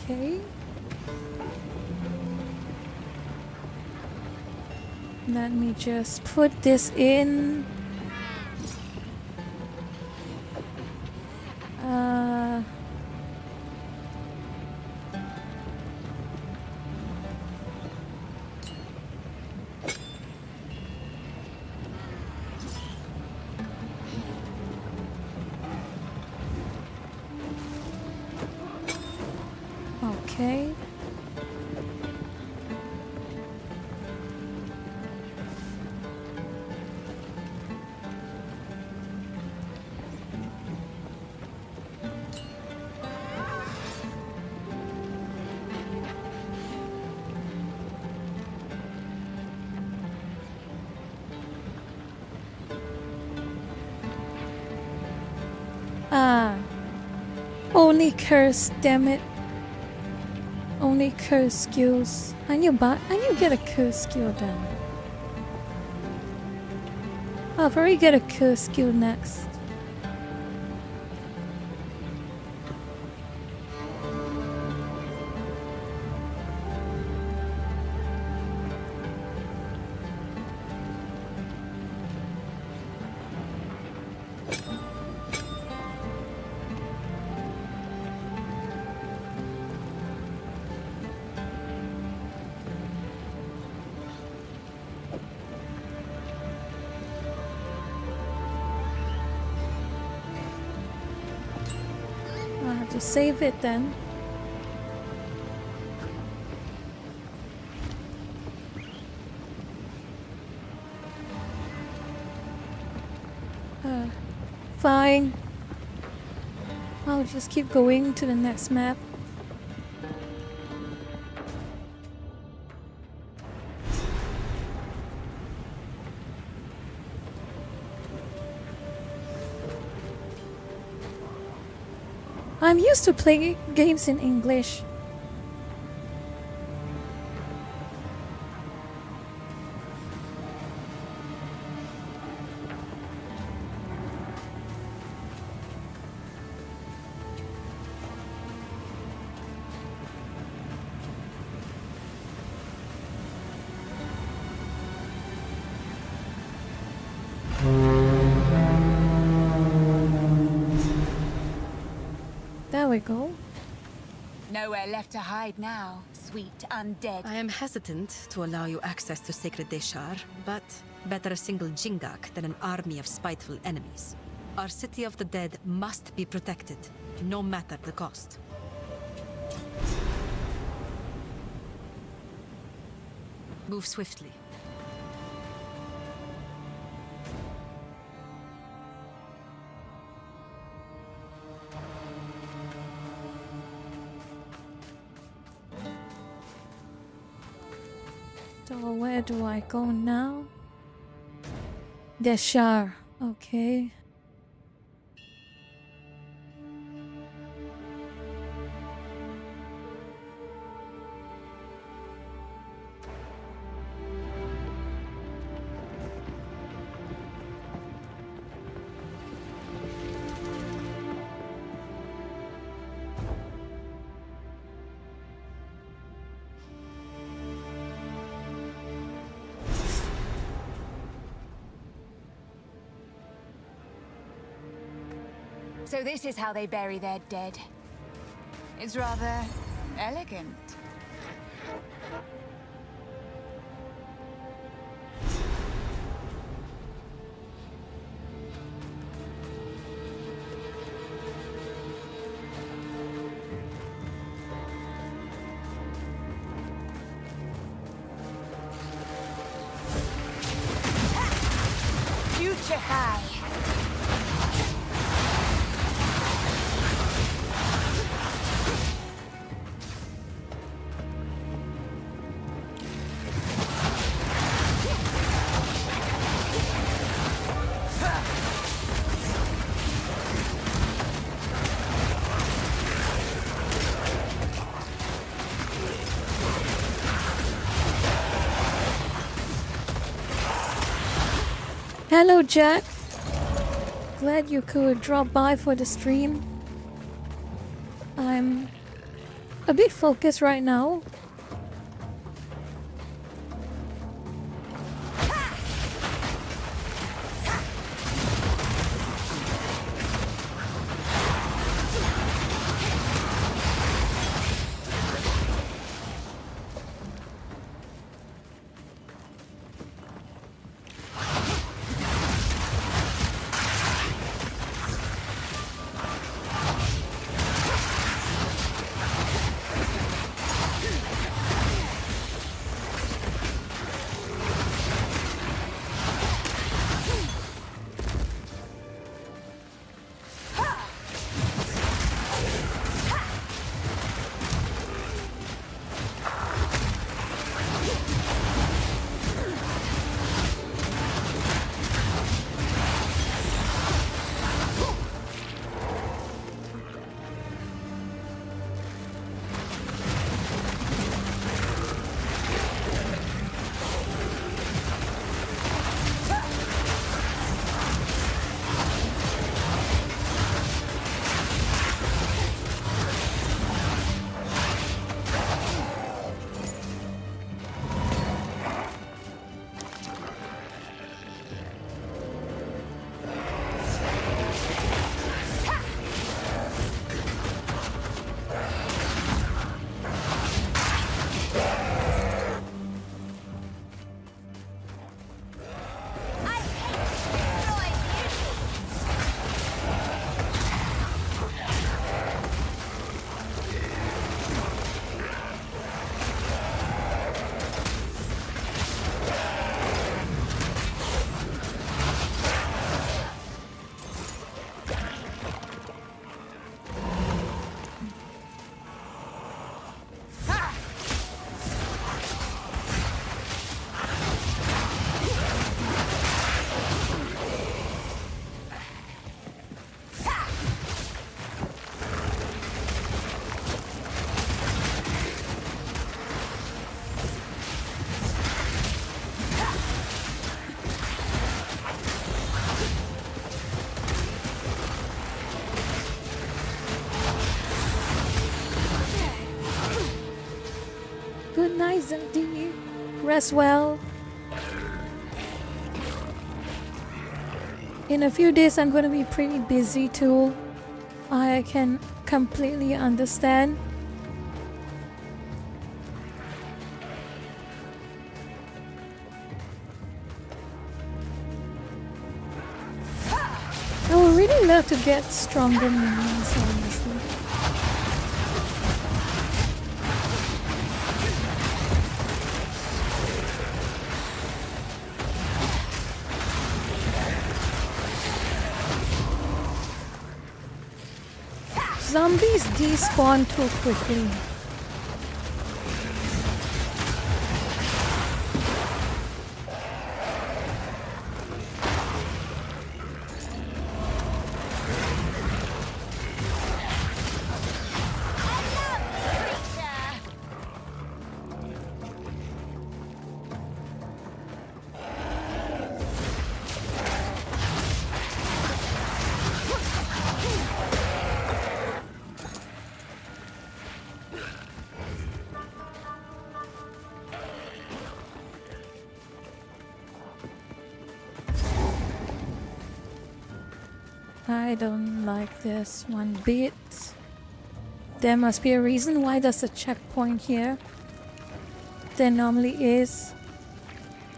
Okay. Let me just put this in. Okay. Only curse, damn it. Only curse skills. I need get a curse skill then. I'll probably get a curse skill next. I'll have to save it then. Fine. I'll just keep going to the next map. I'm used to playing games in English. There we go. Nowhere left to hide now, sweet undead. I am hesitant to allow you access to Sacred Deshar, but better a single Jingak than an army of spiteful enemies. Our city of the dead must be protected, no matter the cost. Move swiftly. So where do I go now? Deshar. Okay. So this is how they bury their dead. It's rather elegant. Future high. Hello, Jack. Glad you could drop by for the stream. I'm a bit focused right now. Good night, Zendini. Rest well. In a few days, I'm going to be pretty busy too. I can completely understand. I would really love to get stronger minions, honestly. Zombies despawn too quickly. I don't like this one bit. There must be a reason why there's a checkpoint here. There normally is.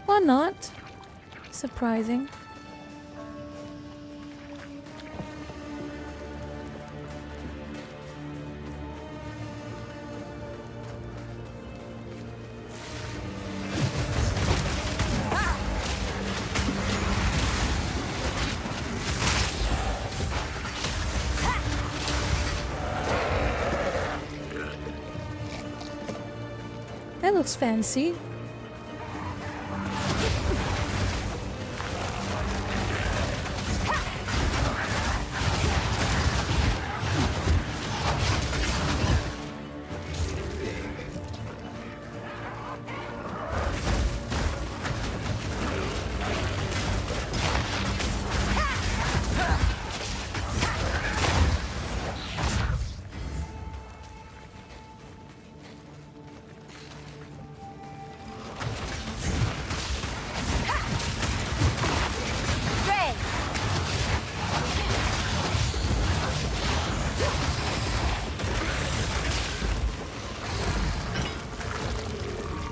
Or not. Surprising. That looks fancy.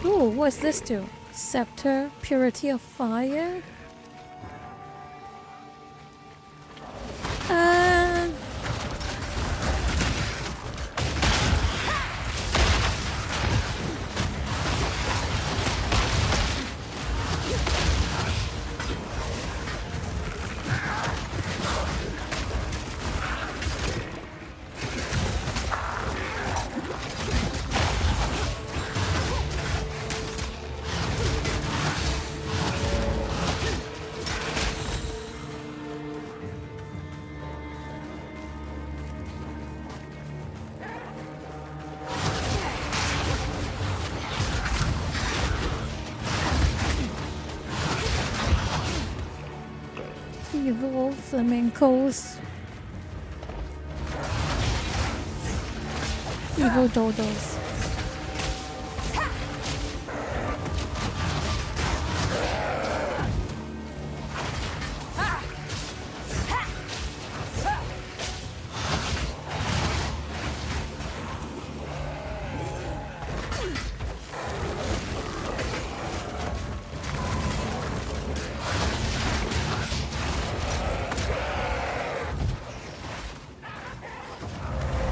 Ooh, what's this do? Scepter, Purity of Fire? Evil flamencos. Evil dodos.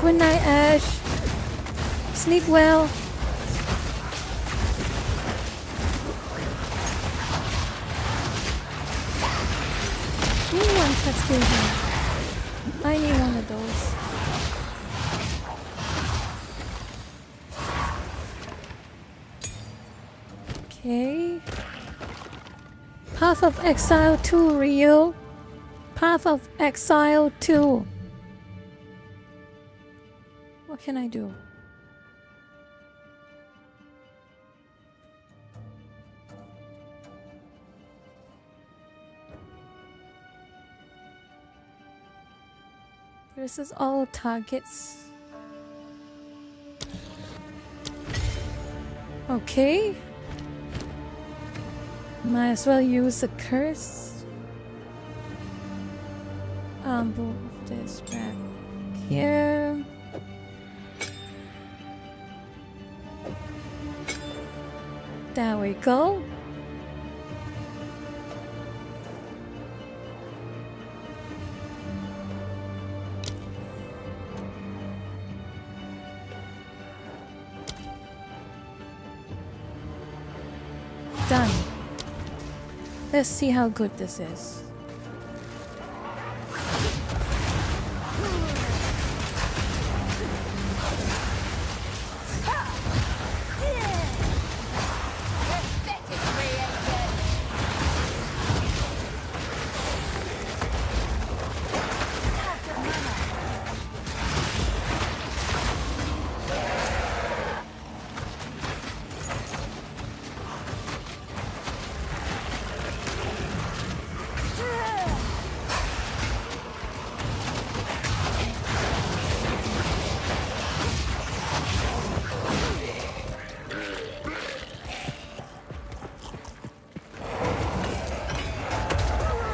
Good night, Ash. Sleep well. Ooh, one cut skill here. I need one of those. Okay. Path of Exile 2 real. Path of Exile 2. What can I do? This is all targets. Okay. Might as well use the curse. Move this back here. There we go. Done. Let's see how good this is.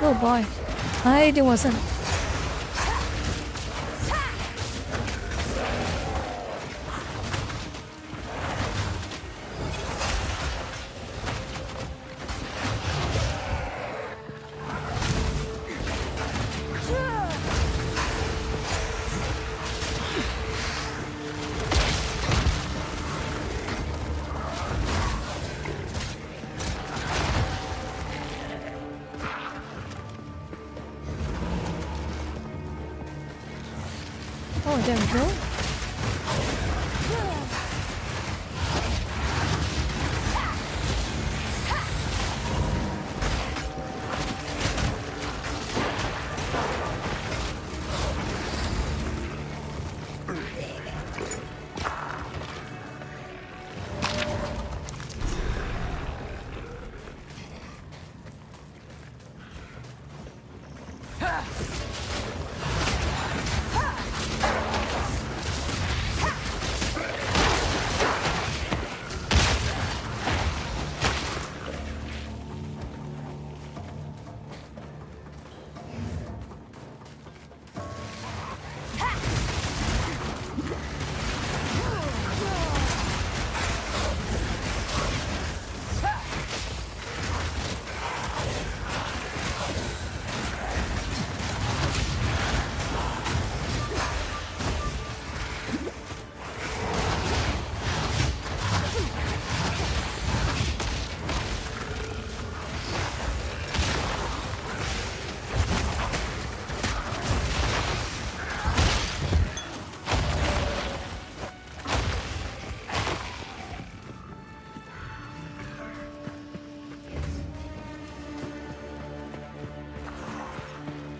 Oh boy, I wasn't. Oh, there we go.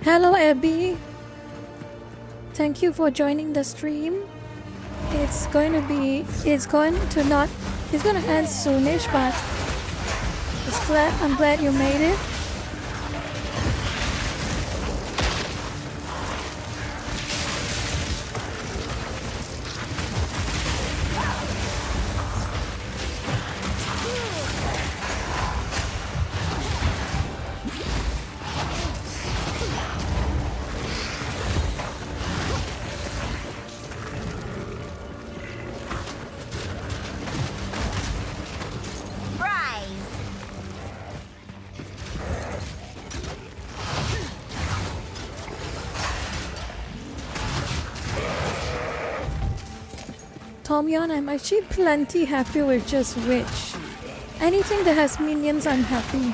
Hello Abby, thank you for joining the stream. It's going to end soonish, but I'm glad you made it. Tomyon, I'm actually plenty happy with just Witch. Anything that has minions, I'm happy.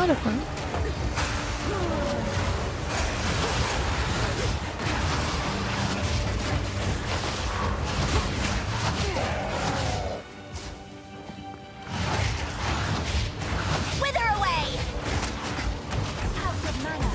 lot of fun. Wither away! Out of mana.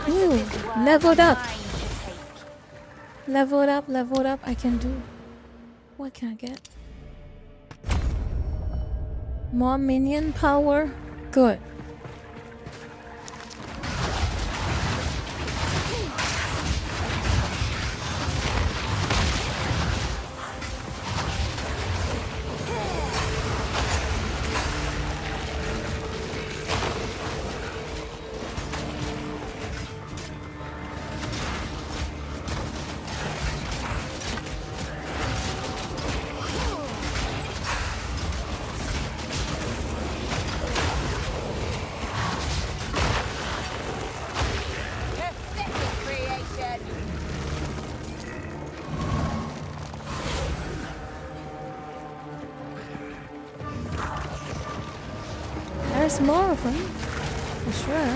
Ooh, leveled up. Mine to take. Leveled up. I can do. What can I get? More minion power. Good. Pathetic creation. There's more of them. For sure.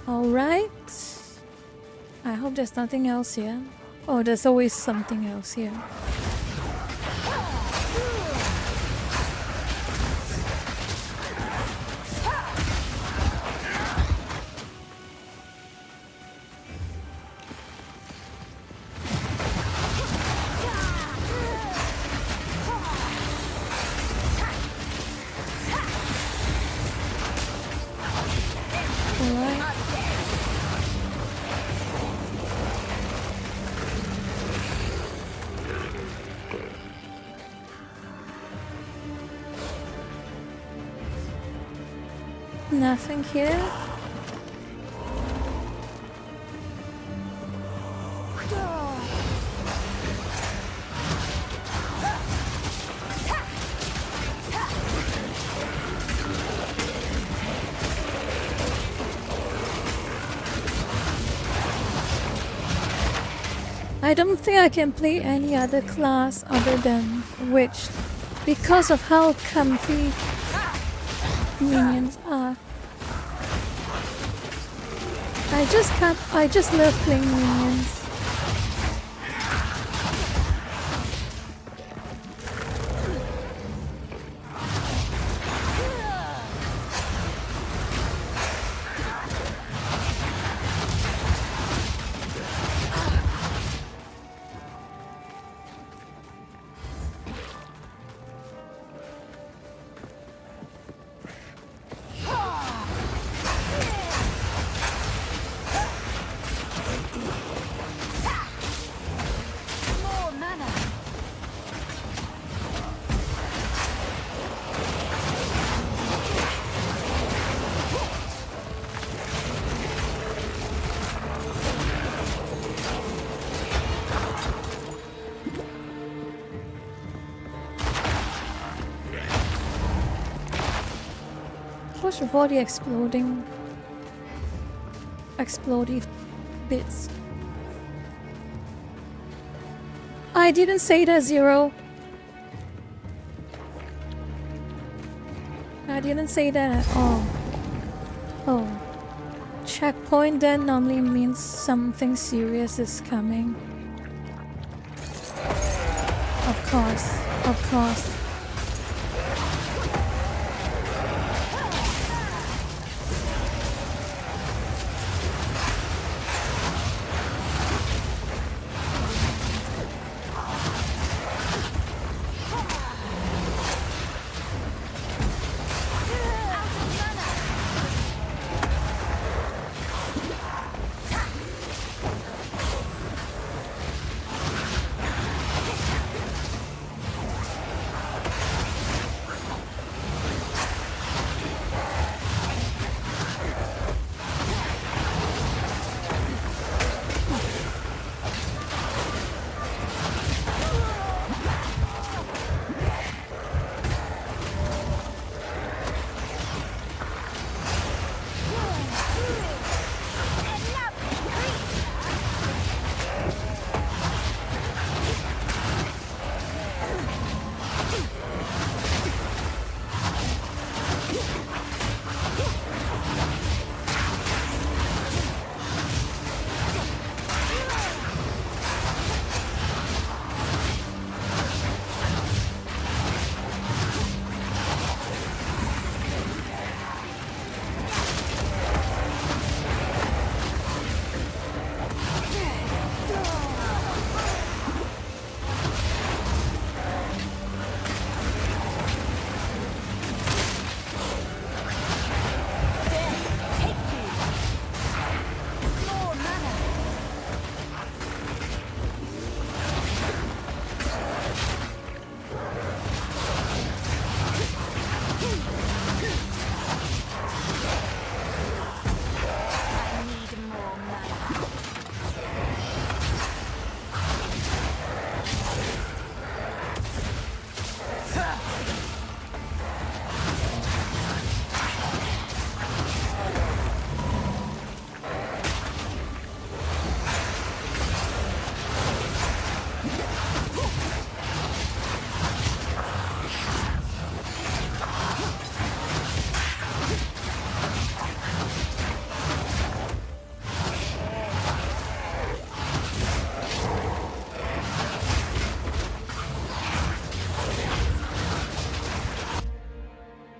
Alright. I hope there's nothing else here. Oh, there's always something else here. Alright. Nothing here. I don't think I can play any other class other than Witch because of how comfy minions are. I just love playing minions. More mana. What's with all the explosive bits? I didn't say that, Zero. I didn't say that at all. Oh. Checkpoint then normally means something serious is coming. Of course. Of course.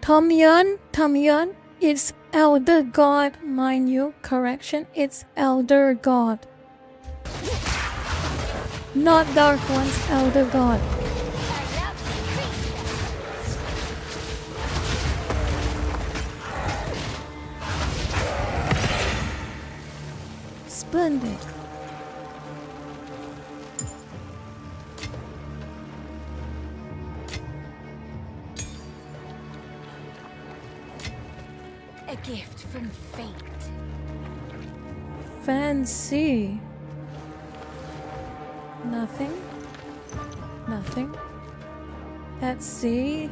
Tom Yun, it's Elder God, mind you. Correction, it's Elder God. Not Dark One's Elder God. Splendid. A gift from fate. Fancy. Nothing. Nothing. Let's see.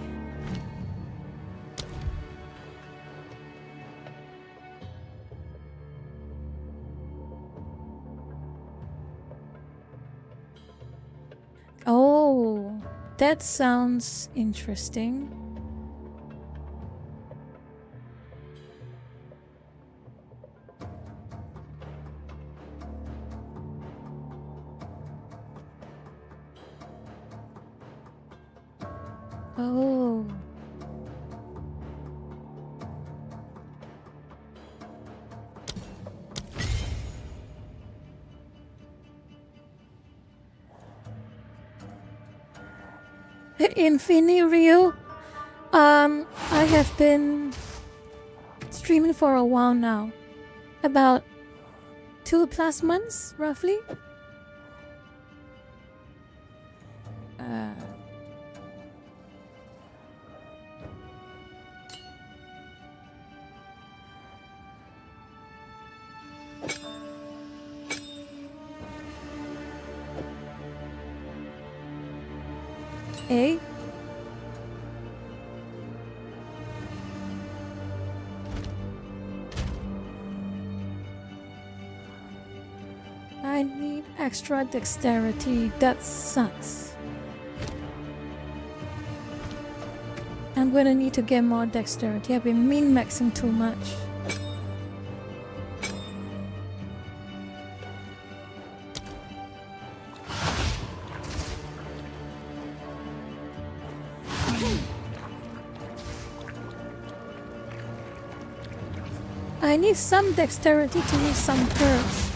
Oh, that sounds interesting. Oh. Infinity, I have been streaming for a while now. About 2+ months, roughly. Eh? I need extra dexterity. That sucks. I'm gonna need to get more dexterity. I've been min-maxing too much. I need some dexterity to use some curves.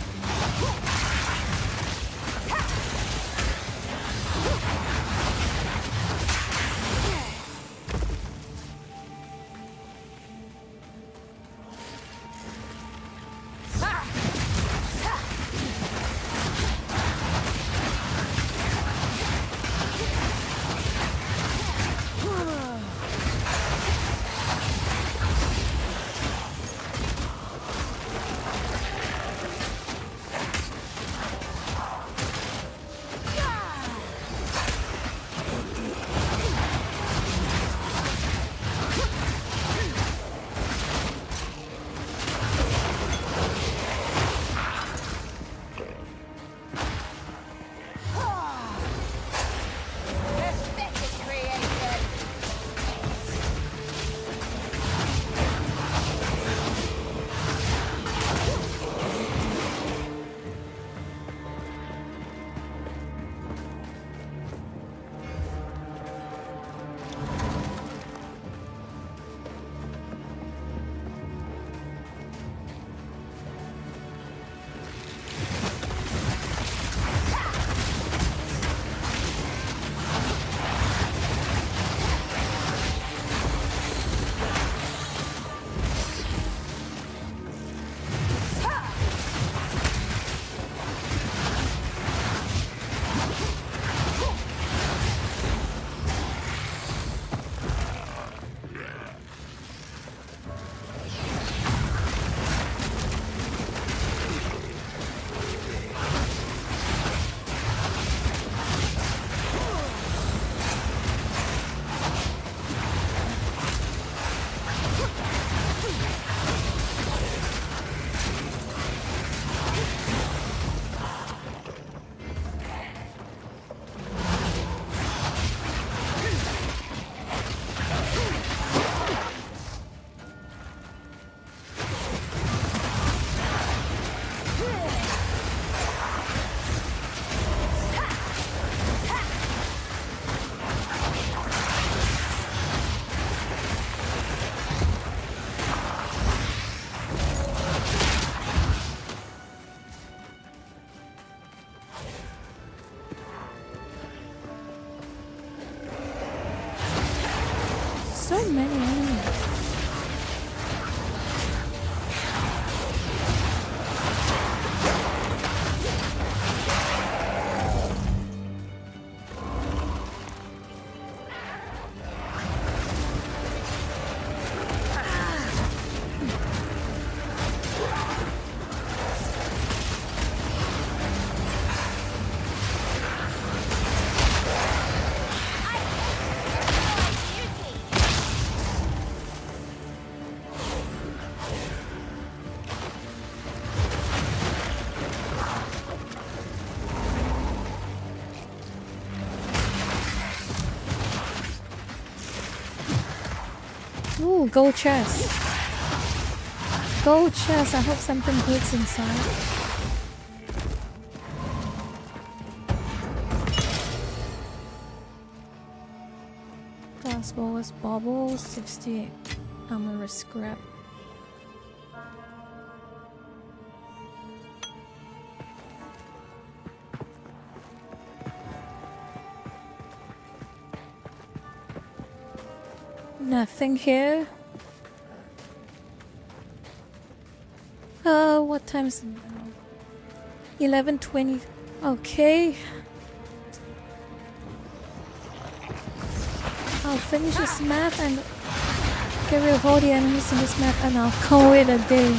So many enemies. Ooh, gold chest. Gold chest. I hope something good's inside. Glass balls, bauble, 68. Armor scrap. Nothing here. What time is it now? 11:20. Okay. I'll finish this map and get rid of all the enemies in this map and I'll call it a day.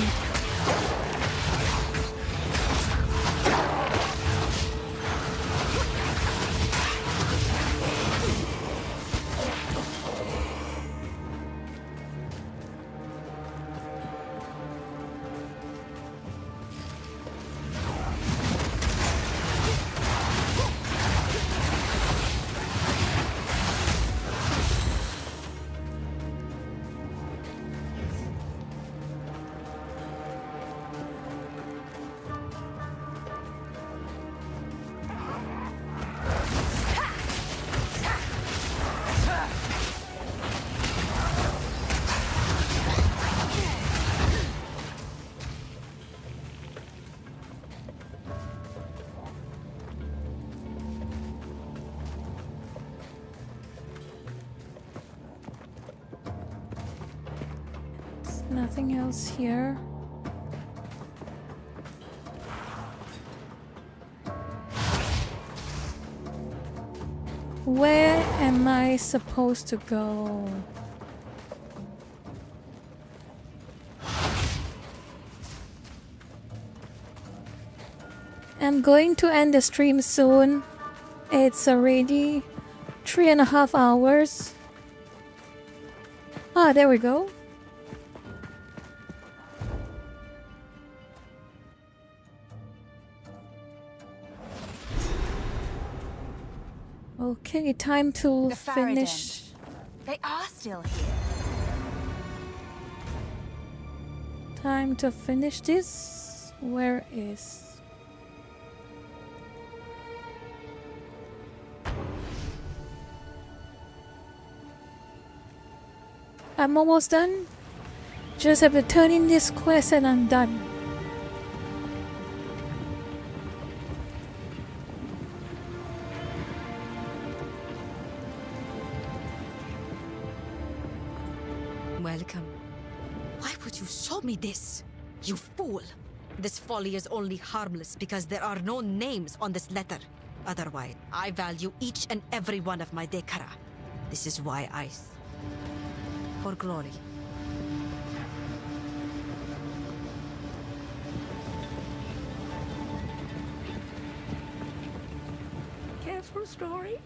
Nothing else here. Where am I supposed to go? I'm going to end the stream soon. It's already 3.5 hours. Ah, there we go. Okay, time to The Faradin. finish. They are still here. Time to finish this. Where is... I'm almost done. Just have to turn in this quest and I'm done. Welcome. Why would you show me this? You fool! This folly is only harmless because there are no names on this letter. Otherwise, I value each and every one of my Dekara. This is why I... For glory. Care for a story?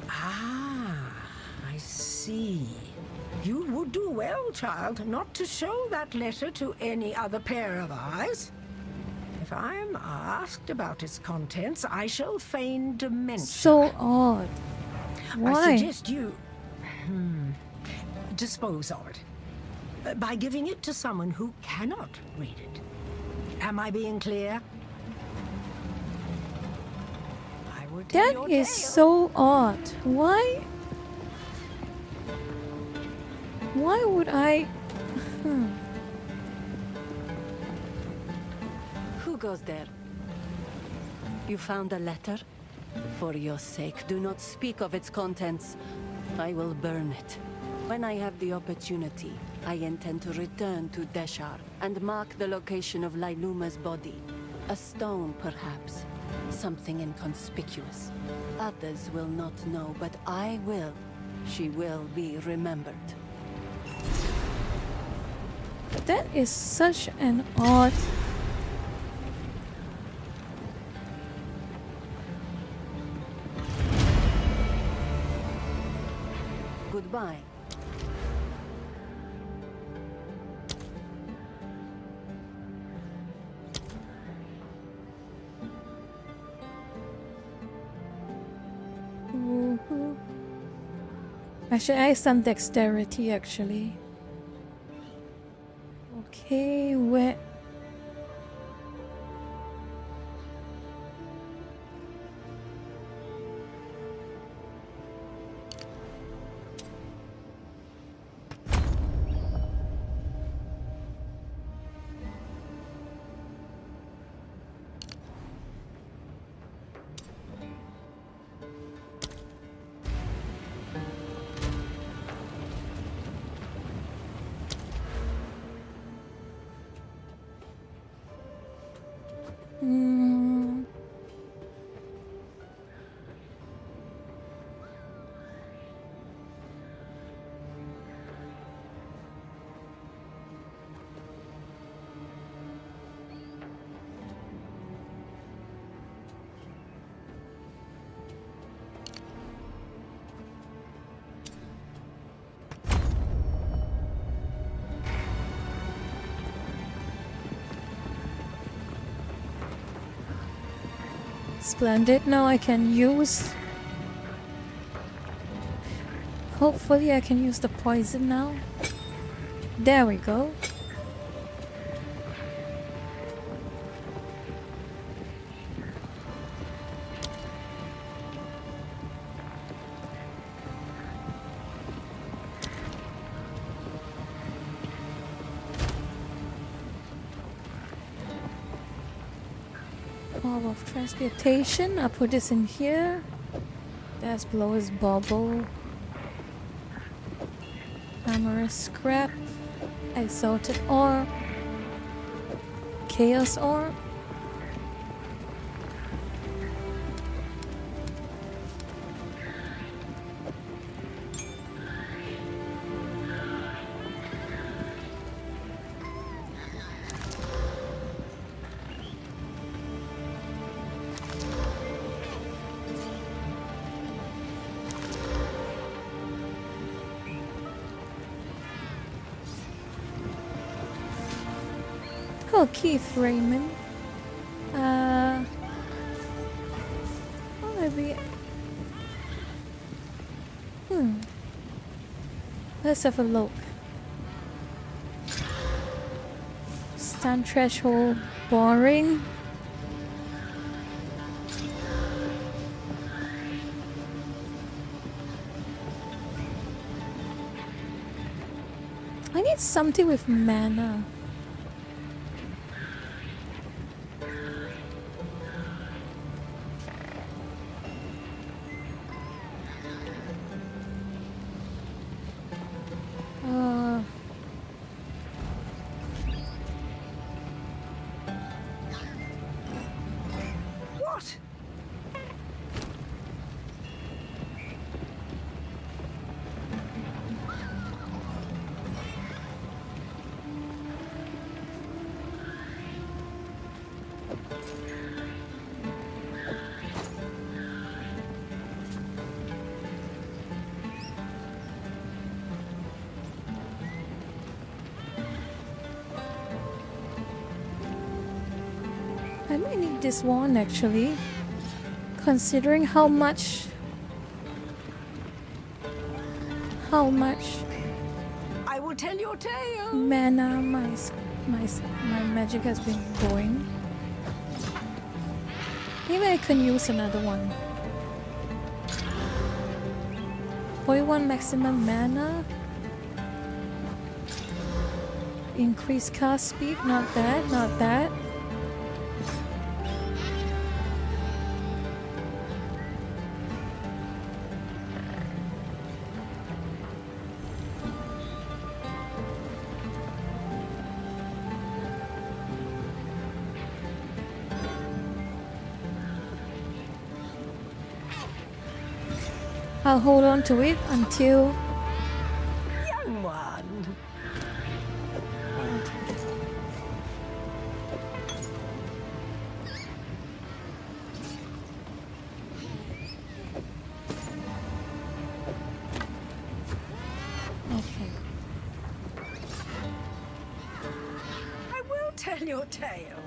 Ah, I see. You would do well, child, not to show that letter to any other pair of eyes. If I'm asked about its contents, I shall feign dementia. So odd. I Why? suggest you dispose of it by giving it to someone who cannot read it. Am I being clear? I will tell That your is tale. so odd. Why? Why would I... Who goes there? You found a letter? For your sake, do not speak of its contents. I will burn it. When I have the opportunity, I intend to return to Deshar and mark the location of Lailuma's body. A stone, perhaps. Something inconspicuous. Others will not know, but I will. She will be remembered. That is such an odd... Goodbye. Woohoo. I should add some dexterity actually. Okay, where... Hmm. Splendid. Now I can use... Hopefully I can use the poison now. There we go. Power of transmutation. I'll put this in here. That's blow's bubble. Amorous scrap. Exalted Orb, Chaos Orb. Oh, Keith Raymond. Oh, maybe. Let's have a look. Stun threshold boring. I need something with mana. What? I might need this one actually, considering how much I will tell your tale. mana my magic has been going. Maybe I can use another one. 0.1 maximum mana. Increase cast speed, not bad, not bad. I'll hold on to it until Young one. okay. I will tell your tale.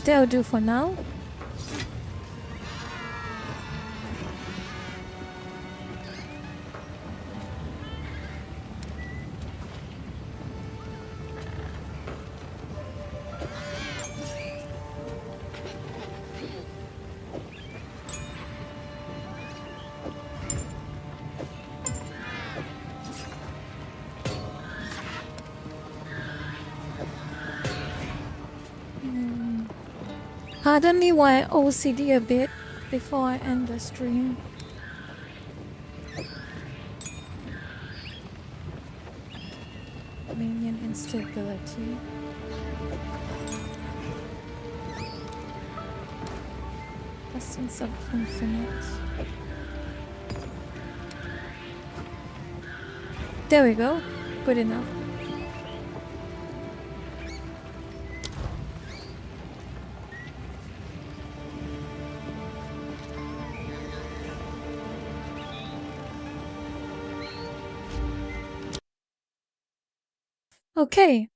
That'll do for now. Pardon me while I OCD a bit before I end the stream. Minion instability. Essence of infinite. There we go. Good enough. Okay.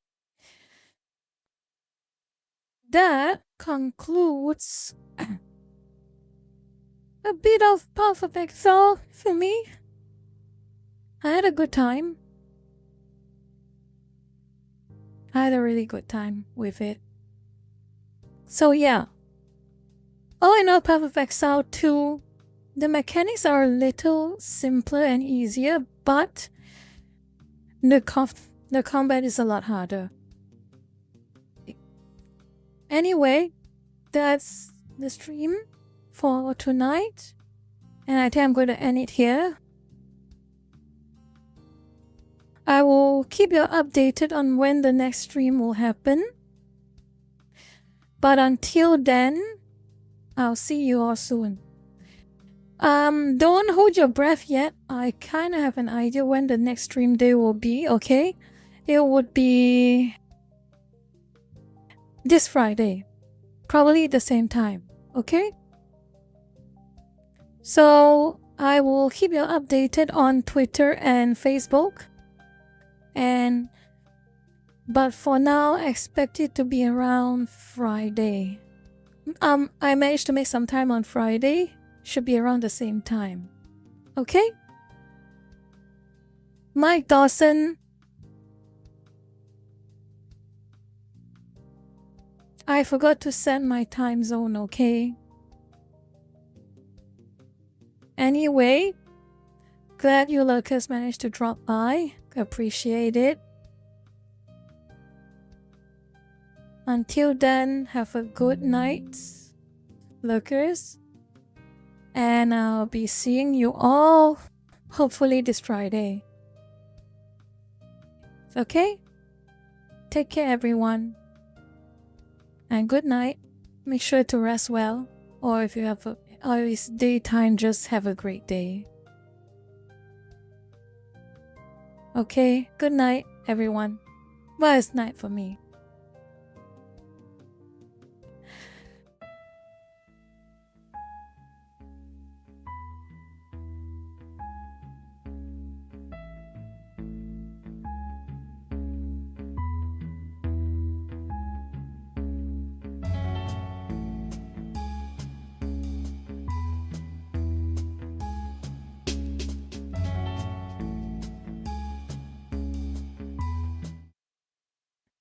That concludes a bit of Path of Exile for me. I had a good time. I had a really good time with it. So yeah. All in all, Path of Exile 2, the mechanics are a little simpler and easier, but the combat is a lot harder. Anyway, that's the stream for tonight, and I think I'm going to end it here. I will keep you updated on when the next stream will happen. But until then, I'll see you all soon. Don't hold your breath yet. I kind of have an idea when the next stream day will be, okay? It would be this Friday. Probably the same time, okay? So, I will keep you updated on Twitter and Facebook. But for now, expect it to be around Friday. I managed to make some time on Friday. Should be around the same time. Okay? Mike Dawson. I forgot to set my time zone, okay? Anyway, glad you lurkers managed to drop by. Appreciate it. Until then, have a good night, lurkers. And I'll be seeing you all hopefully this Friday. Okay? Take care, everyone. And good night. Make sure to rest well. Or if you have it's daytime, just have a great day. Okay, good night, everyone. Well, it's night for me.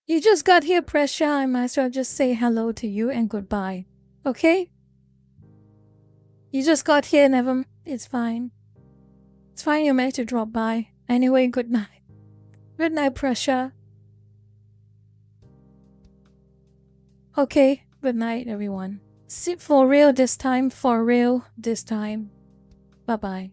You just got here, Pressure. I might as well just say hello to you and goodbye. Okay? You just got here, never. It's fine. It's fine you managed to drop by. Anyway, good night. Good night, Pressure. Okay, good night, everyone. Sit for real this time. For real this time. Bye-bye.